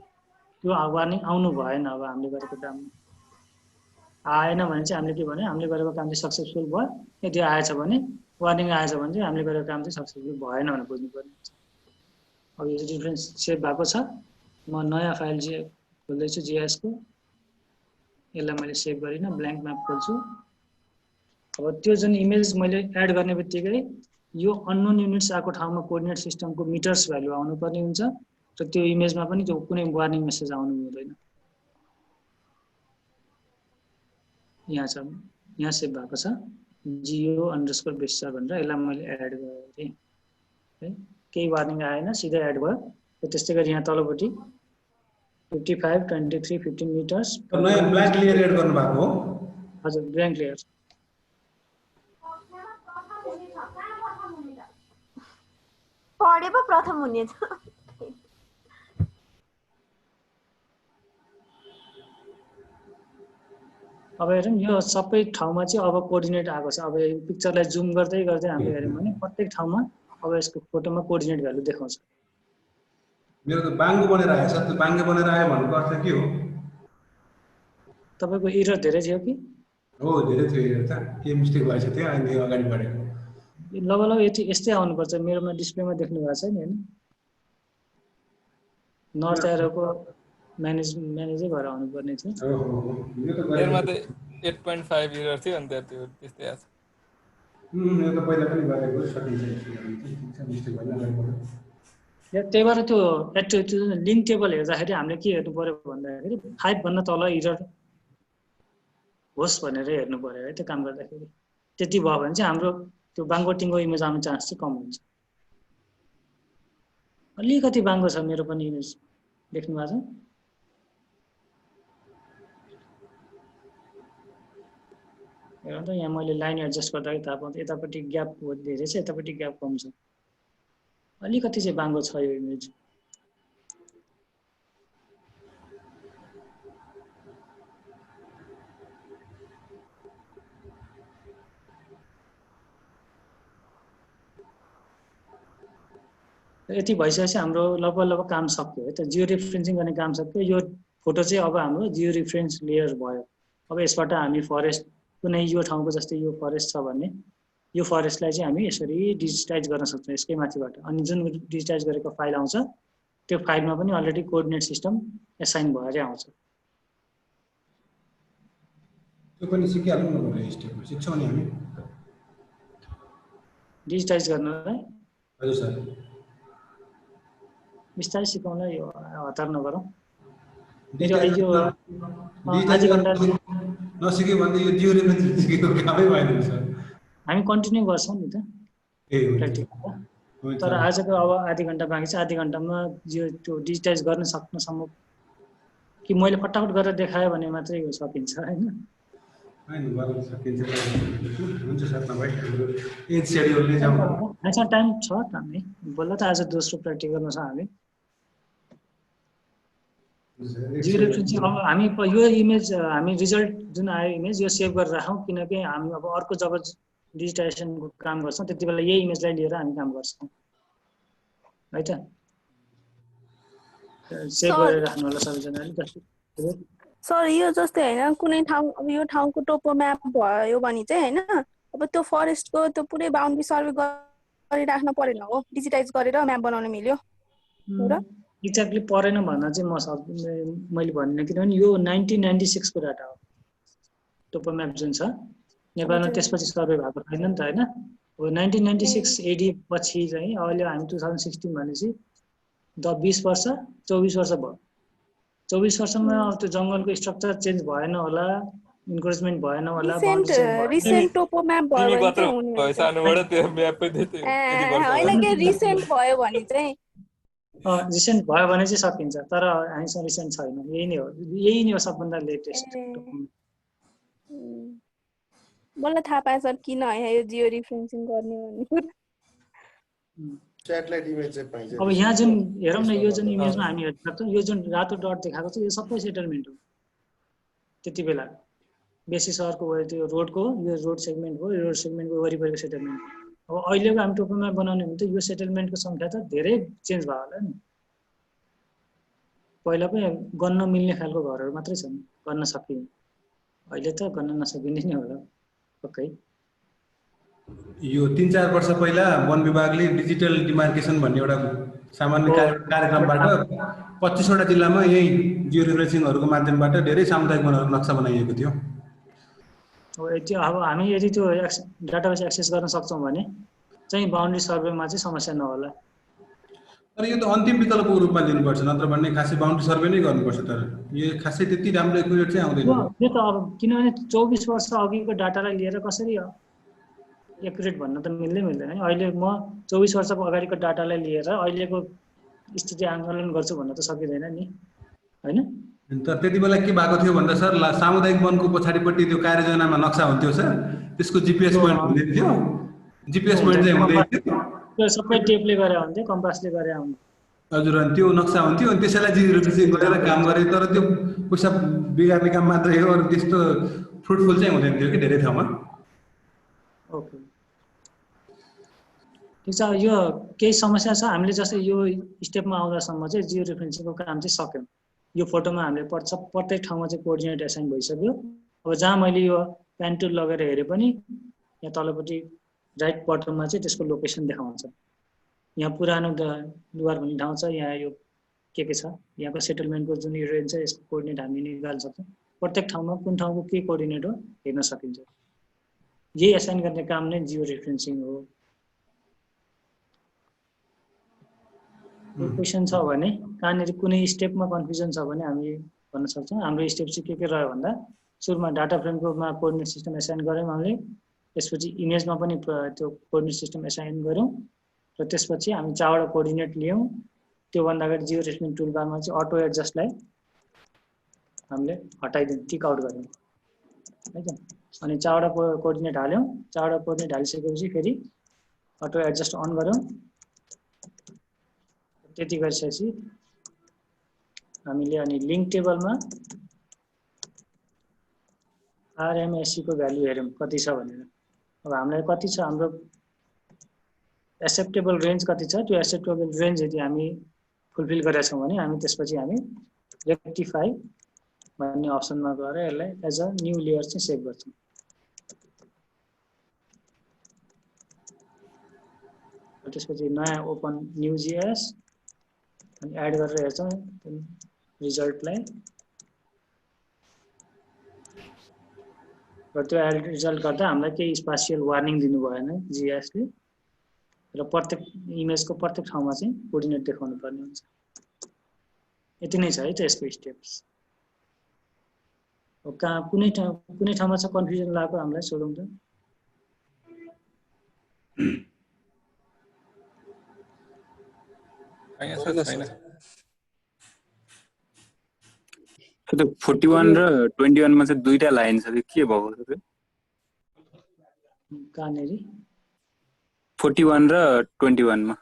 त्यो वार्निङ आउनु भएन। अब हामीले गरेको काम आएन भने चाहिँ हामीले के भन्यो, हामीले गरेको काम चाहिँ सक्सेसफुल भयो। यदि आएछ भने वार्निङ आएछ भने चाहिँ हामीले गरेको काम चाहिँ सक्सेसफुल भएन भनेर बुझ्नुपर्ने हुन्छ। अब यो रिफरेन्स सेभ भएको छ। म नयाँ फाइल खोल्दैछु जिआइएसको, यसलाई मैले सेभ गरिनँ, ब्ल्याङ्क म्याप खोल्छु। अब त्यो जुन इमेज मैले एड गर्ने बित्तिकै यो अननोन युनिट्स आएको ठाउँमा कोअर्डिनेट सिस्टमको मिटर्स भ्यालु आउनुपर्ने हुन्छ र त्यो इमेजमा पनि त्यो कुनै वार्निङ मेसेज आउनु हुँदैन। यहाँ छ, यहाँ सेभ भएको छ जियो अंडरस्कोर बेसिस भनेर, यसलाई मैले एड गरेँ है। केही वार्निङ आएन, सिधै एड भयो। त्यस्तै गरी यहाँ तलपट्टि 55 23 15 मिटर्स नयाँ ब्ल्याङ्क लेयर एड गर्नु भएको हो? हजुर, ब्ल्याङ्क लेयर। पढे पो प्रथम हुनेछ। अब हेरौँ यो सबै ठाउँमा चाहिँ अब कोअर्डिनेट आएको छ। अब पिक्चरलाई जुम गर्दै गर्दै हामीले हेर्यौँ भने प्रत्येक ठाउँमा अब यसको फोटोमा कोअर्डिनेट भ्यालु देखाउँछ। मेरो त बाङ्गो बनेर आएछ। त्यो बाङ्गो बनेर आयो भनेको अर्थ के हो? तपाईको एरर धेरै थियो कि? हो, धेरै थियो एरर त। के मिस्टेक भएछ त्यो अनि अगाडि बढेको। लगभग यस्तै आउनुपर्छ। मेरोमा डिस्प्लेमा देख्नु भएको छ नि हैन? नर्थ एरोको म्यानेजै भएर आउनुपर्ने थियो। मेरोमा त 8.5 एरर थियो अनि त्यो त्यस्तै आछ। यो त पहिला पनि गरेको सकिन्छ, मिस्टेक भएन गर्नु। त्यही भएर त्यो लिङ्क टेबल हेर्दाखेरि हामीले के हेर्नु पर्यो भन्दाखेरि 5 भन्दा तल एरर होस् भनेर हेर्नु पर्यो है त्यो काम गर्दाखेरि। त्यति भयो भने चाहिँ हाम्रो त्यो बाङ्गोटिङको इमेज आउने चान्स चाहिँ कम हुन्छ। अलिकति बाङ्गो छ मेरो पनि इमेज देख्नु भएको छ। हेर्नु त यहाँ मैले लाइन एडजस्ट गर्दाखेरि थाहा पाउँछ यतापट्टि ग्याप धेरै छ यतापट्टि ग्याप कम छ। अलिकति चाहिँ बाङ्गो छ यो इमेज। यति भइसकेपछि हाम्रो लगभग काम सक्यो है त। जियो रिफरेन्सिङ गर्ने काम सक्यो। यो फोटो चाहिँ अब हाम्रो जियो रिफरेन्स लेयर भयो। अब यसबाट हामी फरेस्ट कुनै यो ठाउँको जस्तै यो फरेस्ट छ भने यो फरेस्टलाई चाहिँ हामी यसरी डिजिटाइज गर्न सक्छौँ यसकै माथिबाट। अनि जुन डिजिटाइज गरेको फाइल आउँछ त्यो फाइलमा पनि अलरेडी कोअर्डिनेट सिस्टम एसाइन भएरै आउँछ। त्यो पनि सिकिहाल्नु न पर्यो स्टेपमा सिक्छौँ नि हामी डिजिटाइज गर्नलाई। हजुर सर बिस्तारै सिकाउँला यो हतार नगरौँ। यो आधी घन्टा नसिक्यो भने यो जियो रेफरेन्स सिकेको कामै भएन सर। हामी कन्टिन्यू गर्छौँ नि त प्र्याक्टिकल। तर आजको अब आधी घन्टा बाँकी छ। आधी घन्टामा जियो त्यो डिजिटाइज गर्न सक्नुसम्म कि मैले फटाफट गरेर देखाएँ भने मात्रै सकिन्छ होइन। हुन्छ सर तपाईँ हाम्रो एज सेड्युलले जाउँ। हामीसँग टाइम छ टाइमै बल्ल त आज दोस्रो प्र्याक्टिकलमा छ हामी। जियो रेफरेन्सिङ अब हामी यो इमेज हामी रिजल्ट जुन आयो इमेज यो सेभ गरेर राखौँ किनकि हामी अब अर्को जब डिजिटाइजेसनको काम गर्छौँ त्यति बेला यही इमेजलाई लिएर हामी काम गर्छौँ है त। सेभ गरेर राख्नु होला सबैजनाले। सर यो जस्तै होइन कुनै ठाउँ अब यो ठाउँको टोपो म्याप भयो भने चाहिँ होइन अब त्यो फरेस्टको त्यो पुरै बााउन्ड्री सर्वे गरिराख्न परेन हो डिजिटाइज गरेर म्याप बनाउन मिल्यो हो र? एक्ज्याक्टली परेन भन्न चाहिँ मैले भन्दिनँ किनभने यो 1996 को डाटा हो। टोपो म्याप जुन छ नेपालमा त्यसपछि सर्वे भएको छैन नि त होइन। अब 1996 एडी पछि चाहिँ अहिले हामी 2016 भनेपछि 20 वर्ष 24 वर्ष भयो। 24 वर्षमा त्यो जङ्गलको स्ट्रक्चर चेन्ज भएन होला इन्करेजमेन्ट भएन होला। रिसेन्ट टोपो म्याप भयो भने चाहिँ हुने सानोबाट त्यो म्याप पनि होइन के रिसेन्ट भयो भने चाहिँ रिसेन्ट भयो भने चाहिँ सकिन्छ। तर हामीसँग रिसेन्ट छैन। यही नै हो सबभन्दा लेटेस्ट। मलाई थाहा पाएँ सर किन है यो जियो रिफरेन्सिङ गर्ने भन्ने कुरा। स्याटेलाइट इमेज चाहिँ पाइन्छ। अब यहाँ जुन हेरौँ न यो जुन इमेजमा हामी हेर्न सक्छौँ यो जुन रातो डट देखाएको छ यो सबै सेटलमेन्ट हो। त्यति बेला बेसी सहरको भयो त्यो रोडको यो रोड सेगमेन्ट हो। यो रोड सेगमेन्टको वरिपरिको सेटलमेन्ट। अब अहिलेको हामी टोपो म्याप बनाउने भने त यो सेटलमेन्टको सङ्ख्या त धेरै चेन्ज भयो होला नि। पहिला पनि गन्न मिल्ने खालको घरहरू मात्रै छन् गर्न सकिने। अहिले त गर्न नसकिने नै होला पक्कै। यो 3-4 वर्ष पहिला वन विभागले डिजिटल डिमार्केसन भन्ने एउटा सामान्य कार्यक्रमबाट 25 वटा जिल्लामा यही जियो रिफरेन्सिङहरूको माध्यमबाट धेरै सामुदायिक वनहरूको नक्सा बनाइएको थियो। अब हामी यदि त्यो डाटाबेस एक्सेस गर्न सक्छौँ भने चाहिँ बााउन्ड्री सर्वेमा चाहिँ समस्या नहोला। तर यो त अन्तिम विकल्पको रूपमा लिनुपर्छ नत्र भन्ने खासै बााउन्ड्री सर्वे नै गर्नुपर्छ। तर यो खासै त्यति राम्रो एक्युरेट चाहिँ आउँदैन। यो त अब किनभने 24 वर्ष अघिको डाटालाई लिएर कसरी एक्युरेट भन्न त मिल्दैन। अहिले म 24 वर्ष अगाडिको डाटालाई लिएर अहिलेको स्थिति आकलन गर्छु भन्न त सकिँदैन नि होइन। तर त्यति बेला के भएको थियो भन्दा सर सामुदायिक वनको पछाडिपट्टि त्यो कार्ययोजनामा नक्सा हुन्थ्यो सर त्यसको जिपिएस पोइन्ट हुँदैन थियो। जिपिएस पोइन्ट चाहिँ हुँदैन थियो। त्यो सबै टेपले गरे हुन्थ्यो कम्पासले गरे हुन्थ्यो। हजुर अनि त्यो नक्सा हुन्थ्यो अनि त्यसैलाई जियो रिफरेन्सिङ गरेर काम गरे। तर त्यो पैसा बिगार्ने काम मात्रै हो। अरू त्यस्तो फ्रुटफुल चाहिँ हुँदैन थियो कि धेरै ठाउँमा। ओके ठिक छ। यो केही समस्या छ हामीले जस्तै यो स्टेपमा आउँदासम्म चाहिँ जियो रिफरेन्सिङको काम चाहिँ सक्यौँ। यो फोटोमा हामीले प्रत्येक ठाउँमा चाहिँ कोअर्डिनेट एसाइन भइसक्यो। अब जहाँ मैले यो पेन टुल लगेर हेरेँ पनि यहाँ तलपट्टि राइट बटममा चाहिँ त्यसको लोकेसन देखाउँछ। यहाँ पुरानो दुवार भन्ने ठाउँ छ। यहाँ यो के छ यहाँको सेटलमेन्टको जुन यो रेन्ज छ यसको कोअर्डिनेट हामी निकाल्न सक्छौँ। प्रत्येक ठाउँमा कुन ठाउँको के कोअर्डिनेट हो हेर्न सकिन्छ। यही एसाइन गर्ने काम नै जियो रिफरेन्सिङ हो। क्वेसन छ भने कहाँनिर कुनै स्टेपमा कन्फ्युजन छ भने हामी भन्न सक्छौँ। हाम्रो स्टेप चाहिँ के रह्यो भन्दा सुरुमा डाटा फ्रेमकोमा कोअर्डिनेट सिस्टम एसाइन गऱ्यौँ हामीले, त्यसपछि इमेजमा पनि त्यो कोअर्डिनेट सिस्टम एसाइन गऱ्यौँ र त्यसपछि हामी 4वटा कोअर्डिनेट लियौँ। त्योभन्दा अगाडि जियो रेफरेन्स टुलबारमा चाहिँ अटो एडजस्टलाई हामीले हटाइदियौँ, टिक आउट गऱ्यौँ है त। अनि 4वटा कोअर्डिनेट हाल्यौँ। 4वटा कोअर्डिनेट हालिसकेपछि फेरि अटो एडजस्ट अन गऱ्यौँ। त्यति गरिसकेपछि हामीले अनि लिङ्क टेबलमा RMSE को भ्यालु हेर्यौँ कति छ भनेर। अब हामीलाई कति छ, हाम्रो एक्सेप्टेबल रेन्ज कति छ, त्यो एक्सेप्टेबल रेन्ज यदि हामी फुलफिल गरेका छौँ भने हामी त्यसपछि हामी रेक्टिफाई भन्ने अप्सनमा गएर यसलाई एज अ न्यू लेयर चाहिँ सेभ गर्छौँ। त्यसपछि नयाँ ओपन न्यू जीएस अनि एड गरेर हेर्छौँ रिजल्टलाई। र त्यो एड रिजल्ट गर्दा हामीलाई केही स्पेसियल वार्निङ दिनु भएन जीएसले र प्रत्येक इमेजको प्रत्येक ठाउँमा चाहिँ कोअर्डिनेट देखाउनु पर्ने हुन्छ। यति नै छ है त यसको स्टेप्स। कहाँ कुनै ठाउँमा छ कन्फ्युजन लागेको हामीलाई सोधौँ त। त्यो 41 र 21 मा चाहिँ दुईटा लाइन छ, त्यो के भएको छ त्यो? कहाँनेरि 41 र 21 मा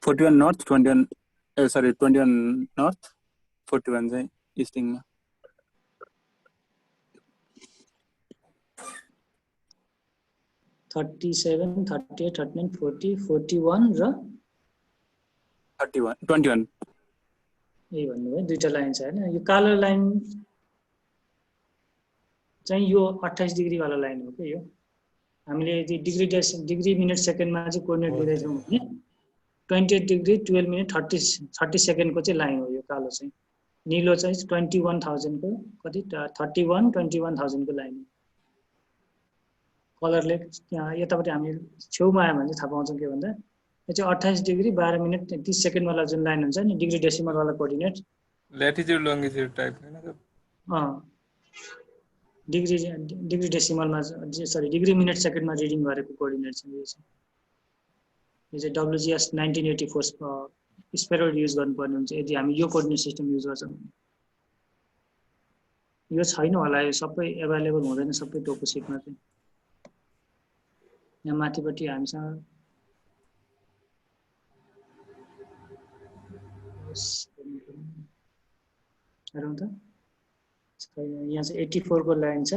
41 नर्थ 21 21 नर्थ 41 चाहिँ इस्टिङमा। थर्टी 38 39 40 41 र 31 21 यही भन्नुभयो, दुईटा लाइन छ हैन। यो कालो लाइन चाहिँ यो 28 डिग्री वाला लाइन हो के यो। हामीले यदि डिग्री मिनट सेकेन्डमा चाहिँ कोअर्डिनेट दिँदैछौँ भने 28 डिग्री 12 मिनट 30 सेकेन्डको चाहिँ लाइन हो यो कालो चाहिँ। निलो चाहिँ 21,000 को कति 31 21,000 को लाइन हो। कलरले यतापट्टि हामी छेउमा आयो भने चाहिँ थाहा पाउँछौँ के भन्दा यो चाहिँ 28 डिग्री 12 मिनट 30 सेकेन्ड वाला जुन लाइन हुन्छ नि डिग्री डेसिमल वाला कोअर्डिनेट ल्याटिट्युड लंगिट्युड टाइप हैन त। डिग्री डेसिमलमा सरी डिग्री मिनट सेकेन्डमा रिडिङ गरेको कोअर्डिनेट छ यो चाहिँ। यो चाहिँ WGS 1984 स्पेरोइड युज गर्नुपर्ने हुन्छ यदि हामी यो कोअर्डिनेट सिस्टम युज गर्छौँ। यो छैन होला, यो सबै एभाइलेबल हुँदैन सबै टोपो सिटमा चाहिँ। यहाँ माथिपट्टि हामीसँग हेरौँ त यहाँ चाहिँ 84 को लाइन छ।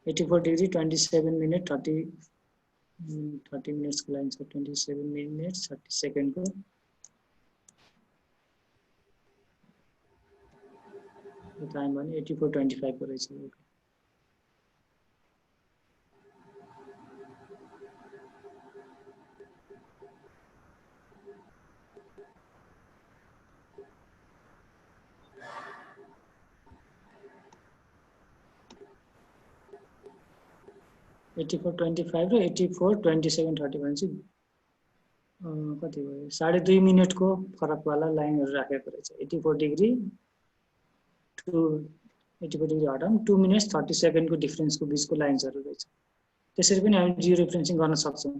84 डिग्री 27 मिनट 30 मिनट्स को लाइन छ। 27 मिनट 30 सेकेन्ड को टाइम भने 84:25 को रहेछ। Okay 84:25 र 84:27:30 भनेपछि कति भयो 2.5 मिनटको फरकवाला लाइनहरु राखेको रहेछ। 84 डिग्री टु 84 डिग्री हटाउँ 2 मिनट्स 30 सेकेन्डको डिफरेन्सको बीचको लाइन्सहरु रहेछ। त्यसरी पनि हामी जियो रेफरेन्सिङ गर्न सक्छौं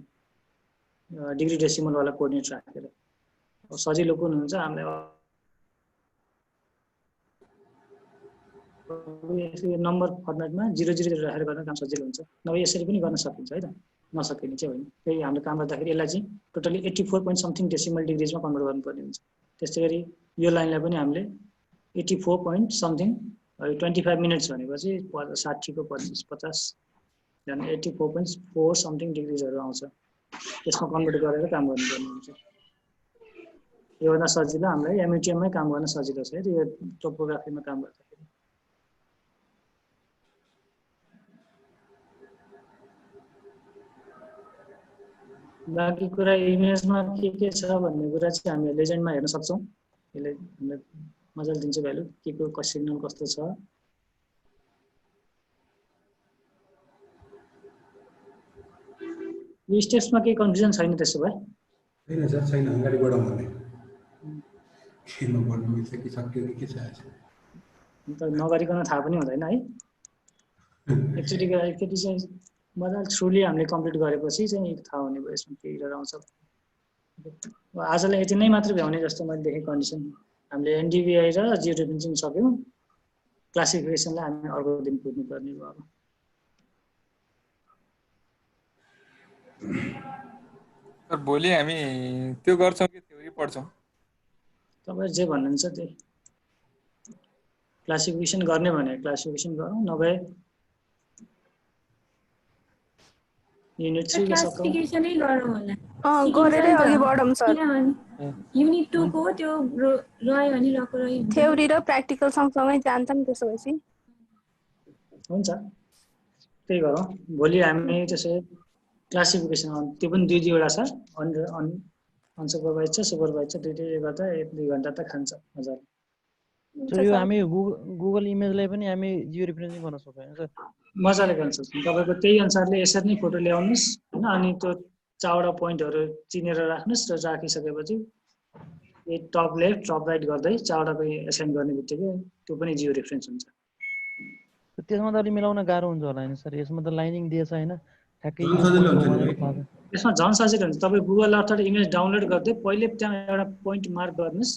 डिग्री डेसिमल वाला कोअर्डिनेट राखेर। अब सजिलो कुन हुन्छ हामीलाई नम्बर फर्मेटमा 00 राखेर गर्न काम सजिलो हुन्छ। नभए यसरी पनि गर्न सकिन्छ है त, नसकिने चाहिँ होइन। फेरि हामीले काम गर्दाखेरि यसलाई चाहिँ टोटली 84 point something डेसिमल डिग्रीजमा कन्भर्ट गर्नुपर्ने हुन्छ। त्यसैगरी यो लाइनलाई पनि हामीले 84 point something 25 मिनट्स भनेपछि 60 को 25 50 then 84.4 something डिग्रीजहरु आउँछ। त्यसमा कन्भर्ट गरेर काम गर्नुपर्ने हुन्छ। यो भन्दा सजिलो हामीलाई एमएटीएम मै काम गर्न सजिलो छ है यो टोपोग्राफीमा काम गर्दाखेरि। बाँकी कुरा इमेजमा के छ भन्ने कुरा चाहिँ हामी लेजेन्डमा हेर्न सक्छौं। यसले हामीलाई मजाले दिन्छ भ्यालु के को सिग्नल कस्तो छ। यो स्टेप्समा केही कन्फ्युजन छैन त्यसो भए? छैन सर, छैन। अगाडि बढाउँ भने केमा बढ्नु छ कि सक्यो कि के छ। नगरिकन थाहा पनि हुँदैन है। एकचोटि चाहिँ मजाले थ्रुली हामीले कम्प्लिट गरेपछि चाहिँ थाहा हुने भयो यसमा के एरर आउँछ। आजलाई यति नै मात्र भ्याउने जस्तो मैले देखेँ कन्डिसन। हामीले एनडिबिआई र जियो डिफरेन्सिएसन सक्यौँ, क्लासिफिकेसनलाई हामी अर्को दिन कुद्नुपर्ने भयो। अब भोलि हामी त्यो गर्छौँ कि थ्योरी पढ्छौँ? तपाईँ जे भन्नुहुन्छ त्यही। क्लासिफिकेसन गर्ने भने क्लासिफिकेसन गरौँ, नभए युनिट 3 को सकौँ। क्लासिफिकेसनै गरौँ होला। गरेरै अघि बढौँ सर। युनिट 2 को त्यो रह्यो भने रको रह्यो। थ्योरी र प्र्याक्टिकल सँगसँगै जान्छ नि त्यसपछि। हुन्छ त्यही गरौँ। भोलि हामी त्यसो क्लासिफिकेसन त्यो पनि दुई दुईवटा छ, अनसुपरभाइज छ सुपरभाइज छ, दुईटै गर्दा 1-2 घन्टा त खान्छ मजाले। सर यो हामी गुगल इमेजलाई पनि हामी जियो रिप्रेजेन्ट गर्न सक्छौँ हैन सर? मजाले गर्न सक्छौँ। तपाईँको त्यही अनुसारले यसरी नै फोटो ल्याउनुहोस् होइन, अनि त्यो 4वटा पोइन्टहरू चिनेर राख्नुहोस् र राखिसकेपछि यो टप लेफ्ट टप राइट गर्दै 4वटा एसाइन गर्ने बित्तिकै त्यो पनि जियो रेफरेन्स हुन्छ। त्यसमा त अलि मिलाउन गाह्रो हुन्छ होला हैन सर? यसमा त लाइनिङ दिएछ हैन, ठ्याक्कै यसमा झन् सजिलो हुन्छ। तपाईँ गुगल अर्थबाट इमेज डाउनलोड गर्दै पहिले त्यहाँ एउटा पोइन्ट मार्क गर्नुहोस्,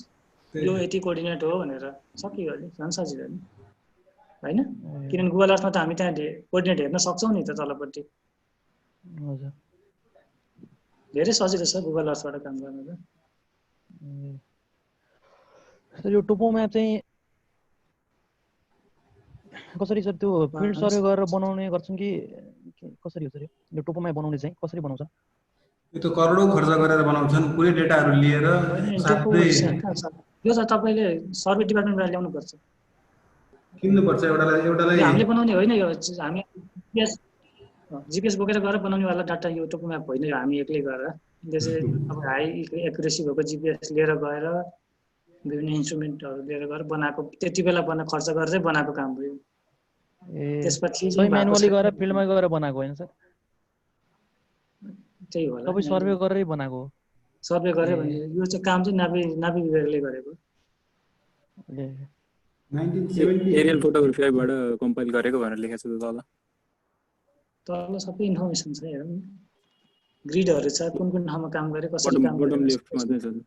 यो यति कोअर्डिनेट हो भनेर, सकियो नि, झन् सजिलो नि होइन? किनभने गुगल अर्थमा त हामी त्यहाँ कोअर्डिनेट हेर्न सक्छौँ नि त तलपट्टि। हजुर धेरै सजिलो छ गुगल अर्थबाट काम गर्न त। सर यो टोपो म्याप चाहिँ कसरी सर त्यो फिल्ड सर्वे गरेर बनाउने गर्छन् कि कसरी हो सर? यो टोपो म्याप बनाउने चाहिँ कसरी बनाउँछ? यो त करोडौँ खर्च गरेर बनाउँछन्, पुरै डेटाहरू लिएर। यो त तपाईँले सर्वे डिपार्टमेन्टबाट ल्याउनु पर्छ, किन्नुपर्छ एउटालाई। हामीले बनाउने होइन, यो हामी जिपिएस बोकेर गएर बनाउनेवाला डाटा यो टोपो म्याप होइन, हामी एक्लै गरेर त्यो चाहिँ अब हाई एकुरेसी भएको जिपिएस लिएर गएर विभिन्न इन्स्ट्रुमेन्टहरू लिएर गएर बनाएको, त्यति बेला खर्च गरेर बनाएको काम हो। त्यसपछि म्यानुअली गएर फिल्डमा गएर बनाएको होइन सर? त्यही होला, तपाईँ सर्वे गरेरै बनाएको हो? सर्वे गरे भने यो चाहिँ काम चाहिँ नाभी विभागले गरेको। एरियल फोटोग्राफीबाट कम्पाइल गरेको भनेर लेखेको छ तल। तल सबै इन्फर्मेसन छ, हेरौँ न। ग्रिडहरू छ, कुन कुन ठाउँमा काम गरे, कसरी काम गरे। बटम लेफ्टमा चाहिँ छ।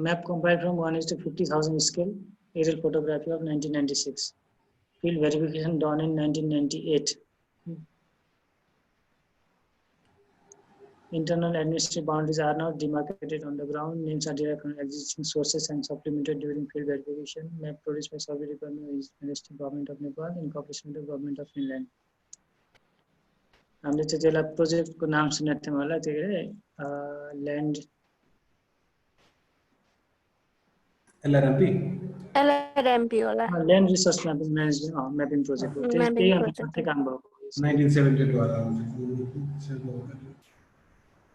Map compiled from 1:50,000 scale, aerial photography of 1996. Field verification done in 1998. Internal administrative boundaries are now demarcated on the ground. Names are derived from existing sources and supplemented during field verification. Map produced by Survey Department, Ministry Government of Nepal, in cooperation with the Government of Finland. हामीले चाहिँ त्यसलाई प्रोजेक्टको नाम सुनेको थियौँ होला, त्यो ल्यान्ड LRMP होला, land resource mapping management mapping project हो। त्यही अनुसार काम भएको 1972 होला।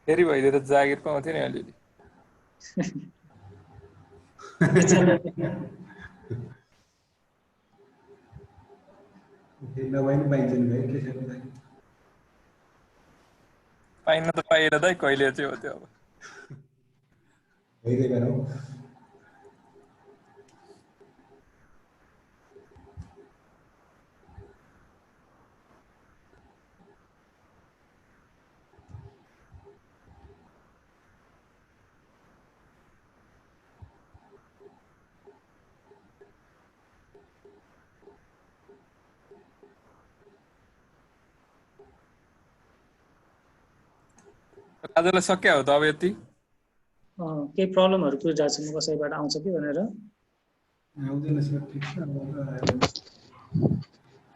फेरि भइदिएर जागिर पाउँथ्यो नि अलिअलि। पाइन त पाइएर दाइ कहिले चाहिँ हो त्यो अब। आजलाई सक्या हो त अब यति? केही प्रब्लमहरू पुगिरहेको छ कसैबाट आउँछ कि भनेर।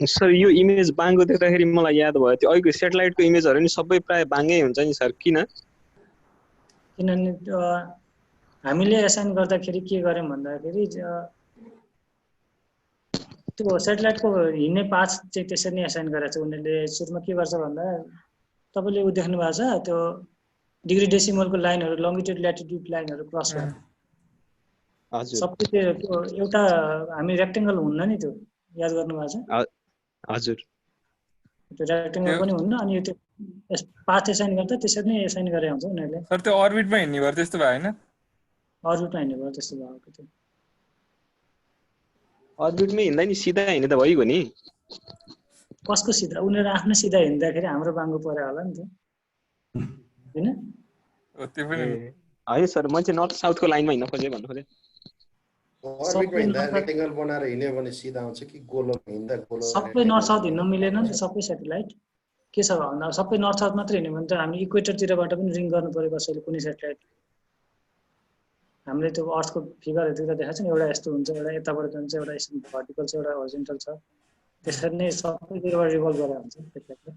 सर यो इमेज बाङ्गो देख्दाखेरि मलाई याद भयो त्यो अहिलेको सेटेलाइटको इमेजहरू नि सबै प्राय बाङ्गै हुन्छ नि सर, किन? किनभने हामीले एसाइन गर्दाखेरि के गर्यौँ भन्दाखेरि त्यो सेटेलाइटको हिँड्ने पाथ चाहिँ त्यसरी नै एसाइन गरेको छ। उनीहरूले सुरुमा के गर्छ भन्दा तपाईँले ऊ देख्नु भएको छ त्यो डिग्री डेसिमलको लाइनहरू, लङ्गिट्युड ल्याटिट्युड लाइनहरू क्रस गर्छ। हजुर सबै त्यो एउटा हामी रेक्टेङ्गल हुन्न नि, त्यो याद गर्नु भएको छ? हजुर त्यो रेक्टेङ्गल पनि हुन्न, अनि त्यो पाथ एसाइन गर्दा त्यसरी नै एसाइन गरे हुन्छ उनीहरूले। सर त्यो अर्बिटमा हिँड्ने भएर त्यस्तो भयो हैन? अर्बिटमा हिँड्ने भयो त्यस्तो भएको थियो। अर्बिटमै हिँड्दा नि सिधा हिँड्ने त भइगयो नि। कसको सिधा? उनीहरू आफ्नो सिधा हिँड्दाखेरि हाम्रो बाङ्गो पर्यो होला नि त हैन? त्यो पनि होइन सर, मैले चाहिँ नर्थ साउथको लाइनमा हिँड्न खोजेँ भन्नु खोजेँ। अर्बिटमा हिँड्दा रेक्टेङ्गल बनाएर हिँड्यो भने सिधा आउँछ कि गोलोमा हिँड्दा गोलो? सबै नर्थ साउथ हिँड्न मिलेन नि त, सबै सेटेलाइट के छ भन्दा सबै नर्थ साउथ मात्रै हिँड्यो भने त हामी इक्वेटरतिरबाट पनि रिङ गर्नु पर्यो कसैले कुनै सेटेलाइट। हामीले त्यो अर्थको फिगरहरू त देखाएको छ नि, एउटा यस्तो हुन्छ, एउटा यताबाट जान्छ, एउटा यस्तो भर्टिकल छ, एउटा होरिजोन्टल छ, त्यसरी नै सबैतिरबाट रिभल्भ गरेर हुन्छ सेटेलाइटले।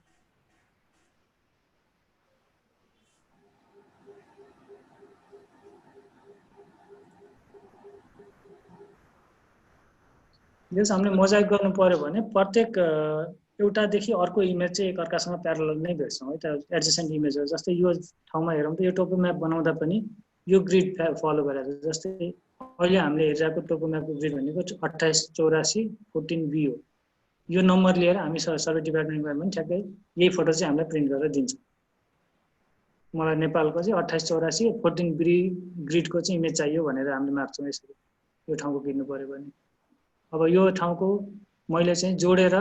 जस हामीले मोजाइक गर्नु पर्यो भने प्रत्येक एउटादेखि अर्को इमेज चाहिँ एक अर्कासँग प्यारलल नै भेट्छौँ है त, एडजेसेन्ट इमेजहरू। जस्तै यो ठाउँमा हेरौँ त यो टोपो म्याप बनाउँदा पनि यो ग्रिड फलो गरेर, जस्तै अहिले हामीले हेरिरहेको टोपो म्यापको ग्रिड भनेको 288414B हो। यो नम्बर लिएर हामी सर्वे डिपार्टमेन्टमा पनि ठ्याक्कै यही फोटो चाहिँ हामीलाई प्रिन्ट गरेर दिन्छ। मलाई नेपालको चाहिँ 288414B ग्रिडको चाहिँ इमेज चाहियो भनेर हामीले माग्छौँ यसरी, यो ठाउँको किन्नु पर्यो भने। अब यो ठाउँको मैले चाहिँ जोडेर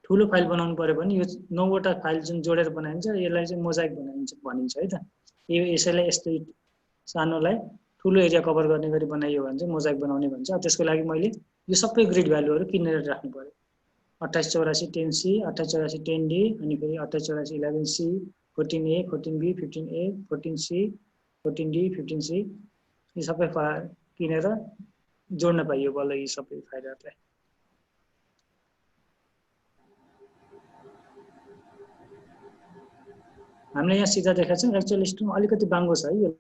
ठुलो फाइल बनाउनु पर्यो भने यो 9वटा फाइल जुन जोडेर बनाइन्छ यसलाई चाहिँ मोजाइक भनिन्छ है त। यसैलाई यस्तो सानोलाई ठुलो एरिया कभर गर्ने गरी बनाइयो भने चाहिँ मोजाइक बनाउने भन्छ। त्यसको लागि मैले यो सबै ग्रिड भ्यालुहरू किनेर राख्नु पर्यो। 288410C, 288410D, अनि फेरि 288411C, 14A, 14B, 15A, 14C, 14D, 15C, यी सबै किनेर जोड्न पाइयो बल्ल यी सबै फाइलहरूलाई। हामीले यहाँ सिधा देखाएको छ, एक्चुअल स्ट्रिङ अलिकति बाङ्गो छ है यो।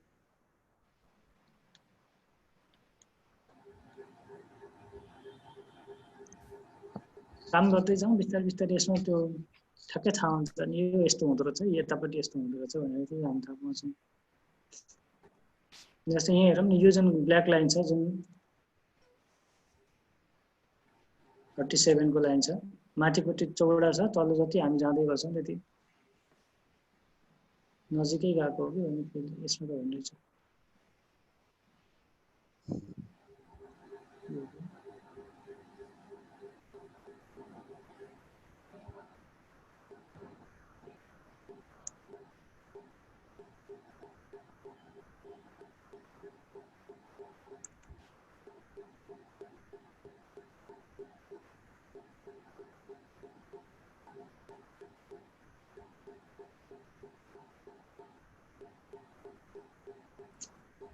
काम गर्दै जाउँ बिस्तारै बिस्तारै, यसमा त्यो ठ्याक्कै थाहा हुन्छ नि यो यस्तो हुँदो रहेछ, यतापट्टि यस्तो हुँदो रहेछ भनेर चाहिँ हामी थाहा पाउँछौँ। जस्तै यहाँ हेरौँ न, यो जुन ब्ल्याक लाइन छ, जुन 37 को लाइन छ, माथिपट्टि चौडा छ, तल्लो जति हामी जाँदै गर्छौँ त्यति नजिकै गएको हो कि, अनि फेरि यसमा त हुँदैछ।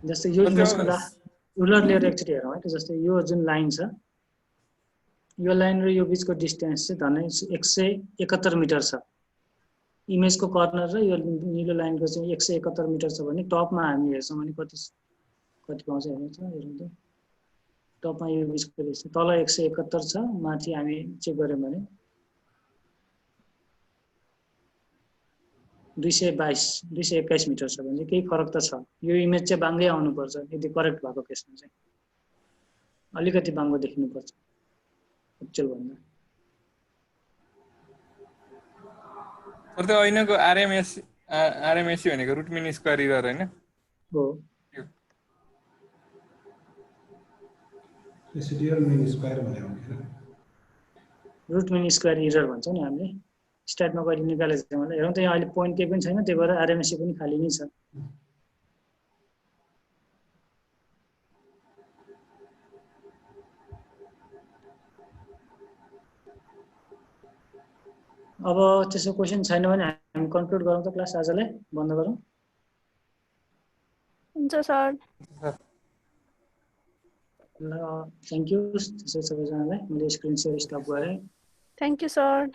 जस्तै यो इमेजमा रुलर लेयर एकचोटि हेरौँ है त। जस्तै यो जुन लाइन छ, यो लाइन र यो बिचको डिस्टेन्स चाहिँ झन् 171 मिटर छ। इमेजको कर्नर र यो निलो लाइनको चाहिँ 171 मिटर छ भने टपमा हामी हेर्छौँ भने कति पाउँछ हेर्नु त, हेरौँ त। टपमा यो बिचको डिस्टेन्स तल 171 छ, माथि हामी चेक गऱ्यौँ भने 221 मिटर छ भने केही फरक त छ। यो इमेज चाहिँ बाङ्गै आउनुपर्छ यदि करेक्ट भएको केसमा चाहिँ, अलिकति बाङ्गो देखिनुपर्छ एक्चुअल भन्दा। तर त्यो ऐनाको आरएमएससी भनेको रुट मिन स्क्वायर इरर हैन हो? रेसिडुअल मिन स्क्वायर भनेको के? रुट मिन स्क्वायर इरर भन्छौँ नि हामीले। स्ट्याटमा कहिले निकालेको छ मलाई हेरौँ त, यहाँ अहिले पोइन्ट केही पनि छैन, त्यही भएर आरएमएससी पनि खाली नै छ। अब त्यसो क्वेसन छैन भने हामी कन्क्लुड गरौँ त, क्लास आजलाई बन्द गरौँ। हुन्छ सर। ल थ्याङ्क यू सबैजनालाई, मैले स्क्रिन सेयर स्टप गरेँ। Thank you sir.